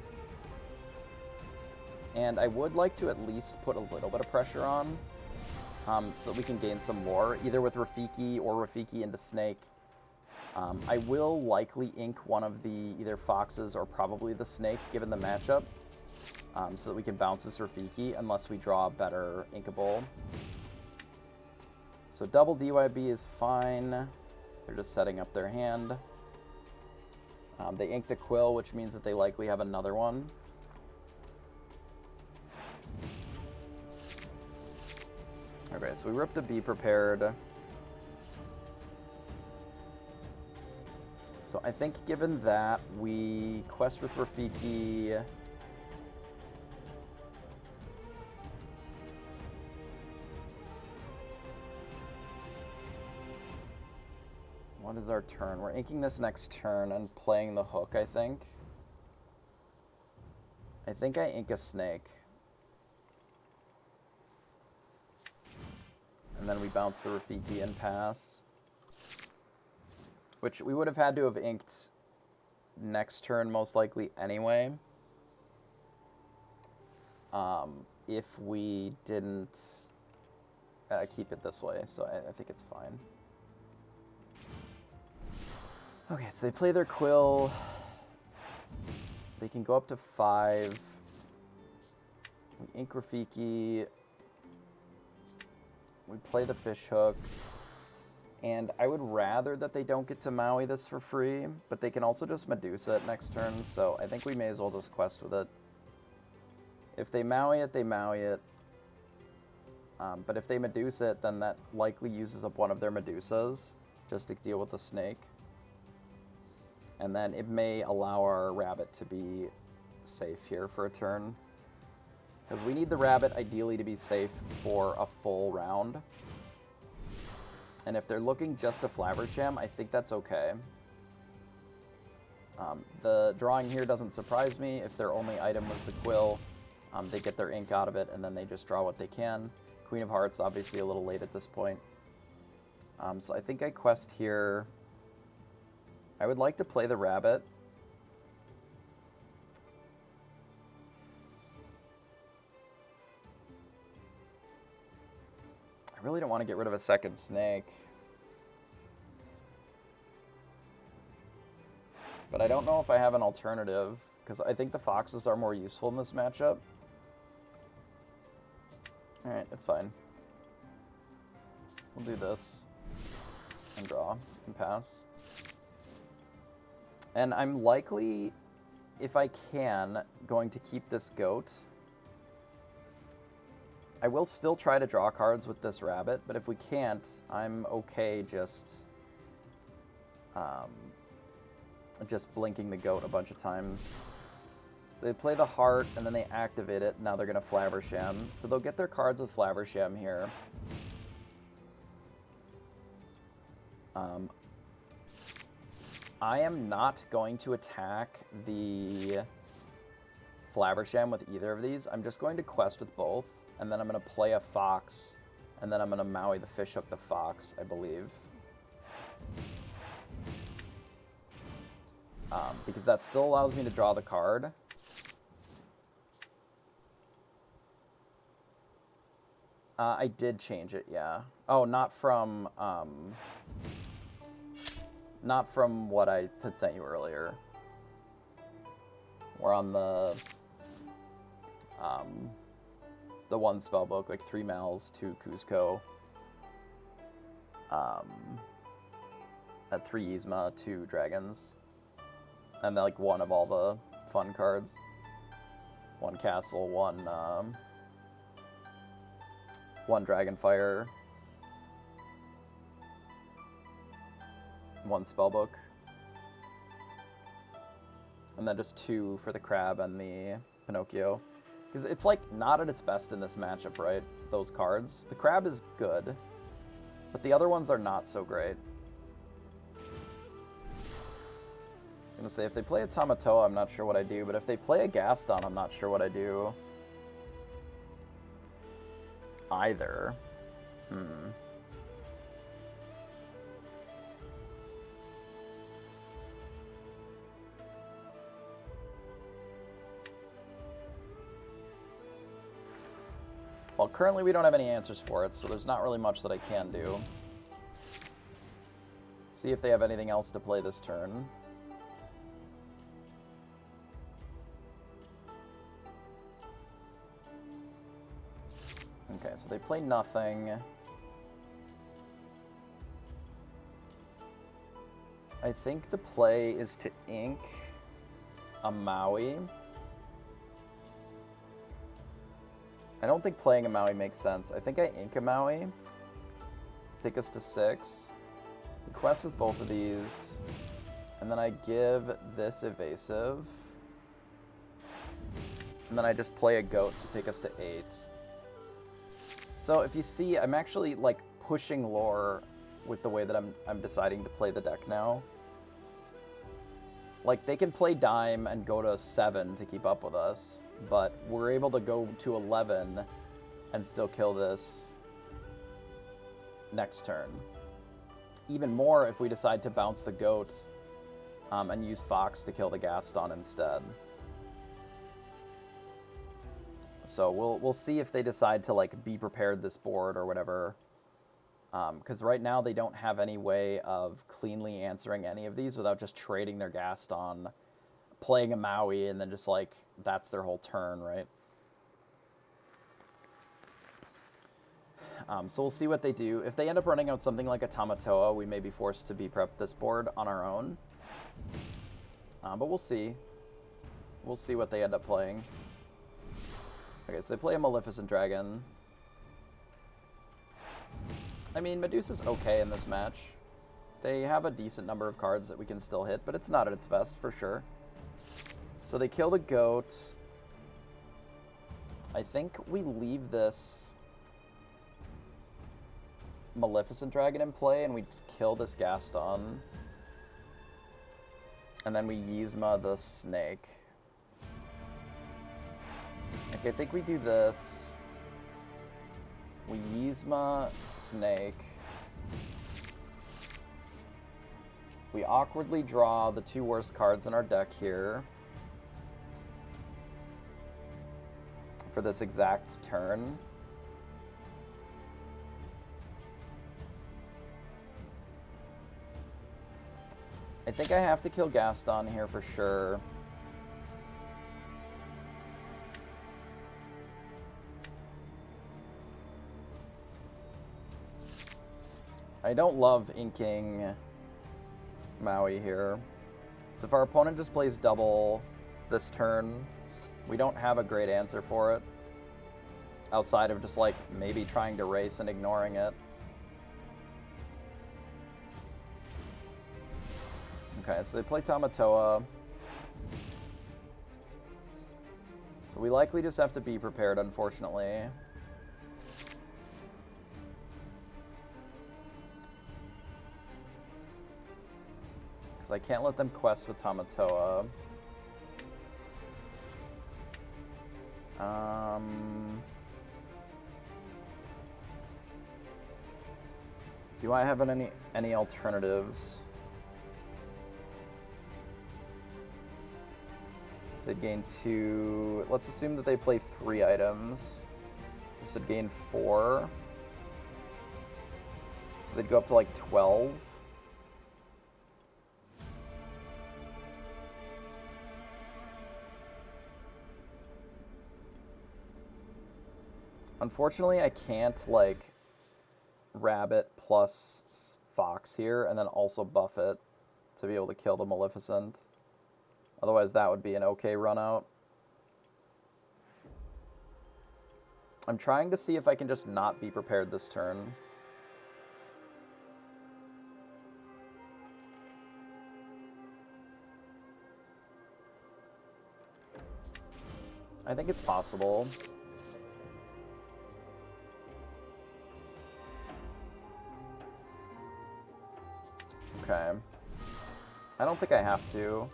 And I would like to at least put a little bit of pressure on, so that we can gain some lore, either with Rafiki or Rafiki into snake. I will likely ink one of the either foxes or probably the snake, given the matchup, so that we can bounce this Rafiki, unless we draw a better inkable. So double DYB is fine. They're just setting up their hand. They inked a quill, which means that they likely have another one. Okay, so we ripped a Be Prepared. So I think given that, we quest with Rafiki. What is our turn? We're inking this next turn and playing the hook, I think. I think I ink a snake. And then we bounce the Rafiki and pass. Which we would have had to have inked next turn, most likely, anyway. If we didn't keep it this way, so I think it's fine. Okay, so they play their quill. They can go up to 5. We ink Rafiki. We play the fish hook. And I would rather that they don't get to Maui this for free, but they can also just Medusa it next turn, so I think we may as well just quest with it. If they Maui it, they Maui it. But if they Medusa it, then that likely uses up one of their Medusas, just to deal with the snake. And then it may allow our rabbit to be safe here for a turn. Because we need the rabbit, ideally, to be safe for a full round. And if they're looking just to Flaversham, I think that's okay. The drawing here doesn't surprise me. If their only item was the quill, they get their ink out of it, and then they just draw what they can. Queen of Hearts, obviously a little late at this point. So I think I quest here. I would like to play the rabbit. I really don't want to get rid of a second snake. But I don't know if I have an alternative, because I think the foxes are more useful in this matchup. Alright, it's fine. We'll do this. And draw. And pass. And I'm likely, if I can, going to keep this goat. I will still try to draw cards with this rabbit, but if we can't, I'm okay just blinking the goat a bunch of times. So they play the heart, and then they activate it. Now they're going to Flaversham. So they'll get their cards with Flaversham here. I am not going to attack the Flaversham with either of these. I'm just going to quest with both. And then I'm going to play a fox, and then I'm going to Maui the fish hook the fox, I believe. Because that still allows me to draw the card. I did change it, yeah. Oh, not from what I had sent you earlier. We're on the the one spellbook, like 3 Mals, 2 Cusco, at 3 Yzma, 2 Dragons, and then like 1 of all the fun cards. 1 Castle, 1 Dragonfire, 1 Spellbook, and then just 2 for the Crab and the Pinocchio. Because it's like not at its best in this matchup, right? Those cards. The Crab is good, but the other ones are not so great. I was gonna say, if they play a Tamatoa, I'm not sure what I do, but if they play a Gaston, I'm not sure what I do either. Well, currently we don't have any answers for it, so there's not really much that I can do. See if they have anything else to play this turn. Okay, so they play nothing. I think the play is to ink a Maui. I don't think playing a Maui makes sense. I think I ink a Maui. Take us to 6. We quest with both of these. And then I give this evasive. And then I just play a goat to take us to 8. So if you see, I'm actually like pushing lore with the way that I'm deciding to play the deck now. Like, they can play Dime and go to 7 to keep up with us, but we're able to go to 11 and still kill this next turn. Even more if we decide to bounce the Goat and use Fox to kill the Gaston instead. So we'll see if they decide to, like, be prepared this board or whatever. Because right now they don't have any way of cleanly answering any of these without just trading their Gaston, playing a Maui, and then just like, that's their whole turn, right? So we'll see what they do. If they end up running out something like a Tamatoa, we may be forced to be prep this board on our own. But we'll see. We'll see what they end up playing. Okay, so they play a Maleficent Dragon. I mean, Medusa's okay in this match. They have a decent number of cards that we can still hit, but it's not at its best, for sure. So they kill the Goat. I think we leave this Maleficent Dragon in play, and we just kill this Gaston. And then we Yzma the Snake. Okay, I think we do this. We Yzma Snake. We awkwardly draw the 2 worst cards in our deck here for this exact turn. I think I have to kill Gaston here for sure. I don't love inking Maui here. So if our opponent just plays double this turn, we don't have a great answer for it. Outside of just like maybe trying to race and ignoring it. Okay, so they play Tamatoa. So we likely just have to be prepared, unfortunately. Because I can't let them quest with Tamatoa. Do I have any alternatives? So they'd gain 2. Let's assume that they play 3 items. This would gain 4. So they'd go up to like 12. Unfortunately, I can't, like, Rabbit plus Fox here and then also buff it to be able to kill the Maleficent. Otherwise, that would be an okay run out. I'm trying to see if I can just not be prepared this turn. I think it's possible. Okay. I don't think I have to.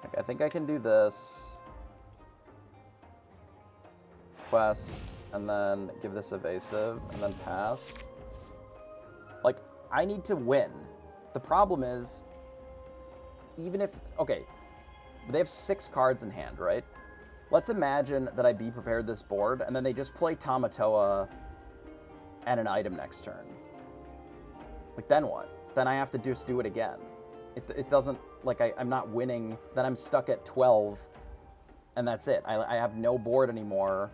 Like, I think I can do this. Quest, and then give this evasive, and then pass. Like, I need to win. The problem is, even if... Okay, they have 6 cards in hand, right? Let's imagine that I be prepared this board, and then they just play Tamatoa and an item next turn. Like, then what? Then I have to just do it again. It doesn't... Like, I'm not winning. Then I'm stuck at 12, and that's it. I have no board anymore,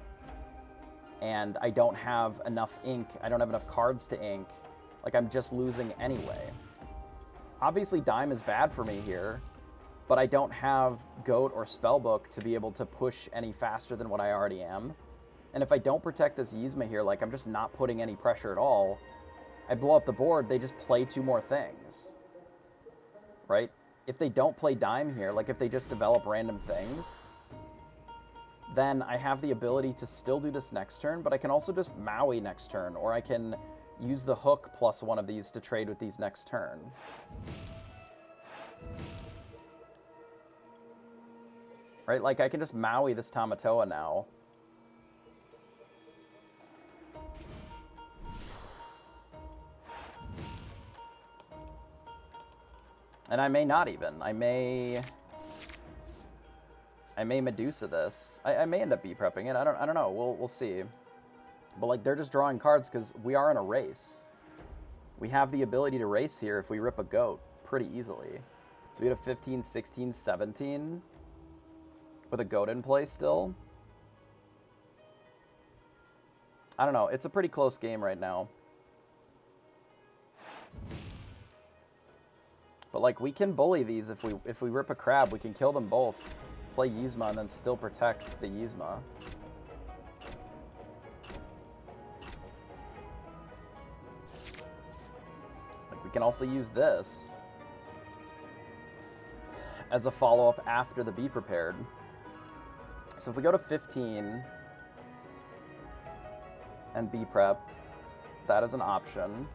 and I don't have enough ink. I don't have enough cards to ink. Like, I'm just losing anyway. Obviously, Dime is bad for me here, but I don't have Goat or Spellbook to be able to push any faster than what I already am. And if I don't protect this Yzma here, like, I'm just not putting any pressure at all. I blow up the board, they just play 2 more things. Right? If they don't play Dime here, like, if they just develop random things, then I have the ability to still do this next turn, but I can also just Maui next turn, or I can use the hook plus one of these to trade with these next turn. Right, like, I can just Maui this Tamatoa now. And I may not even. I may Medusa this. I may end up B-prepping it. I don't know. We'll see. But, like, they're just drawing cards because we are in a race. We have the ability to race here if we rip a Goat pretty easily. So we had a 15, 16, 17 with a Goat in play still. I don't know. It's a pretty close game right now. But, like, we can bully these if we rip a Crab. We can kill them both, play Yzma, and then still protect the Yzma. Like, we can also use this as a follow-up after the Be Prepared. So if we go to 15 and Be Prep, that is an option.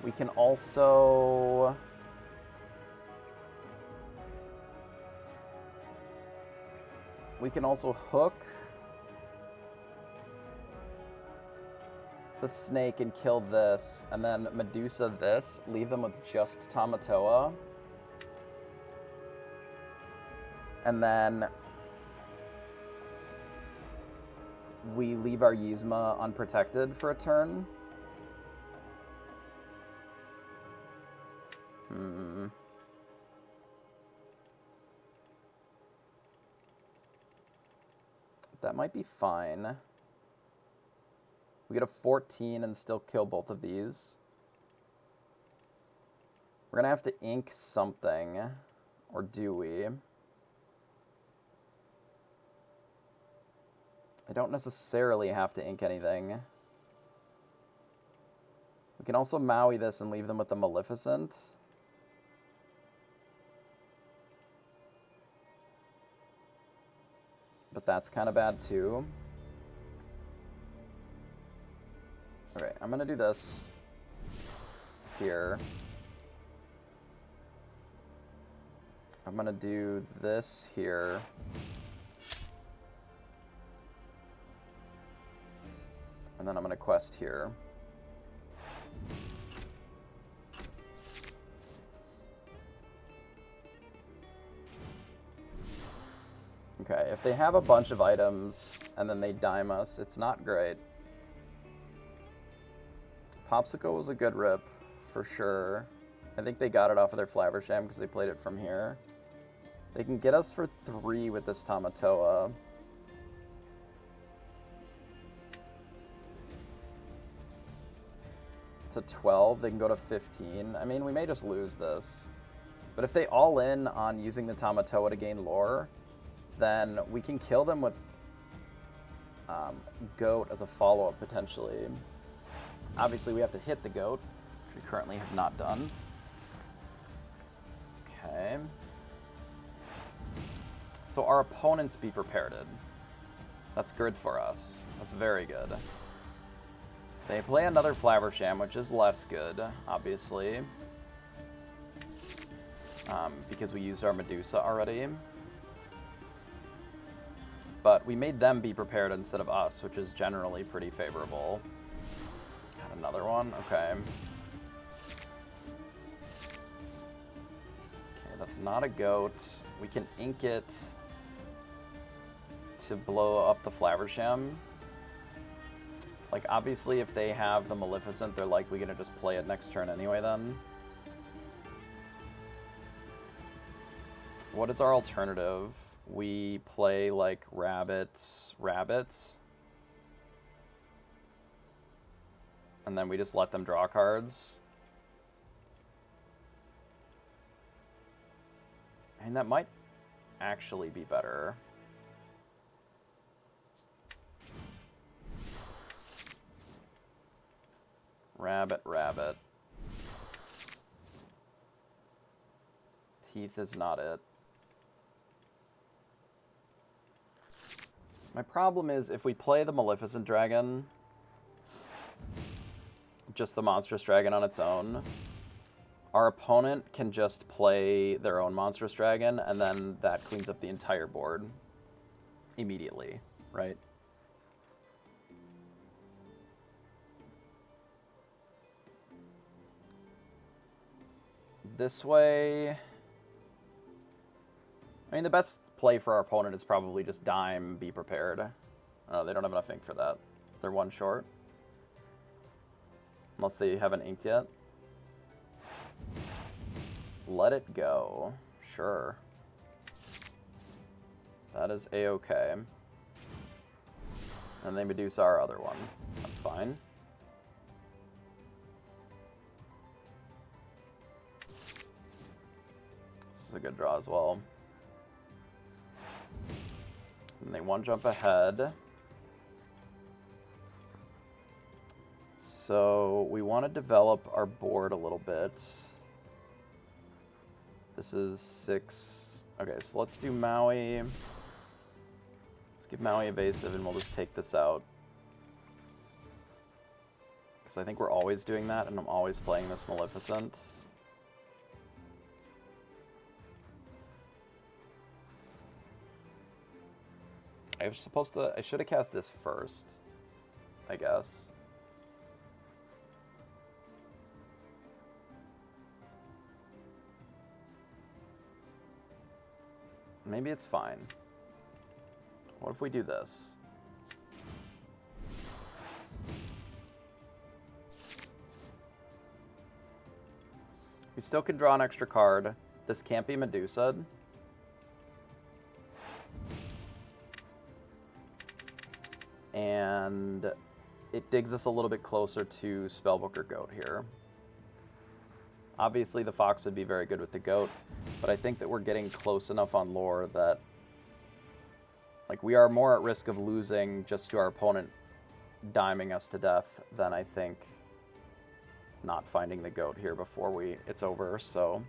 We can also... hook the snake and kill this, and then Medusa this, leave them with just Tamatoa. And then we leave our Yzma unprotected for a turn. That might be fine. We get a 14 and still kill both of these. We're gonna have to ink something, or do we? I don't necessarily have to ink anything. We can also Maui this and leave them with the Maleficent. But that's kind of bad too. Okay, I'm gonna do this here. I'm gonna do this here. And then I'm gonna quest here. Okay, if they have a bunch of items and then they dime us, it's not great. Popsicle was a good rip, for sure. I think they got it off of their Flaversham because they played it from here. They can get us for 3 with this Tamatoa. to 12. They can go to 15. I mean, we may just lose this. But if they all in on using the Tamatoa to gain lore, then we can kill them with goat as a follow-up, potentially. Obviously, we have to hit the goat, which we currently have not done. Okay. So our opponents be prepared. That's good for us. That's very good. They play another Flaversham, which is less good, obviously. Because we used our Medusa already. But we made them be prepared instead of us, which is generally pretty favorable. Got another one? Okay. Okay, that's not a goat. We can ink it to blow up the Flaversham. Like, obviously, if they have the Maleficent, they're likely going to just play it next turn anyway, then. What is our alternative? We play, like, Rabbit. And then we just let them draw cards. I mean, that might actually be better. Rabbit. Teeth is not it. My problem is if we play the Maleficent Dragon, just the Monstrous Dragon on its own, our opponent can just play their own Monstrous Dragon, and then that cleans up the entire board immediately, right? This way, I mean, the best play for our opponent is probably just dime, be prepared. Oh, they don't have enough ink for that. They're one short. Unless they haven't inked yet. Let it go. Sure. That is a-okay. And they Medusa our other one. That's fine. This is a good draw as well. And they one jump ahead. So we want to develop our board a little bit. This is 6. Okay, so let's do Maui. Let's give Maui evasive and we'll just take this out. Because I think we're always doing that and I'm always playing this Maleficent. I should have cast this first, I guess. Maybe it's fine. What if we do this? We still can draw an extra card. This can't be Medusa. And it digs us a little bit closer to Spellbooker Goat here. Obviously, the Fox would be very good with the Goat, but I think that we're getting close enough on lore that, like, we are more at risk of losing just to our opponent diming us to death than I think not finding the Goat here before it's over, so...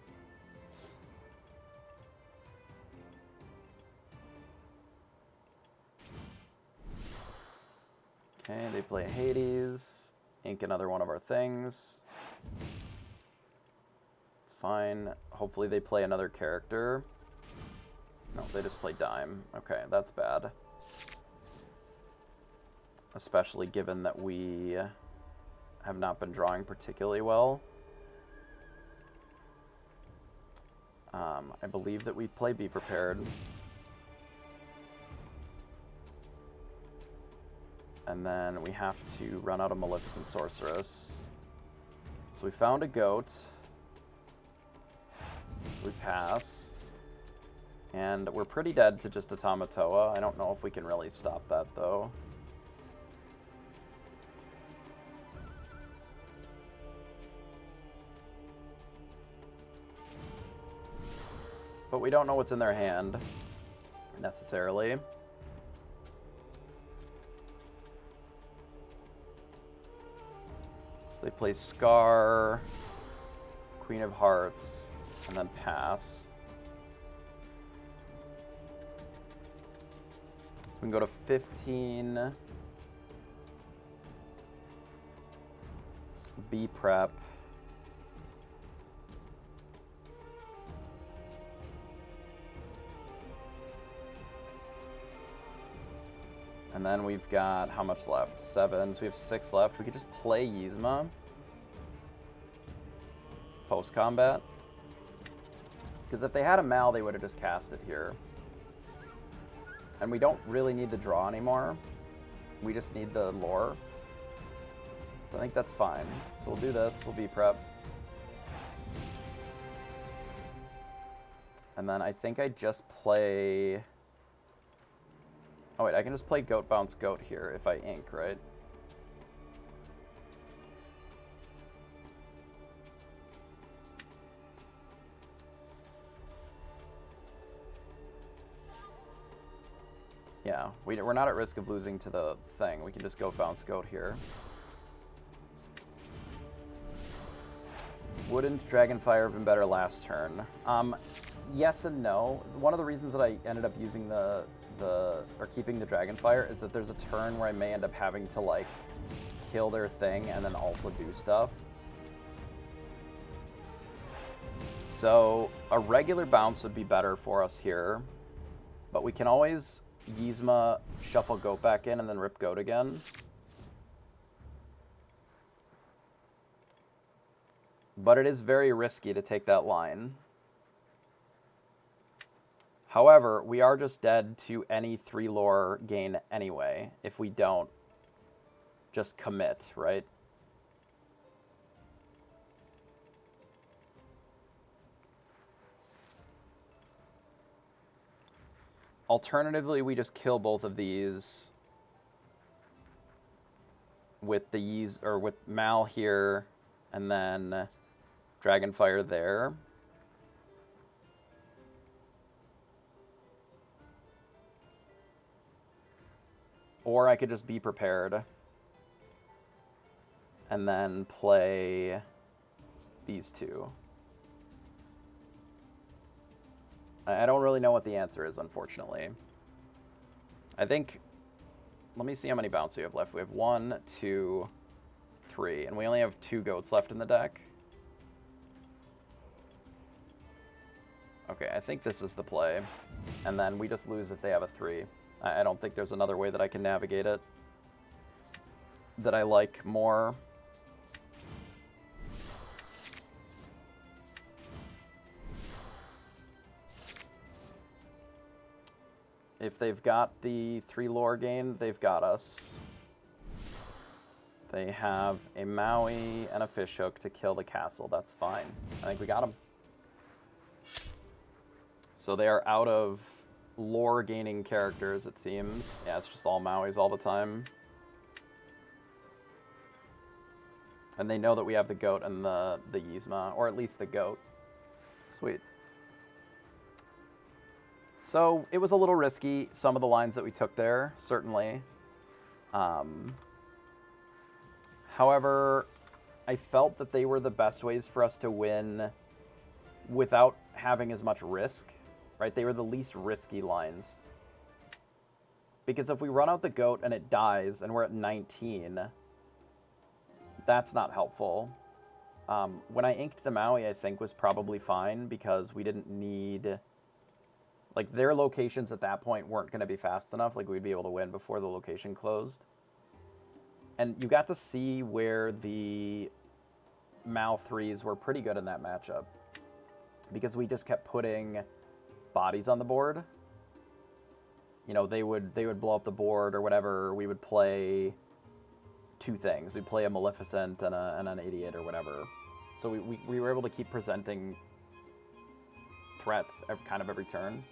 Okay, they play Hades, ink another one of our things. It's fine. Hopefully they play another character. No, they just play dime. Okay, that's bad. Especially given that we have not been drawing particularly well. I believe that we play Be Prepared. And then we have to run out of Maleficent Sorceress. So we found a Goat. So we pass. And we're pretty dead to just a Tamatoa. I don't know if we can really stop that, though. but we don't know what's in their hand, necessarily. So they play Scar, Queen of Hearts, and then pass. So we can go to 15. B prep. And then we've got, how much left? 7, so we have 6 left. We could just play Yzma. Post-combat. Because if they had a Mal, they would have just cast it here. And we don't really need the draw anymore. We just need the lore. So I think that's fine. So we'll do this, we'll be prep. And then I think I just play... Oh wait, I can just play Goat Bounce Goat here if I ink, right? Yeah, we're not at risk of losing to the thing. We can just Goat Bounce Goat here. Wouldn't Dragonfire have been better last turn? Yes and no. One of the reasons that I ended up using or keeping the Dragonfire is that there's a turn where I may end up having to like kill their thing and then also do stuff. So a regular bounce would be better for us here, but we can always Yzma, shuffle Goat back in, and then rip Goat again. But it is very risky to take that line. However, we are just dead to any 3 lore gain anyway, if we don't just commit, right? Alternatively, we just kill both of these with the with Mal here, and then Dragonfire there. Or I could just be prepared and then play these two. I don't really know what the answer is, unfortunately. I think, let me see how many bounce we have left. We have 1, 2, 3, and we only have 2 goats left in the deck. Okay, I think this is the play. And then we just lose if they have a 3. I don't think there's another way that I can navigate it that I like more. If they've got the 3 lore gain, they've got us. They have a Maui and a Fishhook to kill the castle. That's fine. I think we got them. So they are out of lore gaining characters, it seems. Yeah, it's just all Mauis all the time. And they know that we have the goat and the Yzma, or at least the goat. Sweet. So it was a little risky, some of the lines that we took there, certainly. However, I felt that they were the best ways for us to win without having as much risk, right? They were the least risky lines. Because if we run out the goat and it dies and we're at 19, that's not helpful. When I inked the Maui, I think was probably fine because we didn't need... Like, their locations at that point weren't going to be fast enough. Like, we'd be able to win before the location closed. And you got to see where the Mal 3s were pretty good in that matchup. Because we just kept putting bodies on the board. You know, they would blow up the board or whatever. We would play 2 things. We'd play a Maleficent and an Idiot or whatever. So we were able to keep presenting threats kind of every turn.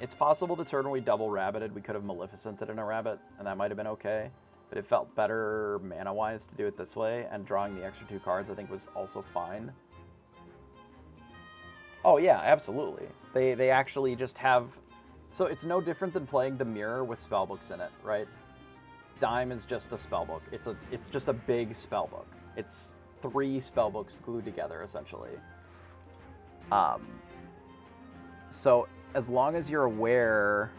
It's possible the turn when we double rabbited, we could have Maleficented in a rabbit, and that might have been okay. But it felt better mana-wise to do it this way, and drawing the extra 2 cards I think was also fine. Oh yeah, absolutely. They actually just have, so it's no different than playing the mirror with spellbooks in it, right? Dime is just a spellbook. It's just a big spellbook. It's 3 spellbooks glued together essentially. So as long as you're aware,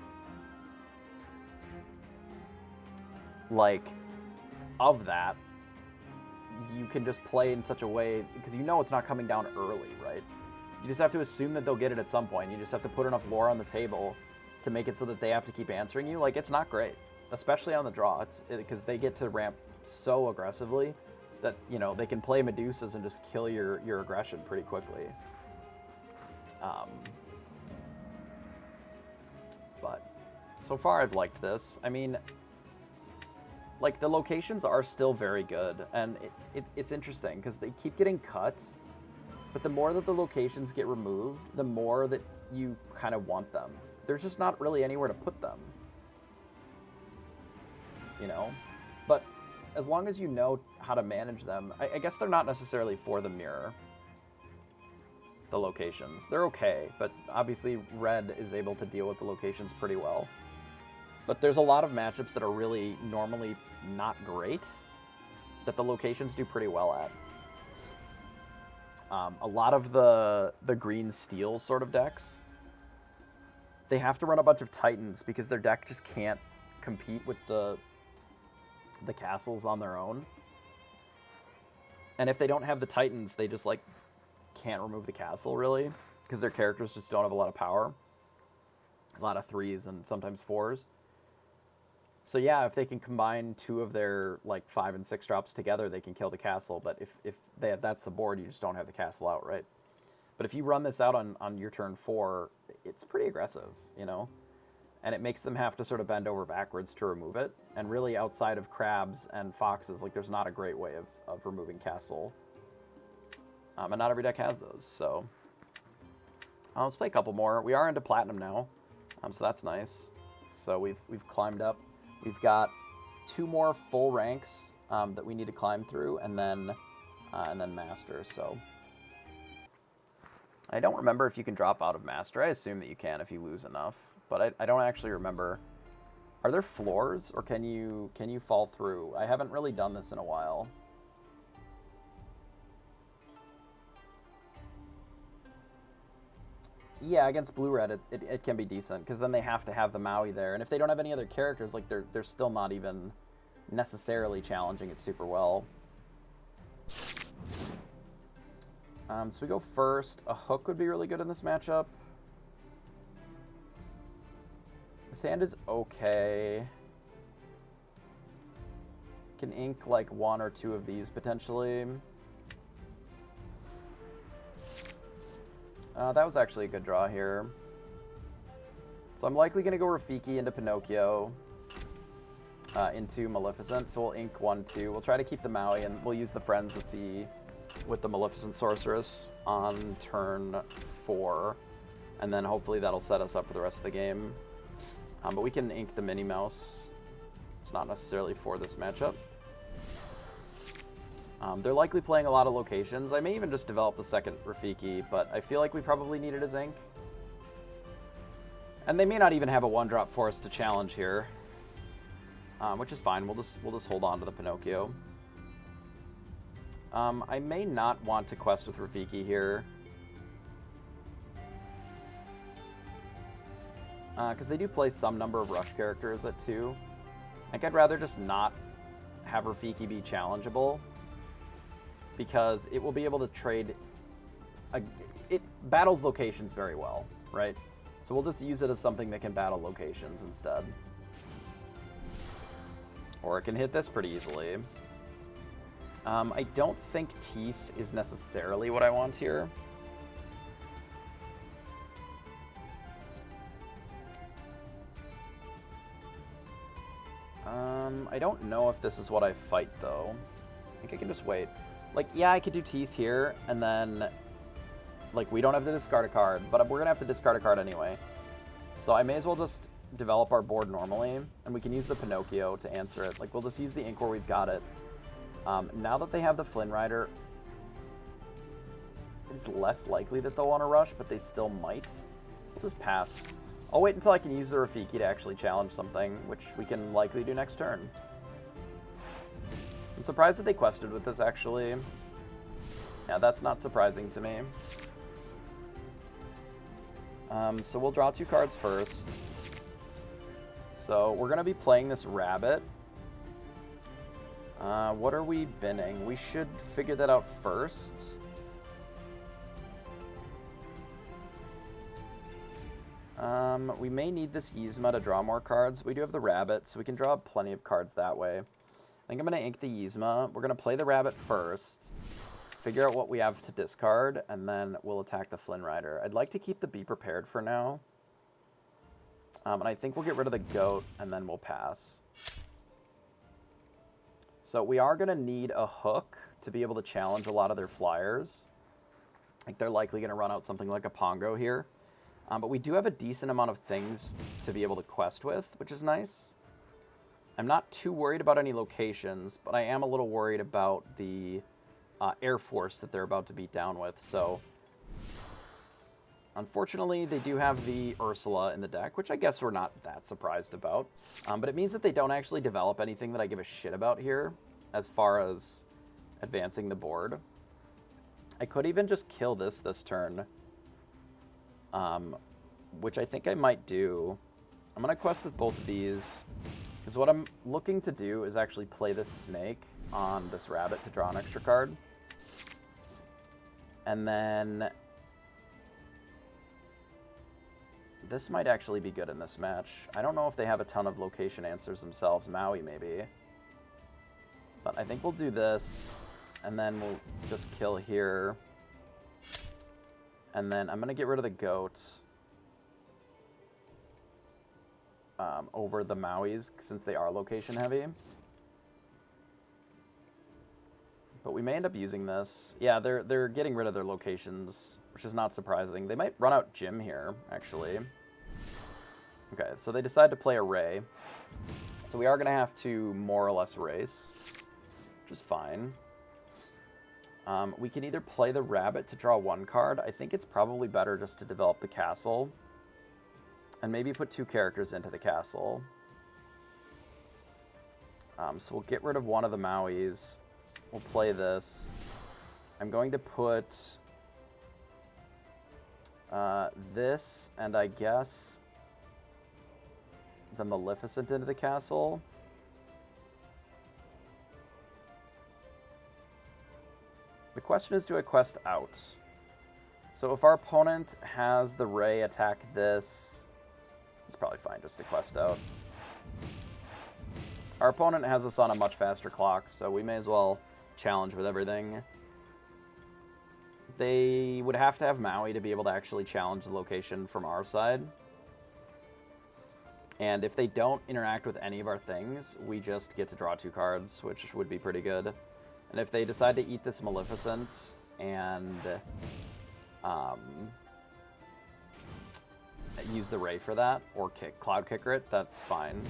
like, of that, you can just play in such a way, because you know it's not coming down early, right? You just have to assume that they'll get it at some point. You just have to put enough lore on the table to make it so that they have to keep answering you. Like, it's not great, especially on the draw. It's because they get to ramp so aggressively that, you know, they can play Medusas and just kill your aggression pretty quickly. But so far I've liked this. I mean, like, the locations are still very good, and it's interesting because they keep getting cut, but the more that the locations get removed, the more that you kind of want them. There's just not really anywhere to put them, you know? But as long as you know how to manage them, I guess they're not necessarily for the mirror, the locations. They're okay, but obviously Red is able to deal with the locations pretty well. But there's a lot of matchups that are really normally not great that the locations do pretty well at. A lot of the green steel sort of decks, they have to run a bunch of Titans because their deck just can't compete with the castles on their own. And if they don't have the Titans, they just, like, can't remove the castle, really, because their characters just don't have a lot of power. A lot of 3s and sometimes 4s. So yeah, if they can combine 2 of their, like, 5 and 6 drops together, they can kill the castle. But if that's the board, you just don't have the castle out, right? But if you run this out on your turn 4, it's pretty aggressive, you know? And it makes them have to sort of bend over backwards to remove it. And really, outside of crabs and foxes, like, there's not a great way of removing castle. And not every deck has those, so... let's play a couple more. We are into platinum now, so that's nice. So we've climbed up. We've got 2 more full ranks that we need to climb through, and then master. So I don't remember if you can drop out of master. I assume that you can if you lose enough, but I don't actually remember. Are there floors, or can you fall through? I haven't really done this in a while. Yeah, against blue-red, it can be decent, because then they have to have the Maui there. And if they don't have any other characters, like, they're still not even necessarily challenging it super well. So we go first. A hook would be really good in this matchup. This hand is okay. Can ink, like, 1 or 2 of these, potentially. That was actually a good draw here. So I'm likely going to go Rafiki into Pinocchio, into Maleficent. So we'll ink 1, 2. We'll try to keep the Maui, and we'll use the friends with the Maleficent Sorceress on turn 4. And then hopefully that'll set us up for the rest of the game. But we can ink the Minnie Mouse. It's not necessarily for this matchup. They're likely playing a lot of locations. I may even just develop the second Rafiki, but I feel like we probably needed his ink. And they may not even have a 1-drop for us to challenge here, which is fine. We'll just hold on to the Pinocchio. I may not want to quest with Rafiki here, because they do play some number of rush characters at 2. I think I'd rather just not have Rafiki be challengeable, because it will be able to trade... it battles locations very well, right? So we'll just use it as something that can battle locations instead. Or it can hit this pretty easily. I don't think Teeth is necessarily what I want here. I don't know if this is what I fight, though. I think I can just wait. Like, yeah, I could do Teeth here, and then, like, we don't have to discard a card, but we're going to have to discard a card anyway. So I may as well just develop our board normally, and we can use the Pinocchio to answer it. Like, we'll just use the ink where we've got it. Now that they have the Flynn Rider, it's less likely that they'll want to rush, but they still might. We'll just pass. I'll wait until I can use the Rafiki to actually challenge something, which we can likely do next turn. I'm surprised that they quested with this, actually. Yeah, that's not surprising to me. So we'll draw 2 cards first. So we're going to be playing this rabbit. What are we binning? We should figure that out first. We may need this Yzma to draw more cards. We do have the rabbit, so we can draw plenty of cards that way. I think I'm going to ink the Yzma. We're going to play the rabbit first, figure out what we have to discard, and then we'll attack the Flynn Rider. I'd like to keep the Be Prepared for now. And I think we'll get rid of the goat, and then we'll pass. So we are going to need a hook to be able to challenge a lot of their flyers. Like, they're likely going to run out something like a Pongo here. But we do have a decent amount of things to be able to quest with, which is nice. I'm not too worried about any locations, but I am a little worried about the Air Force that they're about to beat down with. So, unfortunately, they do have the Ursula in the deck, which I guess we're not that surprised about. But it means that they don't actually develop anything that I give a shit about here as far as advancing the board. I could even just kill this turn, which I think I might do. I'm going to quest with both of these, because what I'm looking to do is actually play this snake on this rabbit to draw an extra card. And then this might actually be good in this match. I don't know if they have a ton of location answers themselves. Maui, maybe. But I think we'll do this, and then we'll just kill here. And then I'm going to get rid of the goat over the Mauis, since they are location heavy. But we may end up using this. Yeah, they're getting rid of their locations, which is not surprising. They might run out Jim here, actually. Okay, so they decide to play a Ray. So we are going to have to more or less race, which is fine. We can either play the rabbit to draw 1 card. I think it's probably better just to develop the castle. And maybe put 2 characters into the castle. So we'll get rid of one of the Mauis. We'll play this. I'm going to put this and I guess the Maleficent into the castle. The question is, do I quest out? So if our opponent has the Ray attack this, it's probably fine just to quest out. Our opponent has us on a much faster clock, so we may as well challenge with everything. They would have to have Maui to be able to actually challenge the location from our side. And if they don't interact with any of our things, we just get to draw 2 cards, which would be pretty good. And if they decide to eat this Maleficent and use the Ray for that, or Cloud Kicker it, that's fine.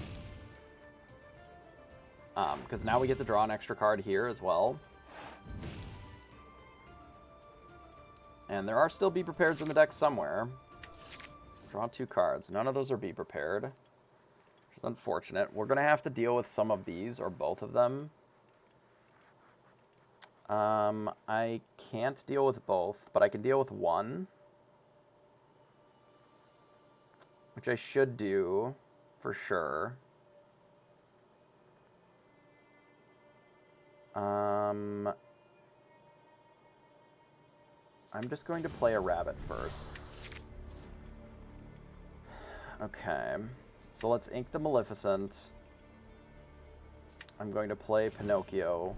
Because now we get to draw an extra card here as well. And there are still Be Prepareds in the deck somewhere. Draw 2 cards. None of those are Be Prepared, which is unfortunate. We're going to have to deal with some of these, or both of them. I can't deal with both, but I can deal with one, which I should do for sure. I'm just going to play a rabbit first. Okay, so let's ink the Maleficent. I'm going to play Pinocchio.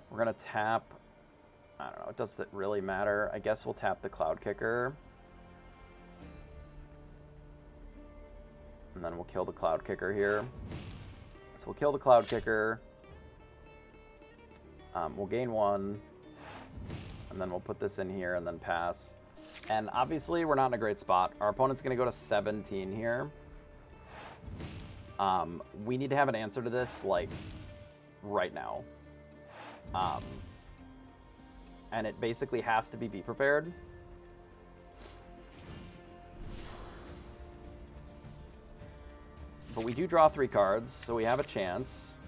We're going to tap, I don't know, does it really matter? I guess we'll tap the Cloud Kicker. And then we'll kill the Cloud Kicker here. So we'll kill the Cloud Kicker. We'll gain 1. And then we'll put this in here and then pass. And obviously we're not in a great spot. Our opponent's going to go to 17 here. We need to have an answer to this, like, right now. and it basically has to be prepared. But we do draw 3 cards, so we have a chance.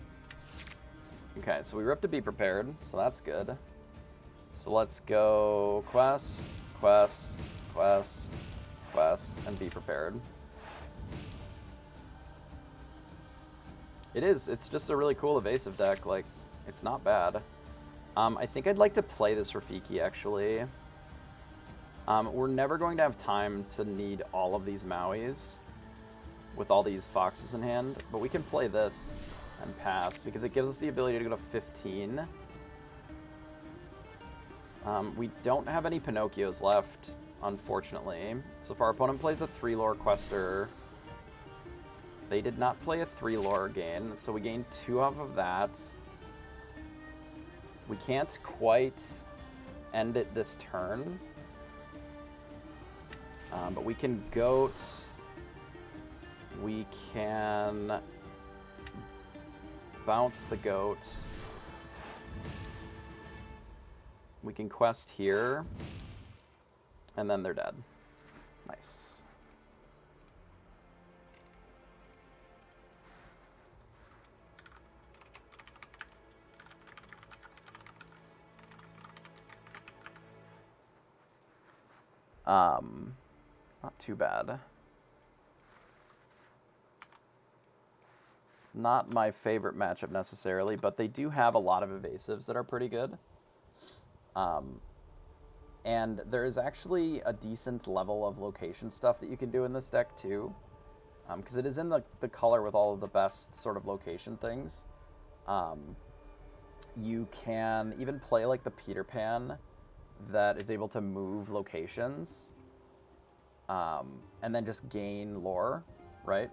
Okay, so we ripped to be prepared, so that's good. So let's go quest, quest, quest, quest, and be prepared. It's just a really cool evasive deck. Like, it's not bad. I think I'd like to play this Rafiki, actually. We're never going to have time to need all of these Mauis with all these foxes in hand, but we can play this and pass because it gives us the ability to go to 15. We don't have any Pinocchios left, unfortunately. So if our opponent plays a 3-lore Quester, they did not play a 3-lore gain, so we gain 2 off of that. We can't quite end it this turn, but we can goat. We can bounce the goat. We can quest here, and then they're dead. Nice. Not too bad. Not my favorite matchup necessarily, but they do have a lot of evasives that are pretty good. And there is actually a decent level of location stuff that you can do in this deck too. Because it is in the color with all of the best sort of location things. You can even play like the Peter Pan that is able to move locations. And then just gain lore, right?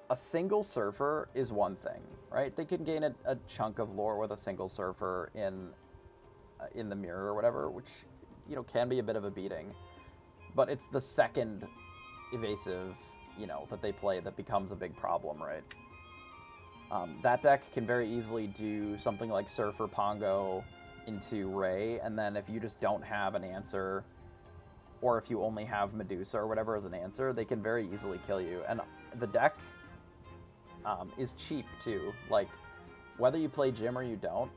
A single surfer is one thing, right? They can gain a chunk of lore with a single surfer in the mirror or whatever, which, you know, can be a bit of a beating. But it's the second evasive, you know, that they play that becomes a big problem, right? That deck can very easily do something like Surfer Pongo into Ray, and then if you just don't have an answer, or if you only have Medusa or whatever as an answer, they can very easily kill you. And the deck is cheap too. Like, whether you play Jim or you don't,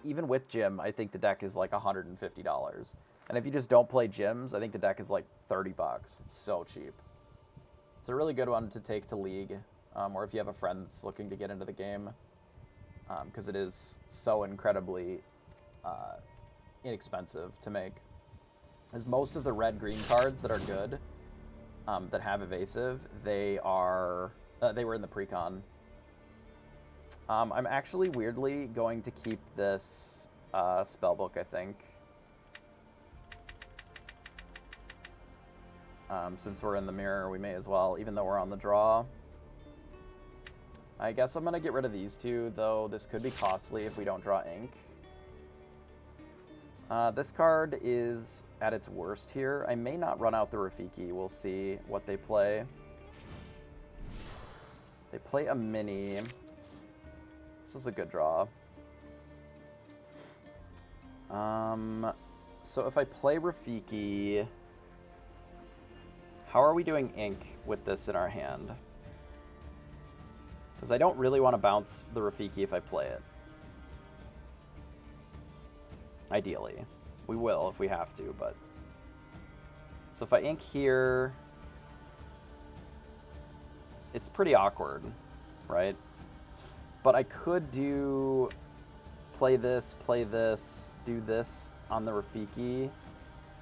even with Jim, I think the deck is like $150. And if you just don't play Jims, I think the deck is like $30. It's so cheap. It's a really good one to take to League, or if you have a friend that's looking to get into the game, because it is so incredibly inexpensive to make. As most of the red-green cards that are good, that have evasive, they were in the precon. I'm actually weirdly going to keep this spellbook, I think. Since we're in the mirror, we may as well, even though we're on the draw. I guess I'm going to get rid of these two, though this could be costly if we don't draw ink. This card is at its worst here. I may not run out the Rafiki. We'll see what they play. They play a mini. This is a good draw. So if I play Rafiki, how are we doing ink with this in our hand? Because I don't really want to bounce the Rafiki if I play it. Ideally. We will if we have to, but... So if I ink here... It's pretty awkward, right? But I could do... Play this, do this on the Rafiki,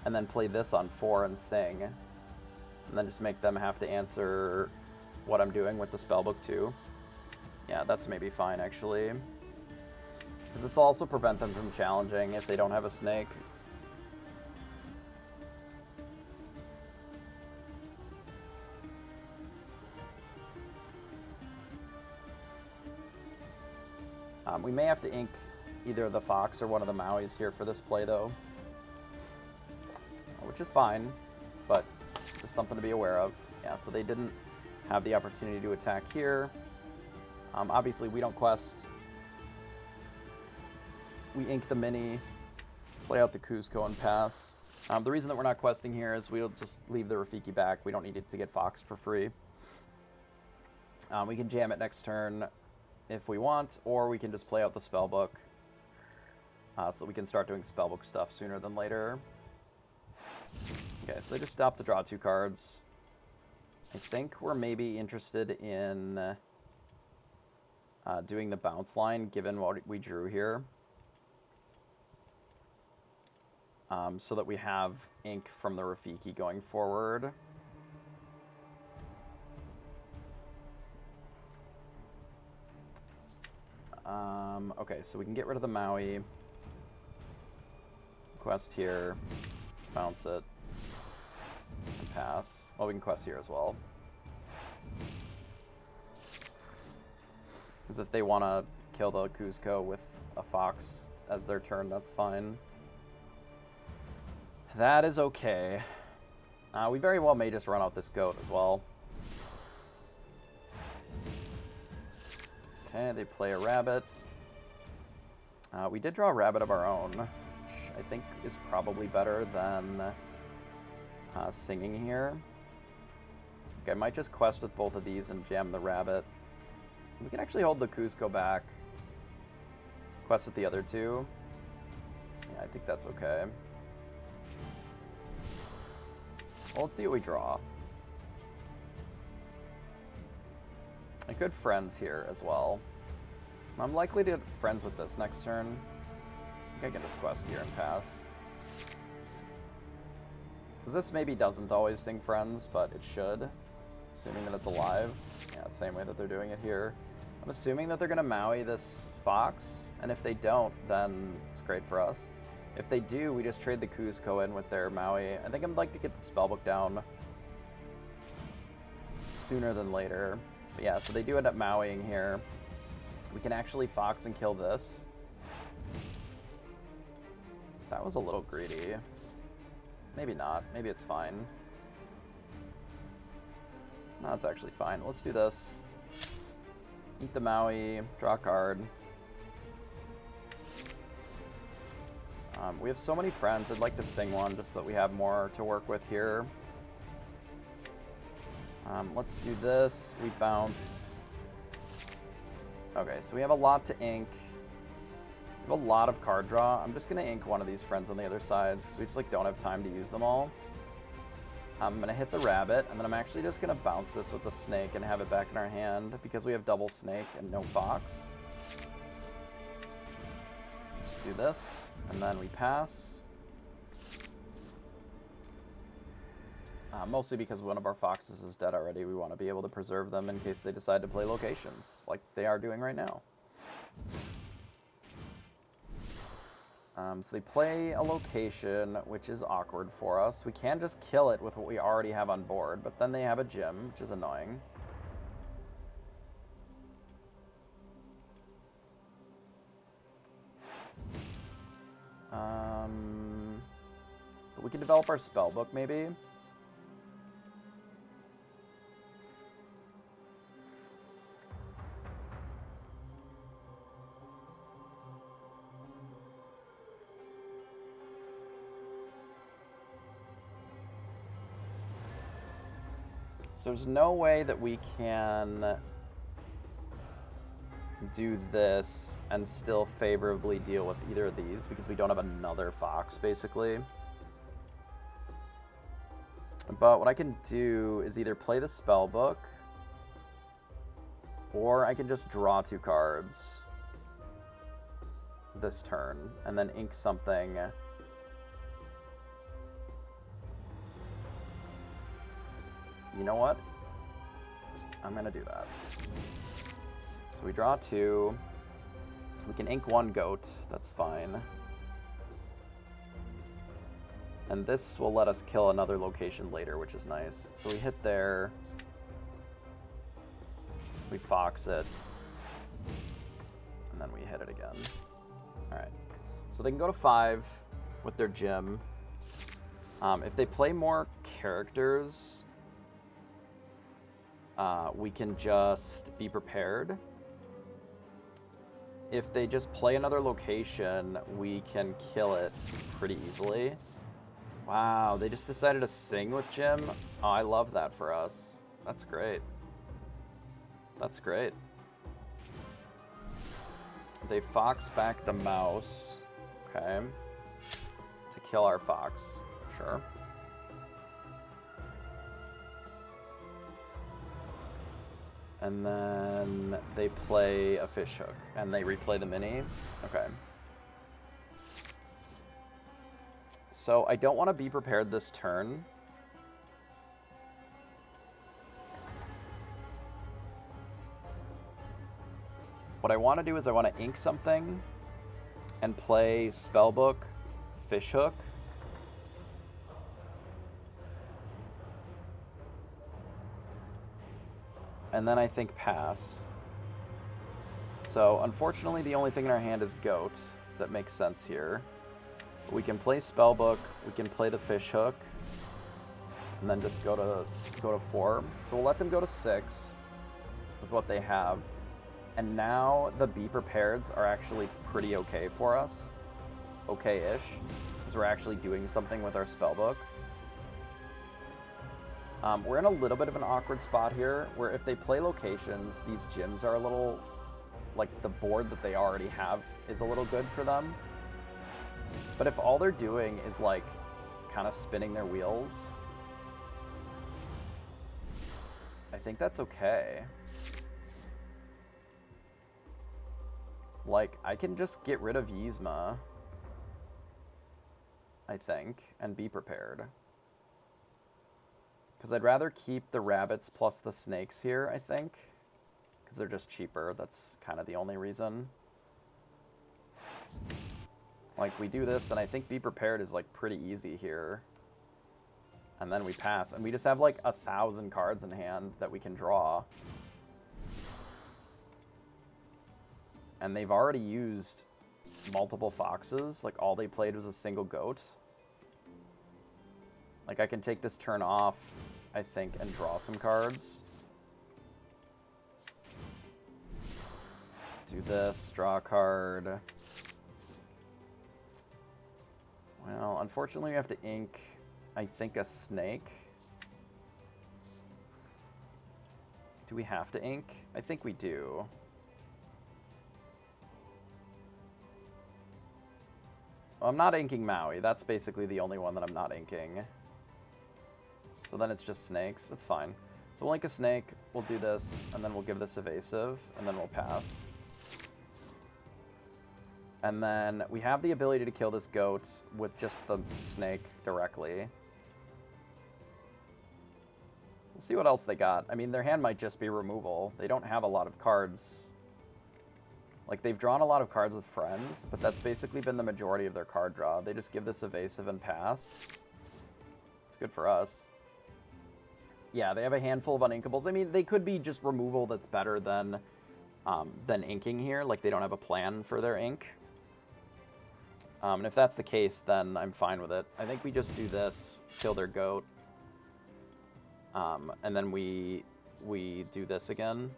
and then play this on 4 and sing. And then just make them have to answer what I'm doing with the spellbook too. Yeah, that's maybe fine, actually. Because this will also prevent them from challenging if they don't have a snake. We may have to ink either the fox or one of the Mauis here for this play, though. Which is fine, but just something to be aware of. Yeah, so they didn't have the opportunity to attack here. Obviously, we don't quest. we ink the mini, play out the Cusco, and pass. The reason that we're not questing here is we'll just leave the Rafiki back. We don't need it to get foxed for free. We can jam it next turn if we want, or we can just play out the spellbook so that we can start doing spellbook stuff sooner than later. Okay, so they just stopped to draw 2 cards. I think we're maybe interested in doing the bounce line, given what we drew here. So that we have ink from the Rafiki going forward. Okay, so we can get rid of the Maui. Quest here. Bounce it. And pass. Well, we can quest here as well. Because if they want to kill the Cusco with a fox as their turn, that's fine. That is okay. We very well may just run out this goat as well. Okay, they play a rabbit. We did draw a rabbit of our own, which I think is probably better than singing here. Okay, I might just quest with both of these and jam the rabbit. We can actually hold the Cusco back. Quest with the other 2. Yeah, I think that's okay. Well, let's see what we draw. I could friends here as well. I'm likely to friends with this next turn. I think I can just quest here and pass. Because this maybe doesn't always sing friends, but it should. Assuming that it's alive. Yeah, same way that they're doing it here. I'm assuming that they're going to Maui this fox, and if they don't, then it's great for us. If they do, we just trade the Cusco in with their Maui. I think I'd like to get the spellbook down sooner than later. But yeah, so they do end up Mauiing here. We can actually fox and kill this. That was a little greedy. Maybe not. Maybe it's fine. No, it's actually fine. Let's do this. Eat the Maui, draw a card. We have so many friends. I'd like to sing one just so that we have more to work with here. Let's do this. We bounce. Okay, so we have a lot to ink. We have a lot of card draw. I'm just going to ink one of these friends on the other sides because we just don't have time to use them all. I'm going to hit the rabbit, and then I'm actually just going to bounce this with the snake and have it back in our hand because we have double snake and no fox. Just do this, and then we pass. Mostly because one of our foxes is dead already. We want to be able to preserve them in case they decide to play locations, like they are doing right now. So they play a location, which is awkward for us. We can just kill it with what we already have on board, but then they have a gym, which is annoying. But we can develop our spellbook, maybe. So there's no way that we can do this and still favorably deal with either of these because we don't have another fox, basically. But what I can do is either play the spellbook or I can just draw 2 cards this turn and then ink something. You know what? I'm going to do that. So we draw 2. We can ink 1 goat. That's fine. And this will let us kill another location later, which is nice. So we hit there. We fox it. And then we hit it again. Alright. So they can go to 5 with their gym. If they play more characters, we can just be prepared. if they just play another location, we can kill it pretty easily. Wow, they just decided to sing with Jim? Oh, I love that for us. That's great. That's great. They fox back the mouse. Okay. To kill our fox. Sure. And then they play a fish hook. And they replay the mini. Okay. So I don't want to be prepared this turn. What I want to do is I want to ink something and play Spellbook, Fishhook. And then I think pass. So unfortunately the only thing in our hand is Goat. That makes sense here. But we can play Spellbook, we can play the Fishhook, and then just go to 4. So we'll let them go to 6 with what they have. And now the Be Prepareds are actually pretty okay for us. Okay-ish. Because we're actually doing something with our Spellbook. We're in a little bit of an awkward spot here, where if they play locations, these gyms are a little... Like, the board that they already have is a little good for them. But if all they're doing is, like, kind of spinning their wheels, I think that's okay. Like, I can just get rid of Yzma, I think, and be prepared. Because I'd rather keep the rabbits plus the snakes here, I think. Because they're just cheaper. That's kind of the only reason. Like, we do this, and I think Be Prepared is, like, pretty easy here. And then we pass. And we just have, like, 1,000 cards in hand that we can draw. And they've already used multiple foxes. Like, all they played was a single goat. Like, I can take this turn off, I think, and draw some cards. Do this, draw a card. Well, unfortunately, we have to ink, I think, a snake. Do we have to ink? I think we do. Well, I'm not inking Maui. That's basically the only one that I'm not inking. So then it's just snakes. That's fine. So we'll ink a snake, we'll do this, and then we'll give this evasive, and then we'll pass. And then we have the ability to kill this goat with just the snake directly. We'll see what else they got. I mean, their hand might just be removal. They don't have a lot of cards. Like, they've drawn a lot of cards with friends, but that's basically been the majority of their card draw. They just give this evasive and pass. It's good for us. Yeah, they have a handful of uninkables. I mean, they could be just removal that's better than inking here. Like, they don't have a plan for their ink. And if that's the case, then I'm fine with it. I think we just do this, kill their goat. And then we do this again.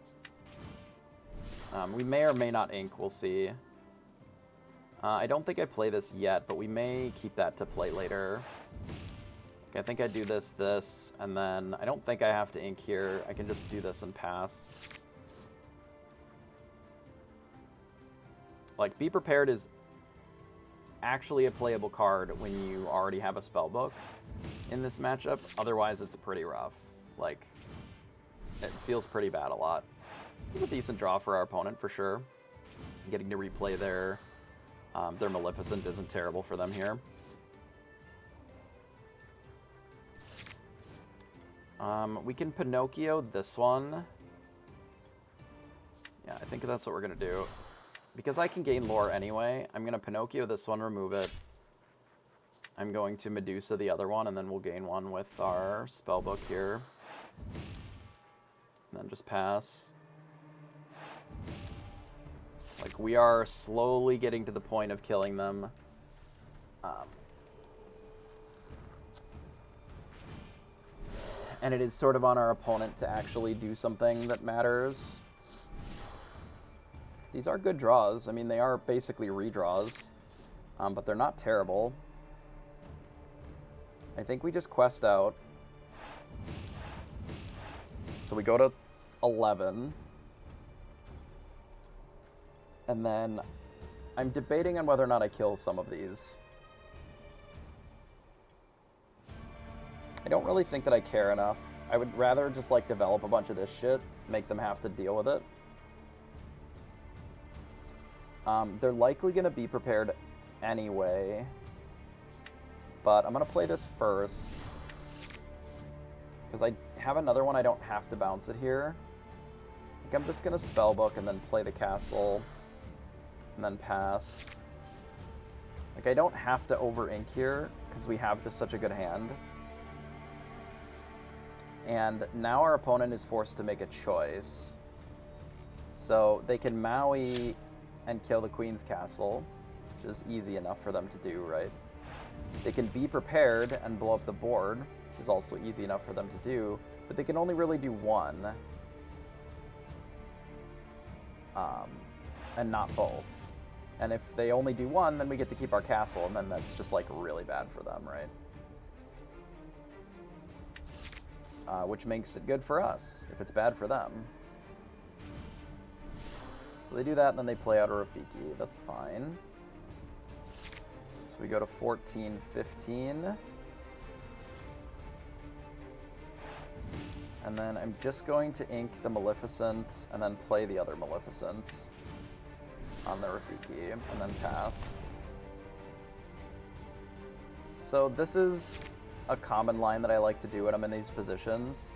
We may or may not ink, we'll see. I don't think I play this yet, but we may keep that to play later. Okay, I think I do this, and then I don't think I have to ink here. I can just do this and pass. Like, Be Prepared is actually a playable card when you already have a spellbook in this matchup. Otherwise, it's pretty rough. Like, it feels pretty bad a lot. It's a decent draw for our opponent, for sure. Getting to replay their Maleficent isn't terrible for them here. We can Pinocchio this one. Yeah, I think that's what we're going to do. Because I can gain lore anyway, I'm going to Pinocchio this one, remove it. I'm going to Medusa the other one, and then we'll gain one with our spellbook here. And then just pass. Like, we are slowly getting to the point of killing them. And it is sort of on our opponent to actually do something that matters. These are good draws. I mean, they are basically redraws, but they're not terrible. I think we just quest out. So we go to 11. And then I'm debating on whether or not I kill some of these. I don't really think that I care enough. I would rather just like develop a bunch of this shit, make them have to deal with it. They're likely going to be prepared anyway. But I'm going to play this first. Because I have another one, I don't have to bounce it here. I think I'm just going to spellbook and then play the castle. And then pass. Like, I don't have to over-ink here, because we have just such a good hand. And now our opponent is forced to make a choice. So they can Maui and kill the queen's castle, which is easy enough for them to do, right? They can be prepared and blow up the board, which is also easy enough for them to do, but they can only really do one. And not both. And if they only do one, then we get to keep our castle, and then that's just, like, really bad for them, right? Which makes it good for us, if it's bad for them. So they do that, and then they play out a Rafiki. That's fine. So we go to 14, 15. And then I'm just going to ink the Maleficent, and then play the other Maleficent on the Rafiki, and then pass. So this is a common line that I like to do when I'm in these positions.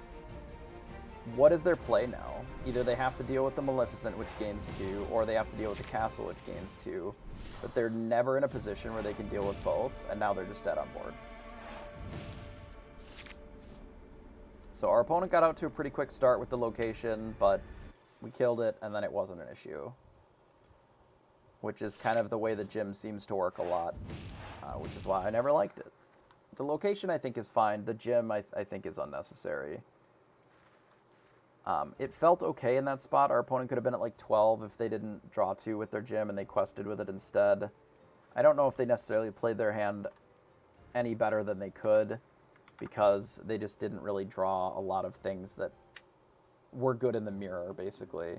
What is their play now? Either they have to deal with the Maleficent, which gains 2, or they have to deal with the castle, which gains 2. But they're never in a position where they can deal with both, and now they're just dead on board. So our opponent got out to a pretty quick start with the location, but we killed it, and then it wasn't an issue. Which is kind of the way the gym seems to work a lot, which is why I never liked it. The location, I think, is fine. The gym, I think, is unnecessary. It felt okay in that spot. Our opponent could have been at, like, 12 if they didn't draw 2 with their gym and they quested with it instead. I don't know if they necessarily played their hand any better than they could, because they just didn't really draw a lot of things that were good in the mirror, basically.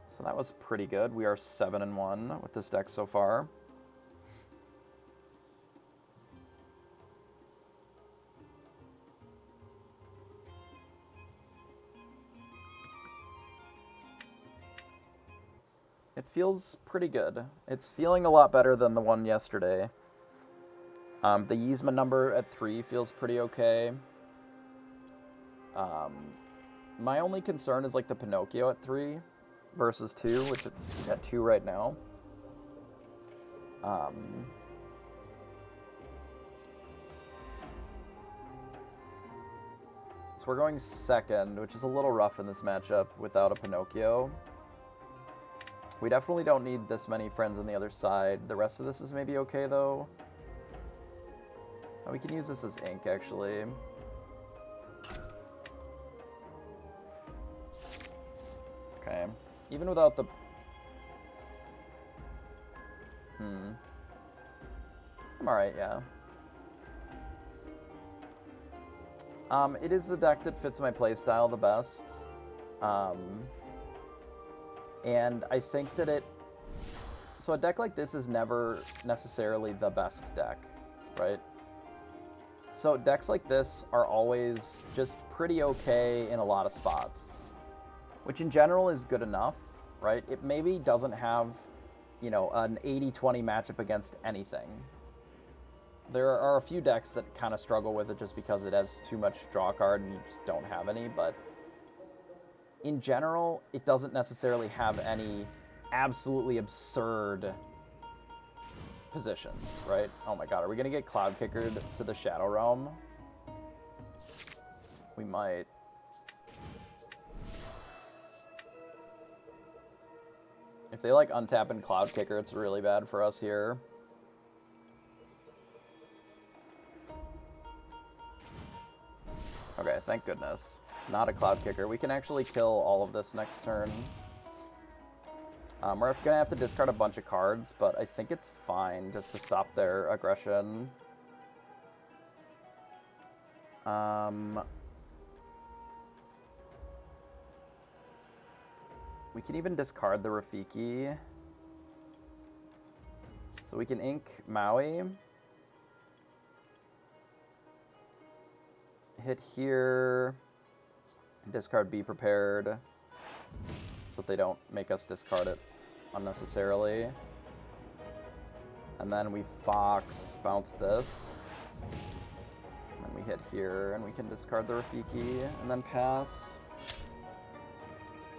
So that was pretty good. We are 7-1 with this deck so far. It feels pretty good. It's feeling a lot better than the one yesterday. The Yzma number at 3 feels pretty okay. My only concern is like the Pinocchio at 3 versus 2, which it's at 2 right now. So we're going second, which is a little rough in this matchup without a Pinocchio. We definitely don't need this many friends on the other side. The rest of this is maybe okay, though. Oh, we can use this as ink, actually. Okay. Even without the... I'm alright, yeah. It is the deck that fits my playstyle the best. And I think that it... So a deck like this is never necessarily the best deck, right? So decks like this are always just pretty okay in a lot of spots, which in general is good enough, right? It maybe doesn't have, you know, an 80-20 matchup against anything. There are a few decks that kind of struggle with it just because it has too much draw card and you just don't have any, but in general, it doesn't necessarily have any absolutely absurd positions, right? Oh my god, are we gonna get Cloud Kickered to the Shadow Realm? We might. If they like untap and Cloud Kicker, it's really bad for us here. Okay, thank goodness. Not a Cloud Kicker. We can actually kill all of this next turn. We're going to have to discard a bunch of cards, but I think it's fine just to stop their aggression. We can even discard the Rafiki. So we can ink Maui. Hit here. Discard Be Prepared. So that they don't make us discard it unnecessarily. And then we Fox, bounce this. And then we hit here, and we can discard the Rafiki, and then pass.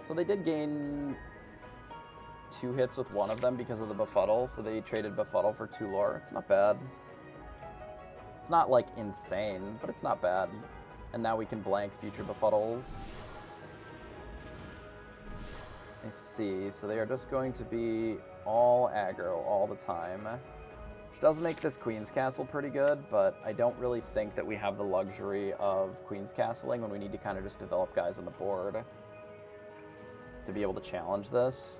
So they did gain 2 hits with one of them because of the Befuddle, so they traded Befuddle for 2 lore. It's not bad. It's not, like, insane, but it's not bad. And now we can blank future Befuddles. I see, so they are just going to be all aggro all the time. Which does make this Queen's Castle pretty good, but I don't really think that we have the luxury of Queen's Castling when we need to kind of just develop guys on the board to be able to challenge this.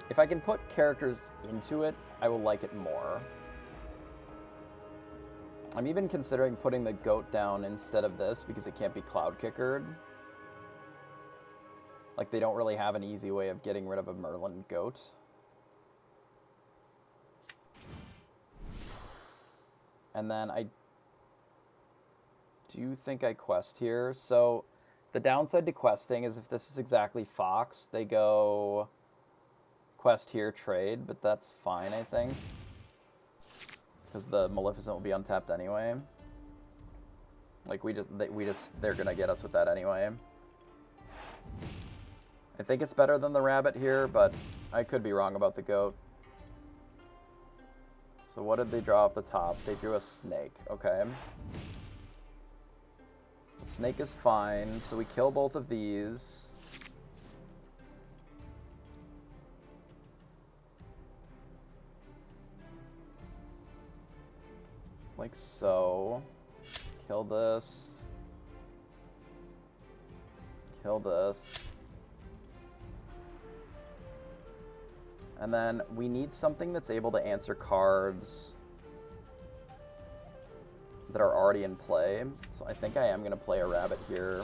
If I can put characters into it, I will like it more. I'm even considering putting the goat down instead of this because it can't be Cloud Kickered. Like, they don't really have an easy way of getting rid of a Merlin goat. And then I do think I quest here. So the downside to questing is if this is exactly Fox, they go quest here, trade, but that's fine, I think. Because the Maleficent will be untapped anyway. Like, they're gonna get us with that anyway. I think it's better than the rabbit here, but I could be wrong about the goat. So what did they draw off the top? They drew a snake, okay. The snake is fine, so we kill both of these. Like so. Kill this. Kill this. And then we need something that's able to answer cards that are already in play. So I think I am going to play a rabbit here.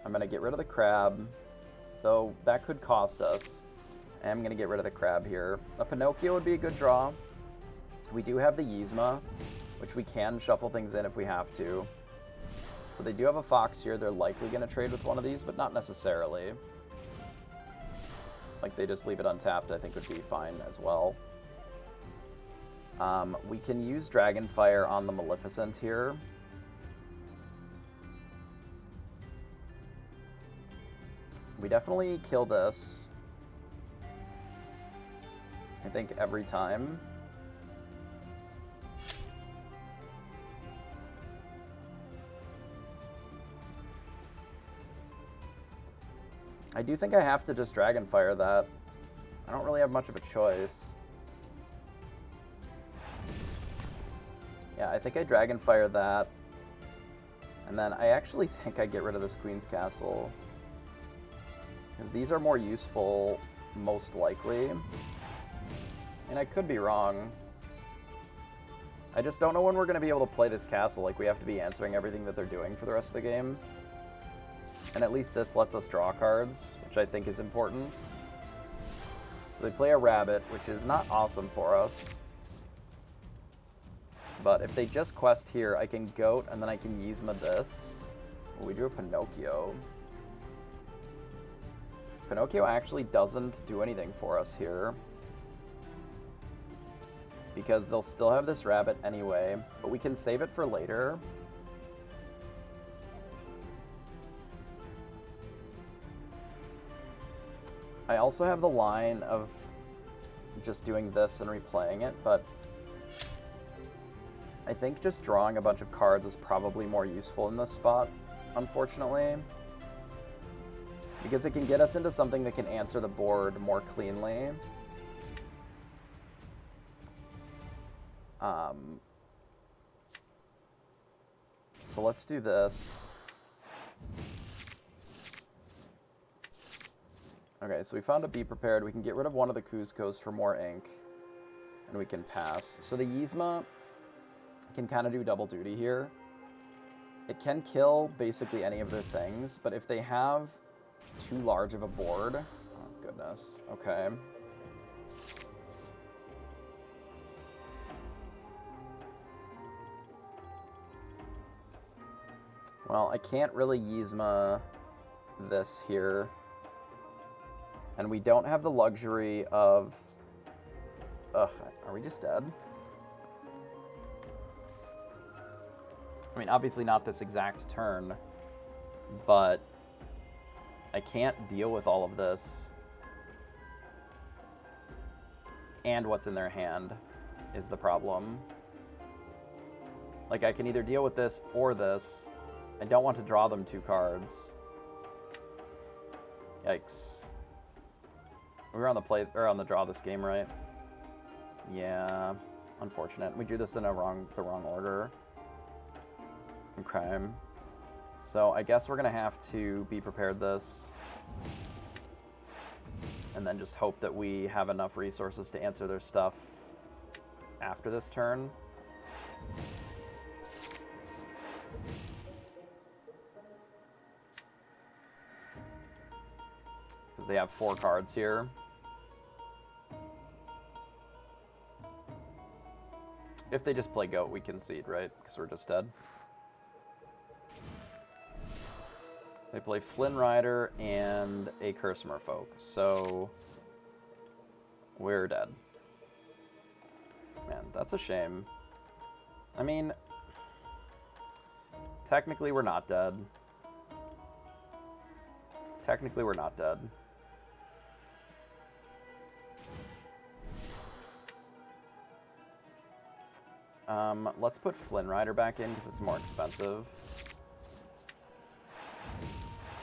I'm going to get rid of the crab, though that could cost us. I am going to get rid of the crab here. A Pinocchio would be a good draw. We do have the Yzma, which we can shuffle things in if we have to. So they do have a Fox here. They're likely going to trade with one of these, but not necessarily. Like, they just leave it untapped, I think would be fine as well. We can use Dragonfire on the Maleficent here. We definitely kill this. I think every time. I do think I have to just Dragonfire that. I don't really have much of a choice. Yeah, I think I Dragonfire that. And then I actually think I get rid of this Queen's Castle. Because these are more useful, most likely. And I could be wrong. I just don't know when we're going to be able to play this castle. Like, we have to be answering everything that they're doing for the rest of the game. And at least this lets us draw cards, which I think is important. So they play a rabbit, which is not awesome for us. But if they just quest here, I can goat, and then I can Yzma this. Oh, we drew a Pinocchio. Pinocchio actually doesn't do anything for us here. Because they'll still have this rabbit anyway, but we can save it for later. I also have the line of just doing this and replaying it, but I think just drawing a bunch of cards is probably more useful in this spot, unfortunately. Because it can get us into something that can answer the board more cleanly. So let's do this. Okay, so we found a Be Prepared. We can get rid of one of the Kuzcos for more ink. And we can pass. So the Yzma can kind of do double duty here. It can kill basically any of their things, but if they have too large of a board... Oh, goodness. Okay. Well, I can't really Yzma this here. And we don't have the luxury of... Ugh, are we just dead? I mean, obviously not this exact turn, but I can't deal with all of this. And what's in their hand is the problem. Like, I can either deal with this or this. I don't want to draw them 2 cards. Yikes. We were on the play or on the draw this game, right? Yeah, unfortunate. We drew this in the wrong order. Okay. So I guess we're gonna have to Be Prepared this. And then just hope that we have enough resources to answer their stuff after this turn. Because they have 4 cards here. If they just play Goat, we concede, right? Because we're just dead. They play Flynn Rider and a Curse Merfolk, so we're dead. Man, that's a shame. I mean, technically we're not dead. Technically we're not dead. Let's put Flynn Rider back in because it's more expensive.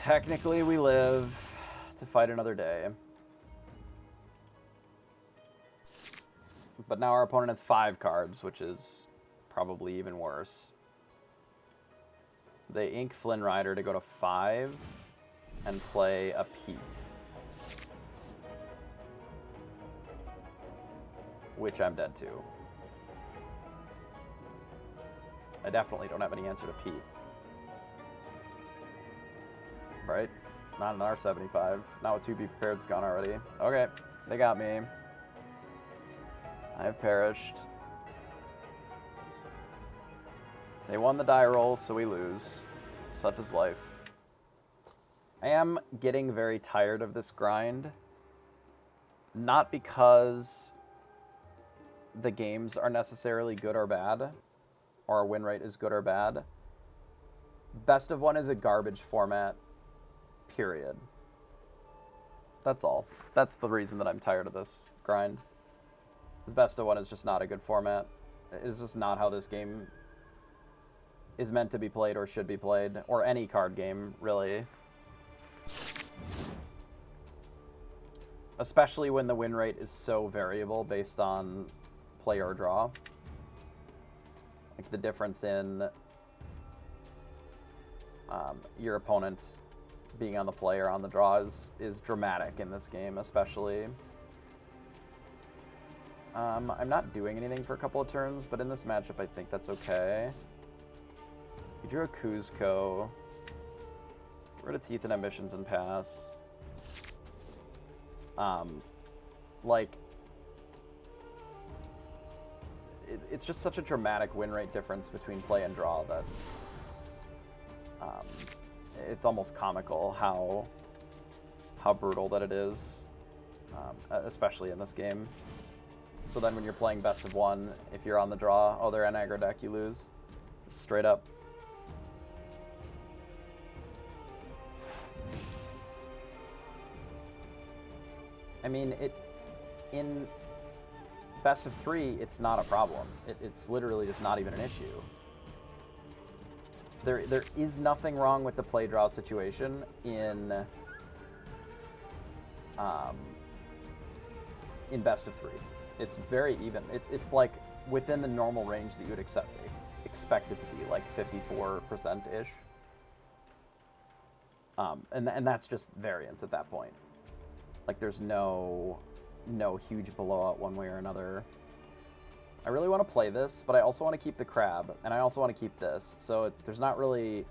Technically, we live to fight another day. But now our opponent has 5 cards, which is probably even worse. They ink Flynn Rider to go to 5 and play a Pete. Which I'm dead to. I definitely don't have any answer to Pete. Right? Not an R75. Now a 2 Be Prepared's gone already. Okay, they got me. I have perished. They won the die roll, so we lose. Such is life. I am getting very tired of this grind. Not because the games are necessarily good or bad, or our win rate is good or bad. Best of 1 is a garbage format, period. That's all. That's the reason that I'm tired of this grind. This best of 1 is just not a good format. It's just not how this game is meant to be played or should be played, or any card game, really. Especially when the win rate is so variable based on play or draw. Like the difference in your opponent being on the play or on the draw is dramatic in this game, especially. I'm not doing anything for a couple of turns, but in this matchup, I think that's okay. We drew a Kuzco. Get rid of Teeth and Ambitions and pass. Like, it's just such a dramatic win rate difference between play and draw that it's almost comical how brutal that it is, especially in this game. So then when you're playing best of 1, if you're on the draw, oh, they're an aggro deck, you lose. Just straight up. I mean, in best of 3, it's not a problem. It's literally just not even an issue. There is nothing wrong with the play draw situation in best of 3. It's very even. It's like within the normal range that you would expect expect it to be like 54%-ish. And that's just variance at that point. Like there's no huge blowout one way or another. I really want to play this, but I also want to keep the crab, and I also want to keep this. So there's not really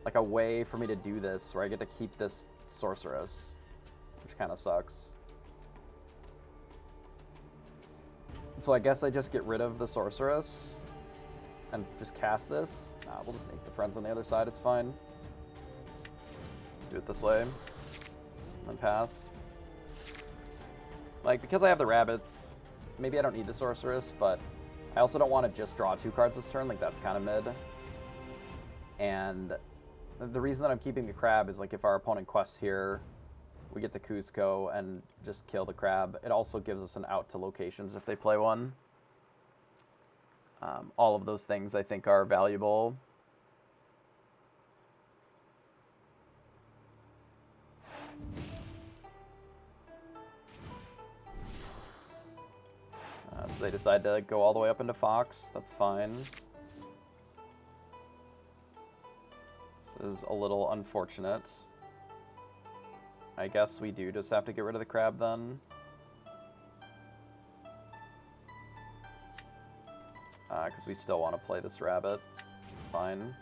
like a way for me to do this where I get to keep this sorceress, which kind of sucks. So I guess I just get rid of the sorceress and just cast this. Nah, we'll just take the friends on the other side, it's fine. Let's do it this way. And then pass. Like, because I have the rabbits, maybe I don't need the sorceress, but I also don't want to just draw 2 cards this turn. Like, that's kind of mid. And the reason that I'm keeping the crab is, like, if our opponent quests here, we get to Cusco and just kill the crab. It also gives us an out to locations if they play one. All of those things I think are valuable. So they decide to go all the way up into Fox. That's fine. This is a little unfortunate. I guess we do just have to get rid of the crab then. Because we still want to play this rabbit. It's fine.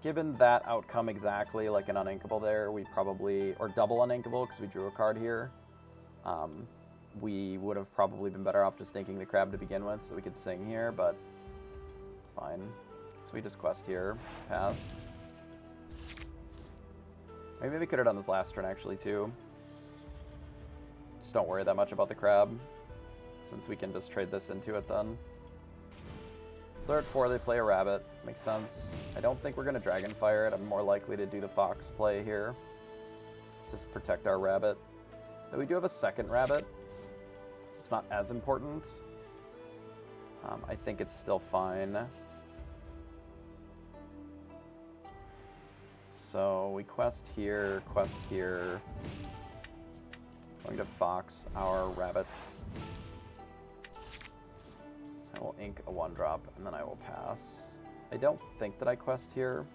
Given that outcome exactly, like an uninkable there, we probably, or double uninkable because we drew a card here, we would have probably been better off just inking the crab to begin with so we could sing here, but it's fine. So we just quest here, pass. Maybe we could have done this last turn actually too. Just don't worry that much about the crab, since we can just trade this into it then. So they're at 4, they play a rabbit. Makes sense. I don't think we're going to Dragonfire it. I'm more likely to do the Fox play here. Just protect our rabbit. Though we do have a second rabbit. So it's not as important. I think it's still fine. So we quest here, going to Fox our rabbits. I will ink a 1-drop, and then I will pass. I don't think that I quest here.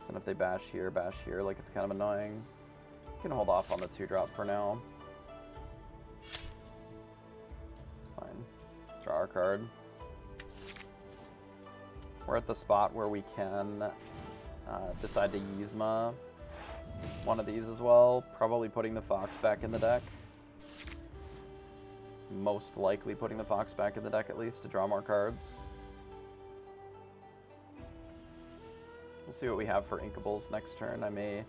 So if they bash here, like it's kind of annoying. You can hold off on the 2-drop for now. It's fine. Draw our card. We're at the spot where we can decide to Yzma one of these as well. Probably putting the Fox back in the deck. Most likely putting the Fox back in the deck at least to draw more cards. We'll see what we have for inkables next turn. I may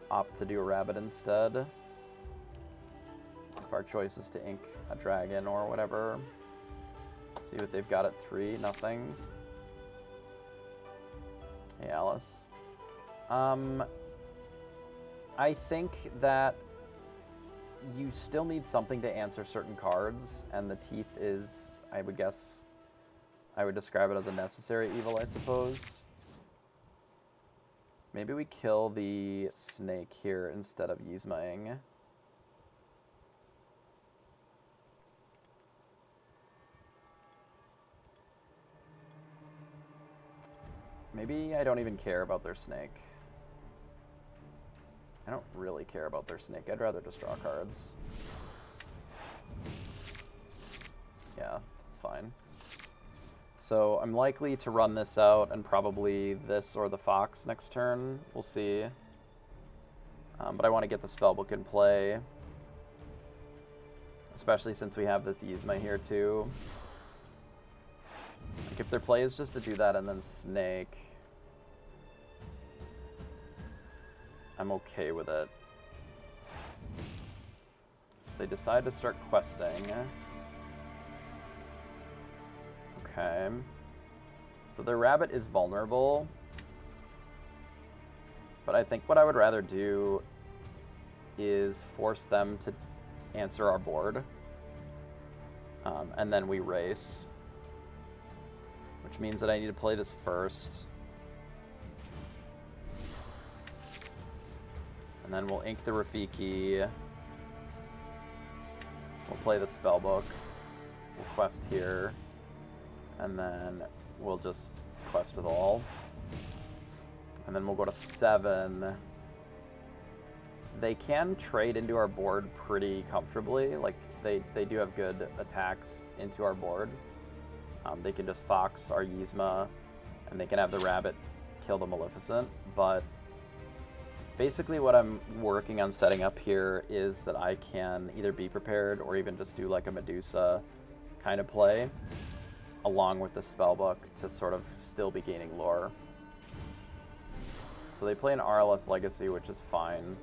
opt to do a rabbit instead. If our choice is to ink a dragon or whatever. See what they've got at 3, nothing. Hey, Alice. I think that you still need something to answer certain cards, and the teeth is, I would guess, I would describe it as a necessary evil, I suppose. Maybe we kill the snake here instead of Yzmaing. Maybe I don't even care about their snake. I don't really care about their snake. I'd rather just draw cards. Yeah, that's fine. So I'm likely to run this out and probably this or the Fox next turn. We'll see. But I want to get the spellbook in play. Especially since we have this Yzma here too. Like if their play is just to do that and then snake, I'm okay with it. They decide to start questing. Okay. So their rabbit is vulnerable. But I think what I would rather do is force them to answer our board. And then we race. Which means that I need to play this first. And then we'll ink the Rafiki. We'll play the spellbook. We'll quest here, and then we'll just quest with all. And then we'll go to 7. They can trade into our board pretty comfortably. Like, they do have good attacks into our board. They can just Fox our Yzma, and they can have the Rabbit kill the Maleficent. But basically what I'm working on setting up here is that I can either be prepared or even just do like a Medusa kind of play along with the spellbook to sort of still be gaining lore. So they play an RLS Legacy, which is fine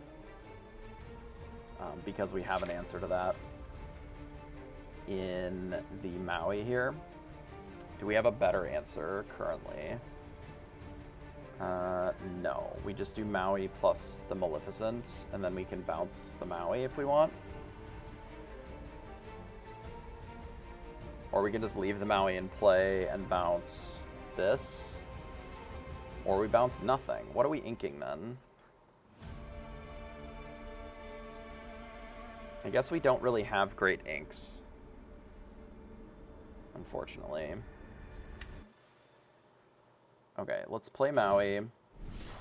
because we have an answer to that in the Maui here. Do we have a better answer currently? No. We just do Maui plus the Maleficent, and then we can bounce the Maui if we want. Or we can just leave the Maui in play and bounce this. Or we bounce nothing. What are we inking then? I guess we don't really have great inks, unfortunately. Okay, let's play Maui.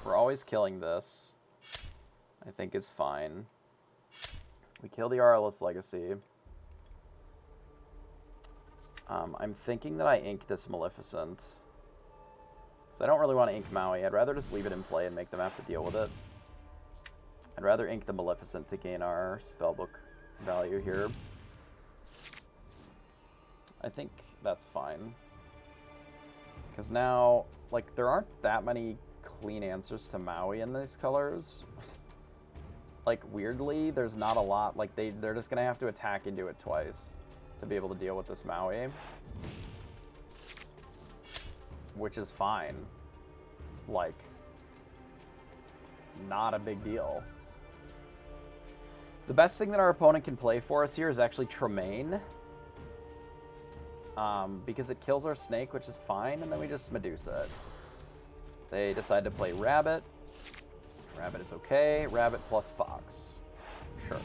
We're always killing this. I think it's fine. We kill the RLS Legacy. I'm thinking that I ink this Maleficent. So I don't really want to ink Maui. I'd rather just leave it in play and make them have to deal with it. I'd rather ink the Maleficent to gain our spellbook value here. I think that's fine. Because now, like, there aren't that many clean answers to Maui in these colors. Like, weirdly, there's not a lot. Like, they're just going to have to attack into it twice to be able to deal with this Maui. Which is fine. Like, not a big deal. The best thing that our opponent can play for us here is actually Tremaine. Because it kills our snake, which is fine, and then we just Medusa it. They decide to play Rabbit. Rabbit is okay. Rabbit plus Fox. Sure.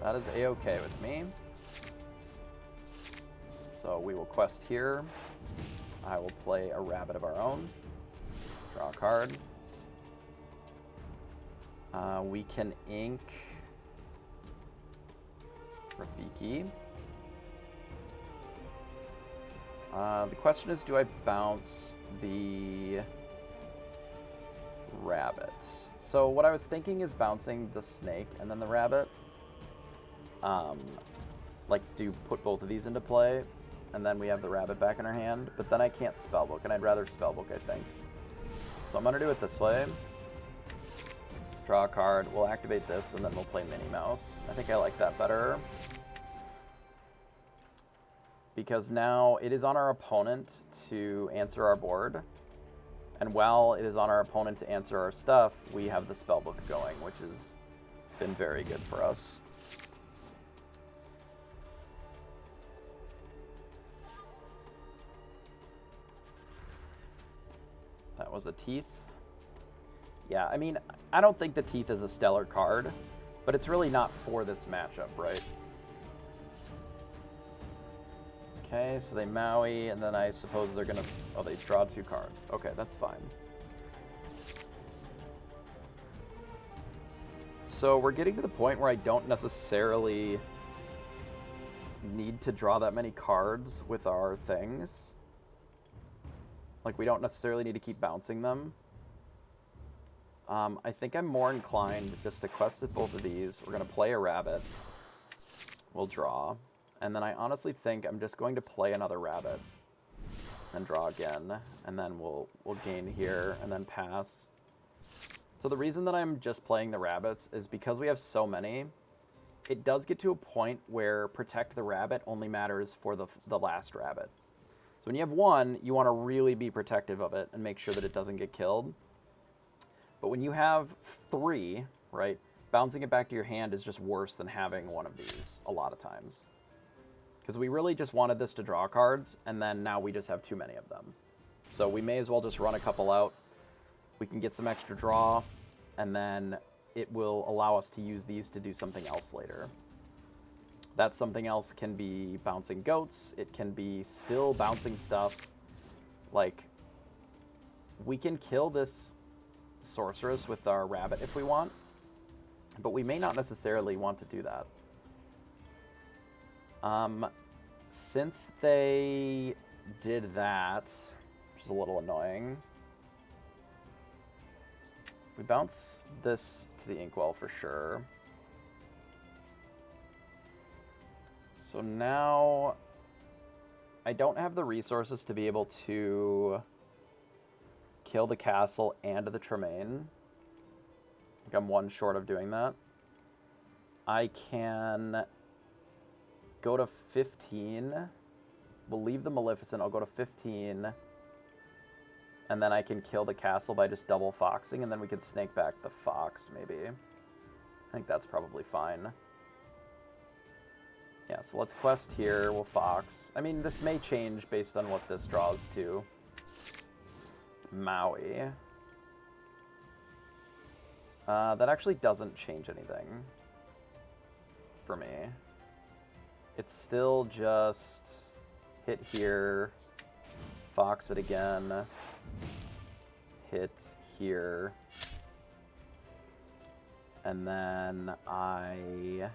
That is a-okay with me. So we will quest here. I will play a Rabbit of our own. Draw a card. We can ink Rafiki. The question is, do I bounce the Rabbit? So what I was thinking is bouncing the snake and then the Rabbit. Like, do put both of these into play, and then we have the Rabbit back in our hand, but then I can't spellbook, and I'd rather spellbook, I think. So I'm gonna do it this way. Draw a card, we'll activate this, and then we'll play Minnie Mouse. I think I like that better. Because now it is on our opponent to answer our board. And while it is on our opponent to answer our stuff, we have the spellbook going, which has been very good for us. That was a Teeth. Yeah, I mean, I don't think the Teeth is a stellar card, but it's really not for this matchup, right? Okay, so they Maui, and then I suppose they're gonna... Oh, they draw 2 cards. Okay, that's fine. So we're getting to the point where I don't necessarily need to draw that many cards with our things. Like, we don't necessarily need to keep bouncing them. I think I'm more inclined just to quest with both of these. We're going to play a Rabbit. We'll draw. And then I honestly think I'm just going to play another Rabbit. And draw again. And then we'll gain here and then pass. So the reason that I'm just playing the Rabbits is because we have so many. It does get to a point where Protect the Rabbit only matters for the last Rabbit. So when you have one, you want to really be protective of it and make sure that it doesn't get killed. But when you have 3, right, bouncing it back to your hand is just worse than having one of these a lot of times. Because we really just wanted this to draw cards, and then now we just have too many of them. So we may as well just run a couple out. We can get some extra draw, and then it will allow us to use these to do something else later. That's something else. Can be bouncing goats. It can be still bouncing stuff. Like, we can kill this sorceress with our rabbit if we want, but we may not necessarily want to do that. Since they did that, which is a little annoying, we bounce this to the inkwell for sure. So now I don't have the resources to be able to kill the castle and the Tremaine. Like, I'm one short of doing that. I can go to 15. We'll leave the Maleficent. I'll go to 15. And then I can kill the castle by just double foxing, and then we can snake back the fox, maybe. I think that's probably fine. Yeah, so let's quest here. We'll fox. I mean, this may change based on what this draws to. Maui. That actually doesn't change anything for me. It's still just hit here, fox it again, hit here, and then I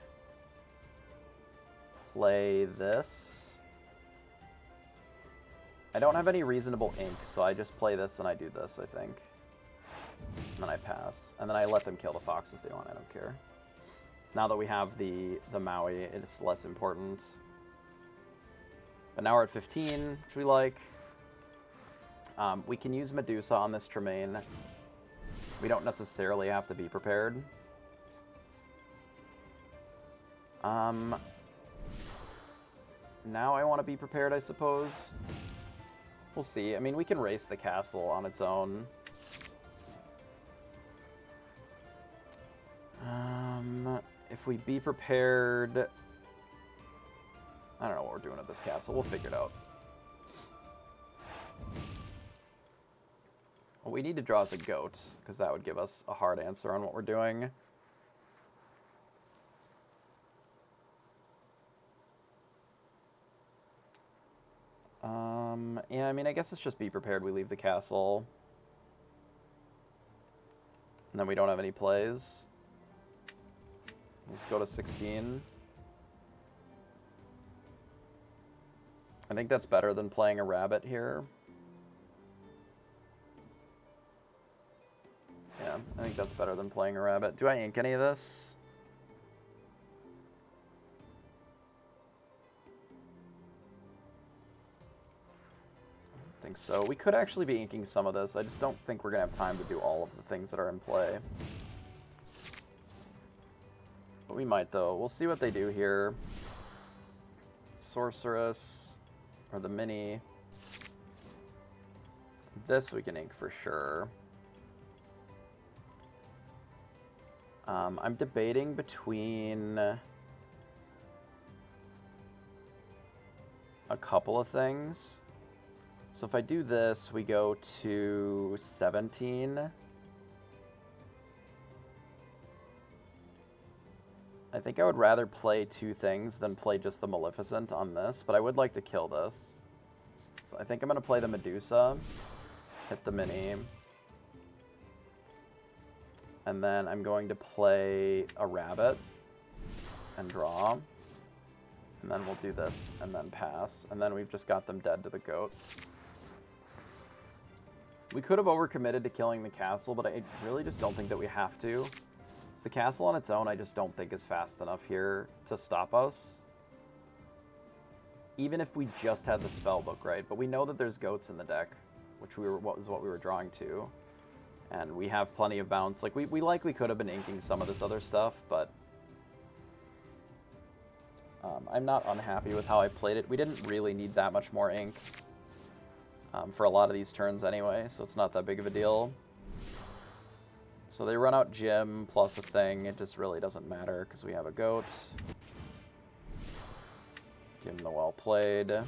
play this. I don't have any reasonable ink, so I just play this and I do this, I think. And then I pass. And then I let them kill the fox if they want, I don't care. Now that we have the Maui, it's less important. But now we're at 15, which we like. We can use Medusa on this Tremaine. We don't necessarily have to be prepared. Now I want to be prepared, I suppose. We'll see. I mean, we can race the castle on its own. If we be prepared... I don't know what we're doing at this castle. We'll figure it out. What we need to draw is a goat, because that would give us a hard answer on what we're doing. Yeah, I mean, I guess it's just be prepared. We leave the castle. And then we don't have any plays. Let's go to 16. I think that's better than playing a rabbit here. Yeah, I think that's better than playing a rabbit. Do I ink any of this? I don't think so. We could actually be inking some of this. I just don't think we're going to have time to do all of the things that are in play. But we might, though. We'll see what they do here. Sorceress. Or the mini. This we can ink for sure. I'm debating between a couple of things. So if I do this, we go to 17. I think I would rather play two things than play just the Maleficent on this, but I would like to kill this. So I think I'm going to play the Medusa, hit the mini, and then I'm going to play a rabbit and draw, and then we'll do this and then pass, and then we've just got them dead to the goat. We could have overcommitted to killing the castle, but I really just don't think that we have to. The castle on its own, I just don't think is fast enough here to stop us. Even if we just had the spellbook, right? But we know that there's goats in the deck, which was what we were drawing to. And we have plenty of bounce. Like, we likely could have been inking some of this other stuff, but I'm not unhappy with how I played it. We didn't really need that much more ink for a lot of these turns anyway, so it's not that big of a deal. So they run out Jim plus a thing. It just really doesn't matter because we have a goat. Give him the well played. Get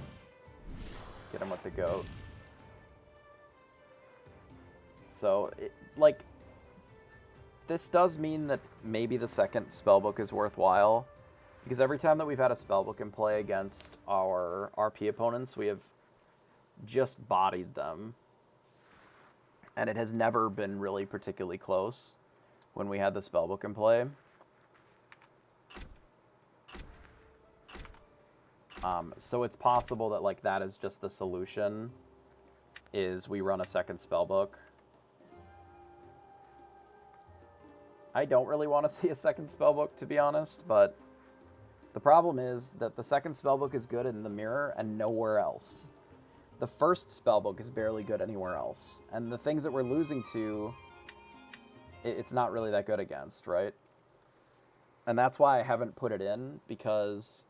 him with the goat. So, this does mean that maybe the second spellbook is worthwhile. Because every time that we've had a spellbook in play against our RP opponents, we have just bodied them. And it has never been really particularly close when we had the spellbook in play. So it's possible that like that is just the solution, is we run a second spellbook. I don't really want to see a second spellbook, to be honest, but the problem is that the second spellbook is good in the mirror and nowhere else. The first spellbook is barely good anywhere else. And the things that we're losing to, it's not really that good against, right? And that's why I haven't put it in, because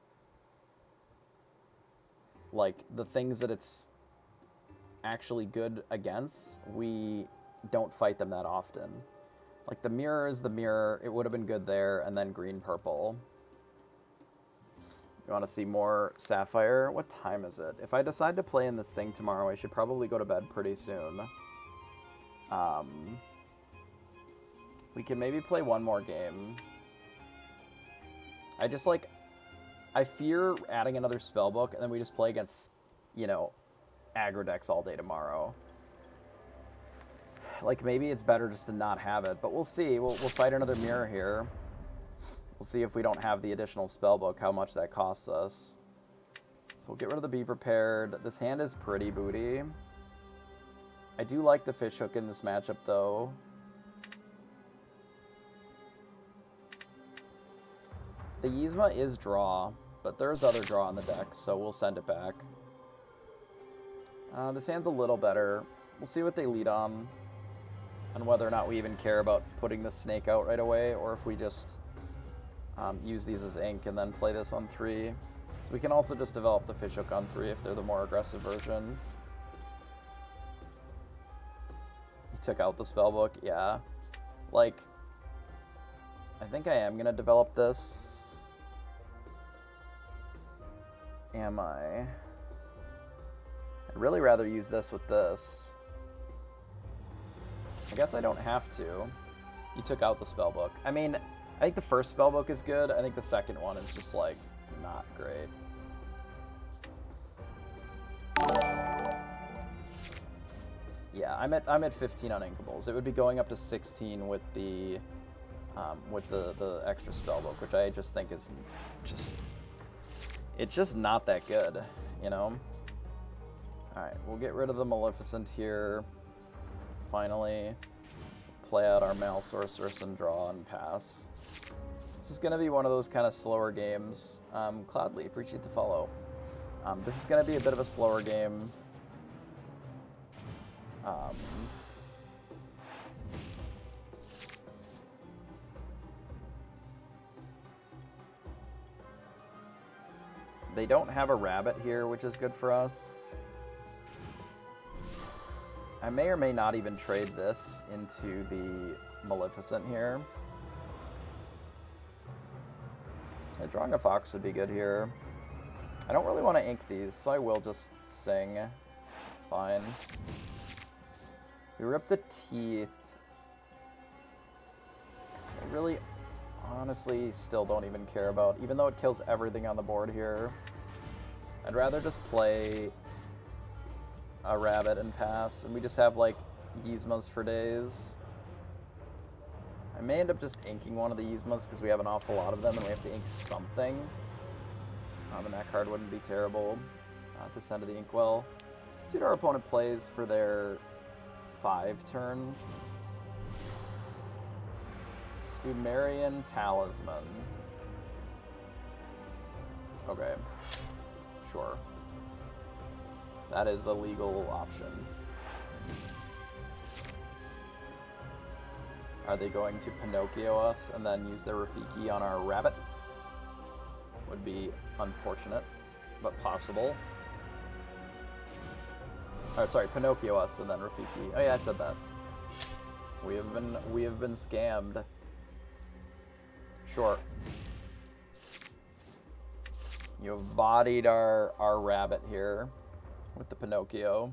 like the things that it's actually good against, we don't fight them that often. Like the mirror is the mirror, it would have been good there, and then green purple. You want to see more Sapphire? What time is it? If I decide to play in this thing tomorrow, I should probably go to bed pretty soon. We can maybe play one more game. I just like, I fear adding another spellbook and then we just play against, you know, aggro decks all day tomorrow. Like maybe it's better just to not have it, but we'll see. We'll fight another mirror here. We'll see if we don't have the additional spellbook, how much that costs us. So we'll get rid of the Be Prepared. This hand is pretty booty. I do like the fish hook in this matchup, though. The Yzma is draw, but there's other draw on the deck, so we'll send it back. This hand's a little better. We'll see what they lead on, and whether or not we even care about putting the snake out right away, or if we just use these as ink and then play this on 3. So we can also just develop the fish hook on 3 if they're the more aggressive version. He took out the spellbook, yeah. Like, I think I am gonna develop this. Am I? I'd really rather use this with this. I guess I don't have to. You took out the spellbook. I mean, I think the first spellbook is good. I think the second one is just, like, not great. Yeah, I'm at 15 uninkables. It would be going up to 16 with the extra spellbook, which I just think is just, it's just not that good, you know? Alright, we'll get rid of the Maleficent here. Finally, play out our Mal Sorceress and draw and pass. This is going to be one of those kind of slower games. Cloudly, appreciate the follow. This is going to be a bit of a slower game. They don't have a rabbit here, which is good for us. I may or may not even trade this into the Maleficent here. Yeah, drawing a fox would be good here. I don't really want to ink these, so I will just sing. It's fine. We rip the teeth. I really, honestly, still don't even care about, even though it kills everything on the board here. I'd rather just play a rabbit and pass, and we just have, like, Yzmas for days. I may end up just inking one of the Yzmas because we have an awful lot of them and we have to ink something. And that card wouldn't be terrible to send to the inkwell. See what our opponent plays for their 5 turn. Sumerian Talisman. Okay. Sure. That is a legal option. Are they going to Pinocchio us and then use their Rafiki on our rabbit? Would be unfortunate, but possible. Oh, sorry, Pinocchio us and then Rafiki. Oh yeah, I said that. We have been scammed. Sure. You have bodied our rabbit here with the Pinocchio.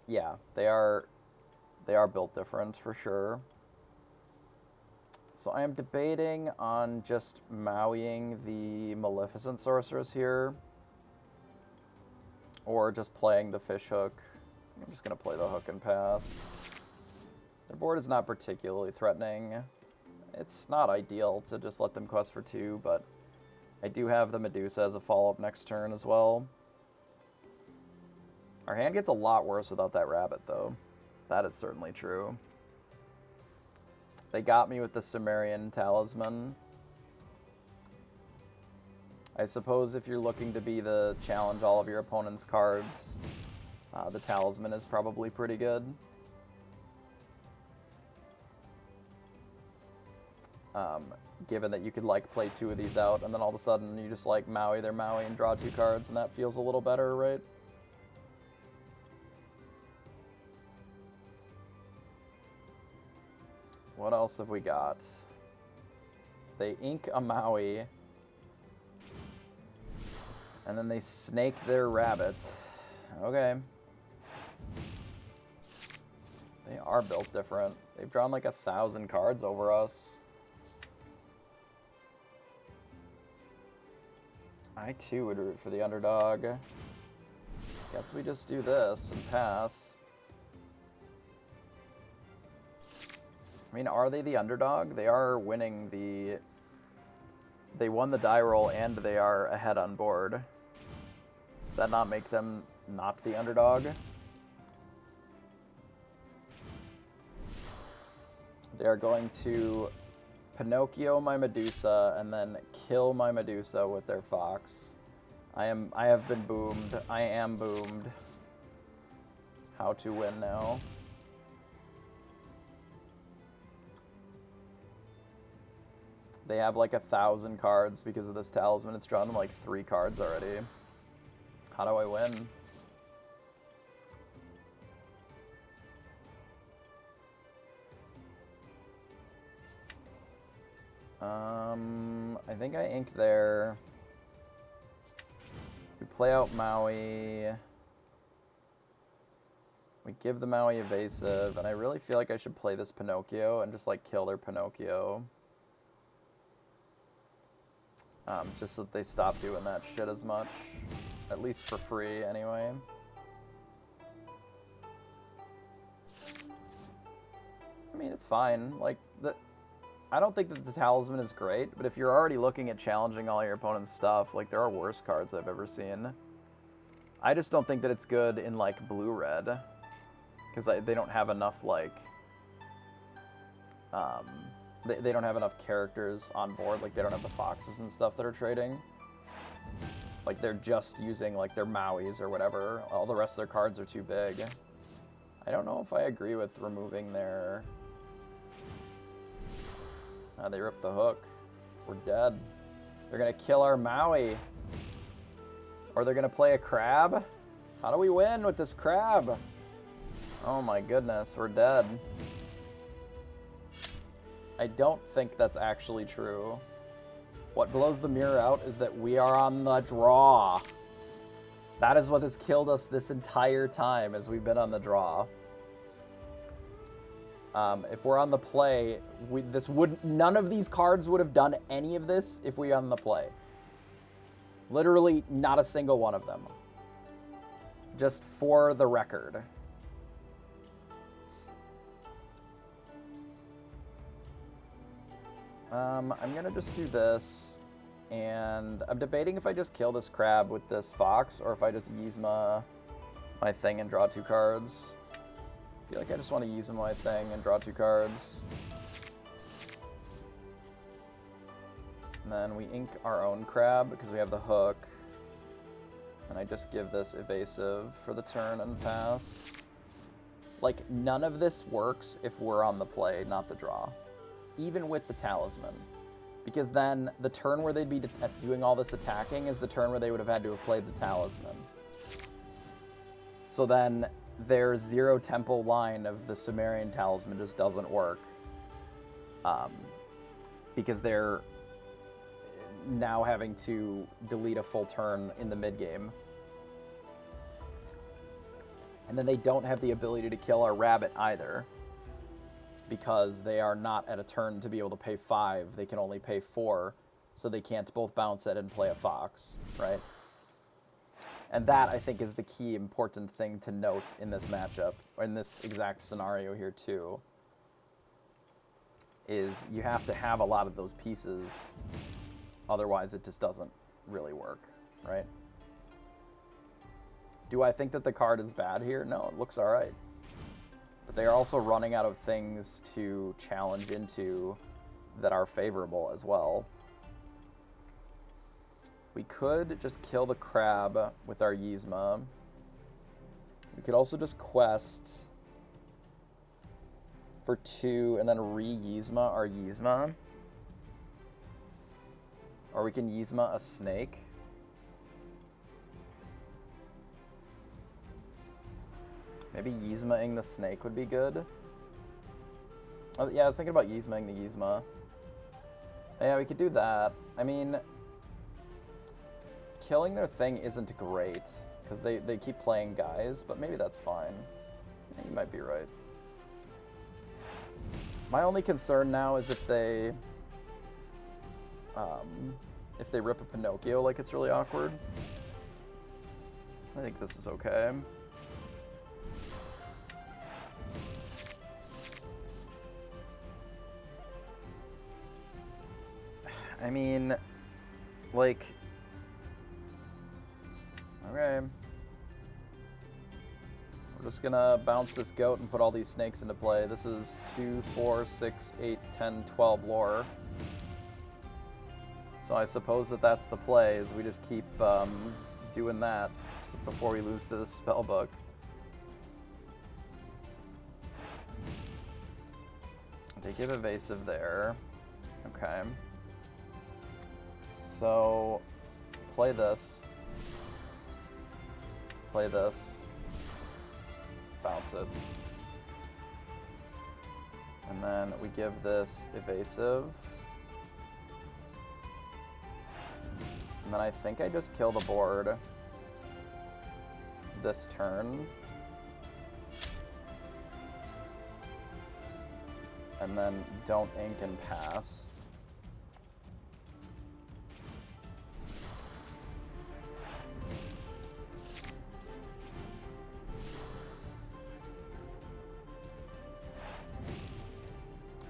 yeah, they are built different for sure. So I am debating on just Mauiing the Maleficent Sorceress here, or just playing the fish hook. I'm just going to play the hook and pass. Their board is not particularly threatening. It's not ideal to just let them quest for 2, but I do have the Medusa as a follow-up next turn as well. Our hand gets a lot worse without that rabbit, though. That is certainly true. They got me with the Sumerian Talisman. I suppose if you're looking to be the challenge all of your opponent's cards, the Talisman is probably pretty good. Given that you could like play 2 of these out and then all of a sudden you just like Maui their Maui and draw 2 cards, and that feels a little better, right? What else have we got? They ink a Maui, and then they snake their rabbit. Okay. They are built different. They've drawn like 1,000 cards over us. I too would root for the underdog. Guess we just do this and pass. I mean, are they the underdog? They are winning the... They won the die roll and they are ahead on board. Does that not make them not the underdog? They are going to Pinocchio my Medusa and then kill my Medusa with their fox. I have been boomed. I am boomed. How to win now. They have like 1,000 cards because of this talisman. It's drawn like 3 cards already. How do I win? I think I inked there. We play out Maui. We give the Maui evasive, and I really feel like I should play this Pinocchio and just like kill their Pinocchio. Just so that they stop doing that shit as much. At least for free, anyway. I mean, it's fine. Like, I don't think that the Talisman is great, but if you're already looking at challenging all your opponent's stuff, like, there are worse cards I've ever seen. I just don't think that it's good in, like, blue-red. Because they don't have enough, like... They don't have enough characters on board. Like, they don't have the foxes and stuff that are trading. Like, they're just using, like, their Mauis or whatever. All the rest of their cards are too big. I don't know if I agree with removing their... they ripped the hook. We're dead. They're gonna kill our Maui. Or they're gonna play a crab? How do we win with this crab? Oh my goodness, we're dead. I don't think that's actually true. What blows the mirror out is that we are on the draw. That is what has killed us this entire time, as we've been on the draw. If we're on the play, none of these cards would have done any of this if we were on the play. Literally, not a single one of them. Just for the record. I'm gonna just do this, and I'm debating if I just kill this crab with this fox, or if I just Yzma my thing and draw 2 cards. I feel like I just want to Yzma my thing and draw 2 cards. And then we ink our own crab because we have the hook. And I just give this evasive for the turn and pass. Like, none of this works if we're on the play, not the draw. Even with the talisman. Because then the turn where they'd be doing all this attacking is the turn where they would have had to have played the talisman. So then their 0 tempo line of the Sumerian talisman just doesn't work. Because they're now having to delete a full turn in the mid game. And then they don't have the ability to kill our rabbit either, because they are not at a turn to be able to pay 5. They can only pay 4, so they can't both bounce it and play a fox, right? And that, I think, is the key important thing to note in this matchup, or in this exact scenario here, too, is you have to have a lot of those pieces, otherwise it just doesn't really work, right? Do I think that the card is bad here? No, it looks all right. But they are also running out of things to challenge into that are favorable as well. We could just kill the crab with our Yzma. We could also just quest for 2 and then re-Yzma our Yzma. Or we can Yzma a snake. Maybe Yzma-ing the snake would be good. Oh, yeah, I was thinking about Yzma-ing the Yzma. Yeah, we could do that. I mean, killing their thing isn't great, because they keep playing guys, but maybe that's fine. Yeah, you might be right. My only concern now is if they rip a Pinocchio, like, it's really awkward. I think this is okay. I mean, like, okay. We're just gonna bounce this goat and put all these snakes into play. This is 2, 4, 6, 8, 10, 12 lore. So I suppose that that's the play, is we just keep doing that before we lose to the spellbook. They give evasive there. Okay. So, play this. Play this. Bounce it. And then we give this evasive. And then I think I just kill the board this turn. And then don't ink and pass.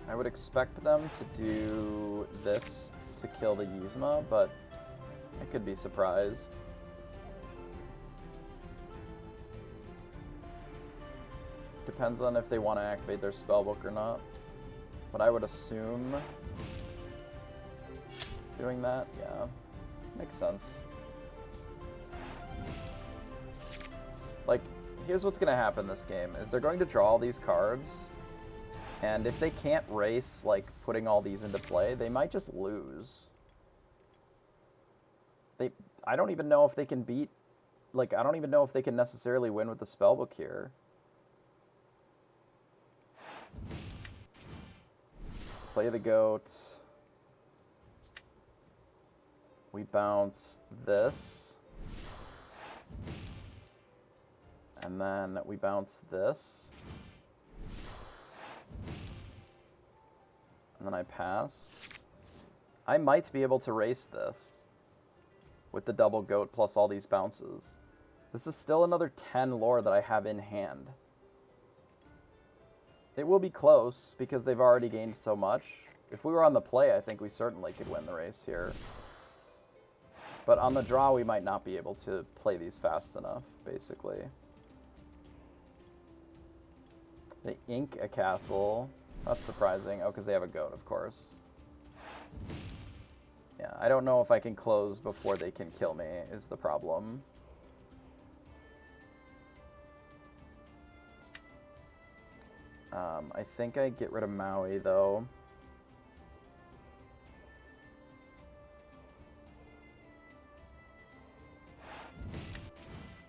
I would expect them to do this to kill the Yzma, but I could be surprised. Depends on if they want to activate their spellbook or not. But I would assume doing that, yeah, makes sense. Like, here's what's going to happen this game, is they're going to draw all these cards, and if they can't race, like, putting all these into play, they might just lose. I don't even know if they can beat, like, I don't even know if they can necessarily win with the spellbook here. Play the goat. We bounce this. And then we bounce this. And then I pass. I might be able to race this with the double goat plus all these bounces. This is still another 10 lore that I have in hand. It will be close because they've already gained so much. If we were on the play, I think we certainly could win the race here. But on the draw, we might not be able to play these fast enough, basically. They ink a castle. That's surprising. Oh, because they have a goat, of course. Yeah, I don't know if I can close before they can kill me, is the problem. I think I get rid of Maui, though.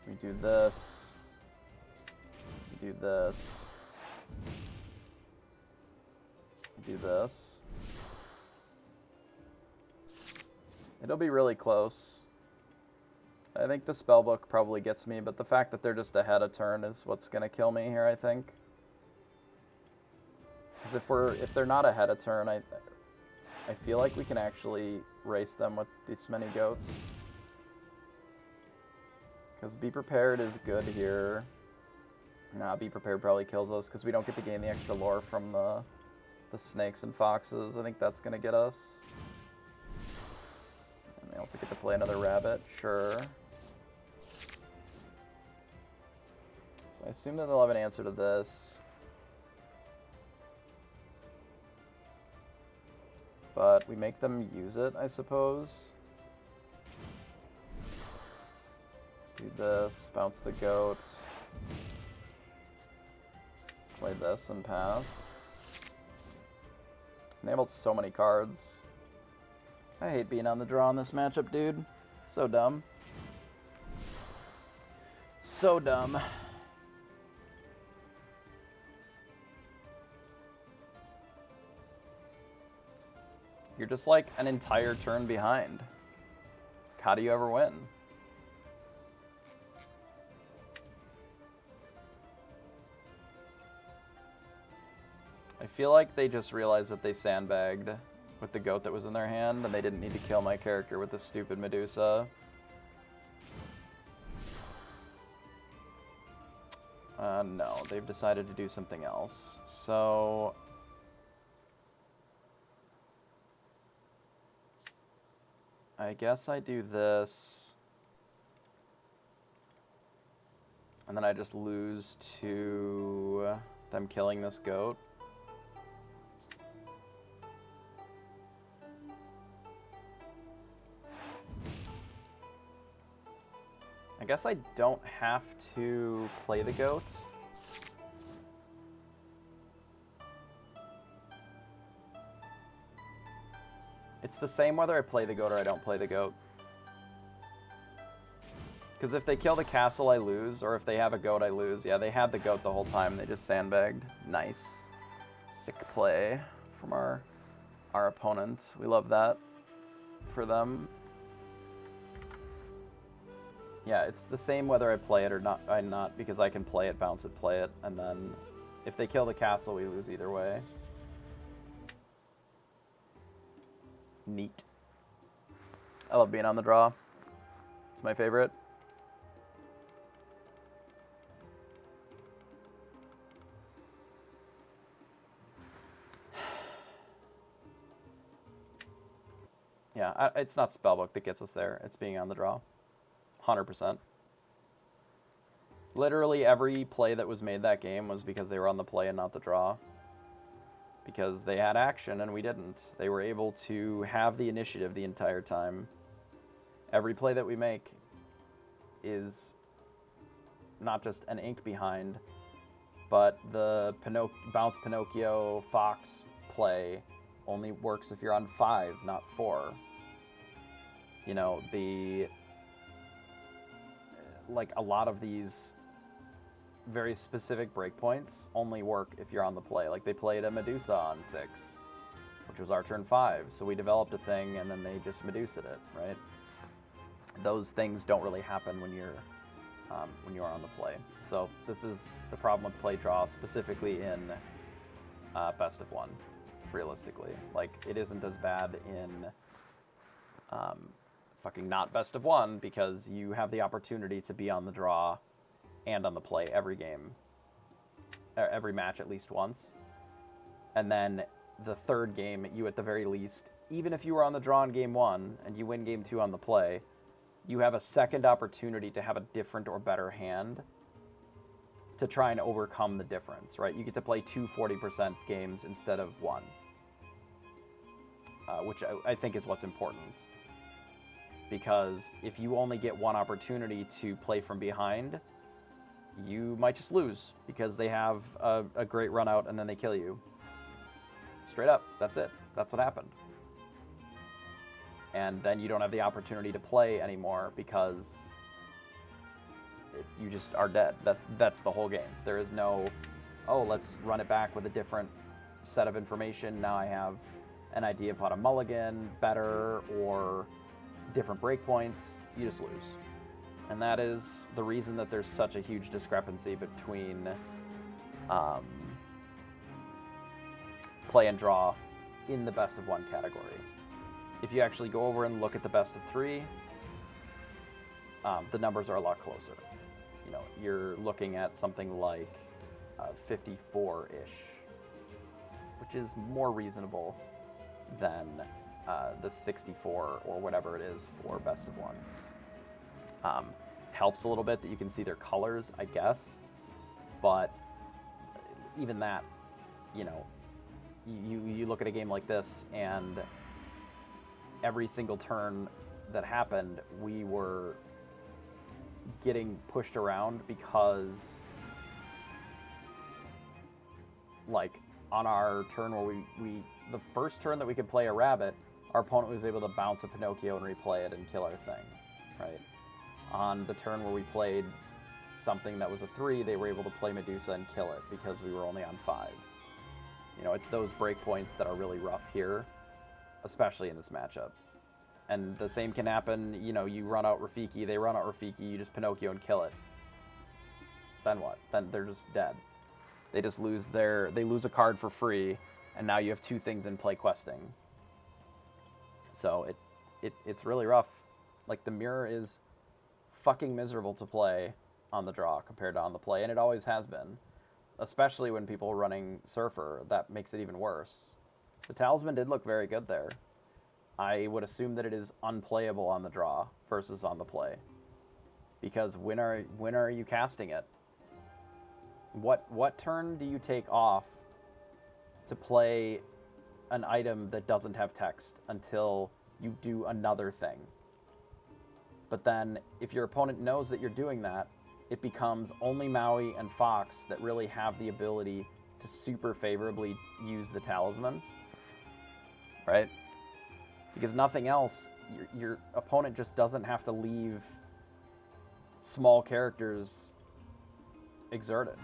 We do this. We do this. We do this. It'll be really close. I think the spellbook probably gets me, but the fact that they're just ahead a turn is what's going to kill me here, I think. Because if they're not ahead a turn, I feel like we can actually race them with this many goats. Because Be Prepared is good here. Nah, Be Prepared probably kills us because we don't get to gain the extra lore from the snakes and foxes. I think that's going to get us. And they also get to play another rabbit, sure. So I assume that they'll have an answer to this. But we make them use it, I suppose. Do this, bounce the goat. Play this and pass. Enabled so many cards. I hate being on the draw in this matchup, dude. It's so dumb. So dumb. You're just like an entire turn behind. How do you ever win? I feel like they just realized that they sandbagged with the goat that was in their hand, and they didn't need to kill my character with the stupid Medusa. No, they've decided to do something else. So... I guess I do this. And then I just lose to them killing this goat. I guess I don't have to play the goat. It's the same whether I play the goat or I don't play the goat. Because if they kill the castle, I lose. Or if they have a goat, I lose. Yeah, they had the goat the whole time. They just sandbagged. Nice. Sick play from our opponent. We love that for them. Yeah, it's the same whether I play it or not. I'm not, because I can play it, bounce it, play it. And then if they kill the castle, we lose either way. Neat. I love being on the draw. It's my favorite. Yeah, it's not spellbook that gets us there. It's being on the draw. 100%. Literally every play that was made that game was because they were on the play and not the draw. Because they had action and we didn't. They were able to have the initiative the entire time. Every play that we make is not just an ink behind, but the bounce Pinocchio Fox play only works if you're on 5, not 4. You know, like a lot of these very specific breakpoints only work if you're on the play. Like they played a Medusa on 6, which was our turn 5. So we developed a thing and then they just Medusa'd it, right? Those things don't really happen when you're on the play. So this is the problem with play draw, specifically in best of 1, realistically. Like it isn't as bad in fucking not best of 1 because you have the opportunity to be on the draw and on the play every game, every match at least once. And then the third game, you at the very least, even if you were on the draw in game 1 and you win game 2 on the play, you have a second opportunity to have a different or better hand to try and overcome the difference, right? You get to play 2 40% games instead of 1, which I think is what's important. Because if you only get one opportunity to play from behind, you might just lose because they have a great run out and then they kill you. Straight up, that's it. That's what happened. And then you don't have the opportunity to play anymore because you just are dead. That's the whole game. There is no, oh, let's run it back with a different set of information. Now I have an idea of how to mulligan better or different breakpoints. You just lose. And that is the reason that there's such a huge discrepancy between play and draw in the best of one category. If you actually go over and look at the best of three, the numbers are a lot closer. You know, you're looking at something like 54-ish, which is more reasonable than the 64 or whatever it is for best of one. Helps a little bit that you can see their colors, I guess, but even that, you know, you look at a game like this, and every single turn that happened, we were getting pushed around because, like, on our turn where we the first turn that we could play a rabbit, our opponent was able to bounce a Pinocchio and replay it and kill our thing, right? On the turn where we played something that was a 3, they were able to play Medusa and kill it because we were only on 5. You know, it's those breakpoints that are really rough here, especially in this matchup. And the same can happen, you know, you run out Rafiki, they run out Rafiki, you just Pinocchio and kill it. Then what? Then they're just dead. They just lose they lose a card for free, and now you have 2 things in play questing. So it's really rough. Like, the mirror is fucking miserable to play on the draw compared to on the play, and it always has been. Especially when people are running Surfer, that makes it even worse. The Talisman did look very good there. I would assume that it is unplayable on the draw versus on the play. Because when are you casting it? What turn do you take off to play an item that doesn't have text until you do another thing? But then, if your opponent knows that you're doing that, it becomes only Maui and Fox that really have the ability to super favorably use the Talisman, right? Because nothing else, your opponent just doesn't have to leave small characters exerted.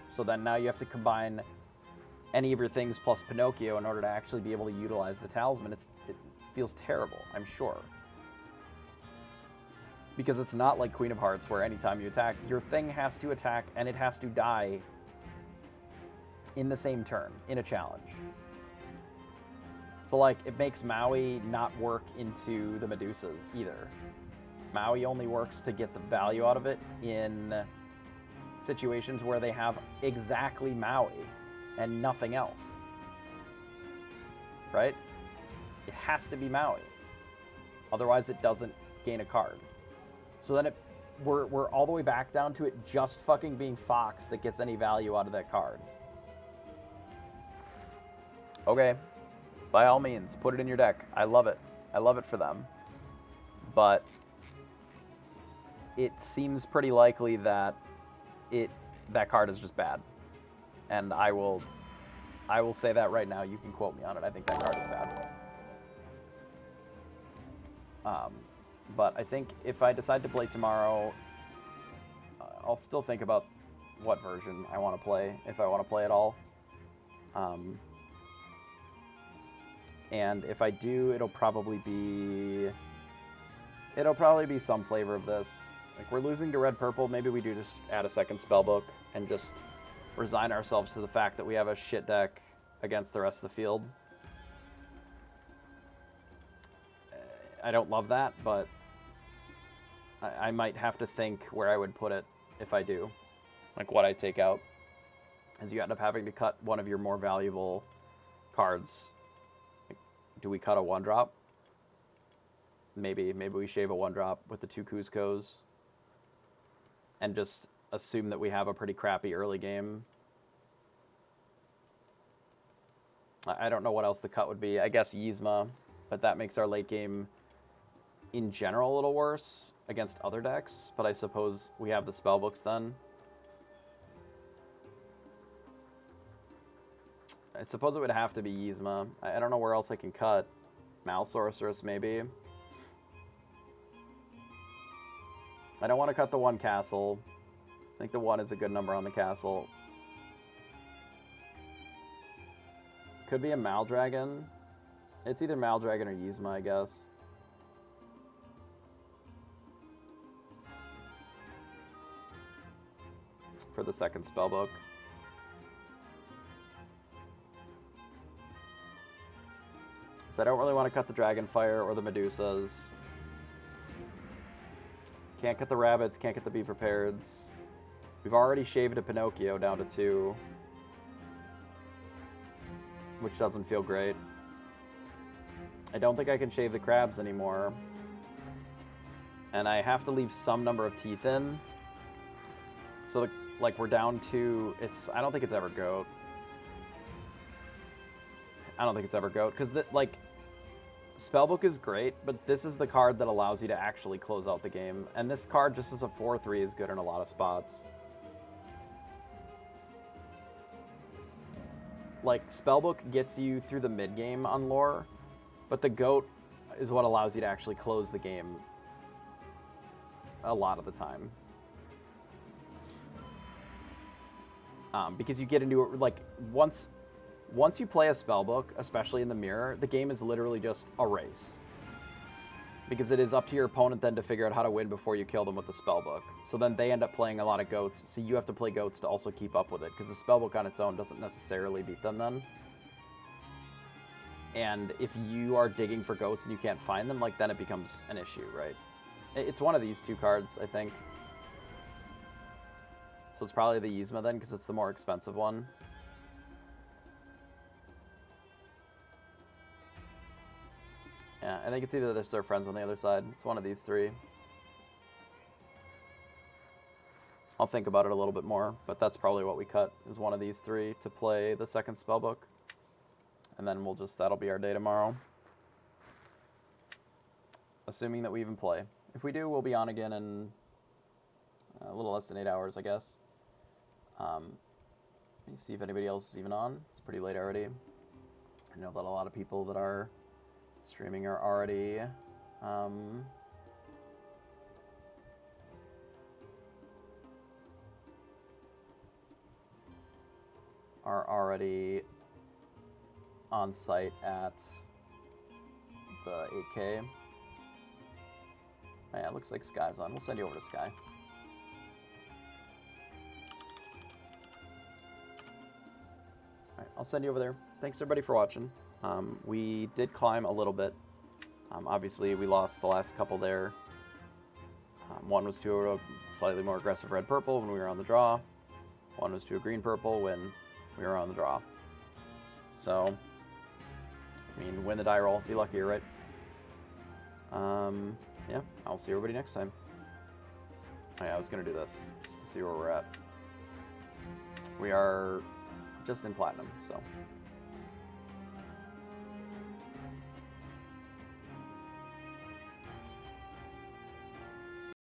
So then now you have to combine any of your things plus Pinocchio in order to actually be able to utilize the Talisman. It feels terrible, I'm sure. Because it's not like Queen of Hearts, where anytime you attack, your thing has to attack and it has to die in the same turn, in a challenge. So, like, it makes Maui not work into the Medusas either. Maui only works to get the value out of it in situations where they have exactly Maui and nothing else. Right? It has to be Maui. Otherwise, it doesn't gain a card. So then we're all the way back down to it just fucking being Fox that gets any value out of that card. Okay, by all means, put it in your deck. I love it. I love it for them. But it seems pretty likely that that card is just bad. And I will say that right now. You can quote me on it. I think that card is bad. But I think if I decide to play tomorrow, I'll still think about what version I want to play, if I want to play at all. And if I do, it'll probably be some flavor of this. Like, we're losing to red-purple. Maybe we do just add a second spellbook and just resign ourselves to the fact that we have a shit deck against the rest of the field. I don't love that, but I might have to think where I would put it if I do. Like, what I take out. As you end up having to cut one of your more valuable cards. Like, do we cut a 1-drop? Maybe we shave a 1-drop with the 2 Cuscos. And just assume that we have a pretty crappy early game. I don't know what else the cut would be. I guess Yzma, but that makes our late game in general a little worse against other decks, but I suppose we have the spellbooks then. I suppose it would have to be Yzma. I don't know where else I can cut. Malsorceress, maybe. I don't want to cut the 1 castle. I think the 1 is a good number on the castle. Could be a Maldragon. It's either Maldragon or Yzma, I guess. for the second spellbook. So I don't really want to cut the Dragonfire or the Medusas. Can't cut the rabbits, can't get the Be Prepareds. We've already shaved a Pinocchio down to 2, which doesn't feel great. I don't think I can shave the crabs anymore. And I have to leave some number of teeth in. So, like, we're down to... I don't think it's ever goat. I don't think it's ever goat. Because, like, Spellbook is great, but this is the card that allows you to actually close out the game. And this card, just as a 4/3, is good in a lot of spots. Like, Spellbook gets you through the mid-game on lore, but the goat is what allows you to actually close the game a lot of the time. Because you get into it, like, once you play a Spellbook, especially in the mirror, the game is literally just a race. Because it is up to your opponent then to figure out how to win before you kill them with the Spellbook. So then they end up playing a lot of goats, so you have to play goats to also keep up with it, because the Spellbook on its own doesn't necessarily beat them then. And if you are digging for goats and you can't find them, like, then it becomes an issue, right? It's one of these 2 cards, I think. So it's probably the Yzma then, because it's the more expensive one. Yeah, I think it's either their friends on the other side. It's one of these 3. I'll think about it a little bit more, but that's probably what we cut, is one of these 3 to play the second Spellbook. And then that'll be our day tomorrow. Assuming that we even play. If we do, we'll be on again in a little less than 8 hours, I guess. Let me see if anybody else is even on. It's pretty late already. I know that a lot of people that are streaming are already on site at the 8K. Oh, yeah, it looks like Sky's on. We'll send you over to Sky. Alright, I'll send you over there. Thanks everybody for watching. We did climb a little bit. Obviously, we lost the last couple there. One was to a slightly more aggressive red-purple when we were on the draw. One was to a green-purple when we were on the draw. So, I mean, win the die roll. Be luckier, right? Yeah, I'll see everybody next time. Oh, yeah, I was going to do this, just to see where we're at. We are just in platinum, so...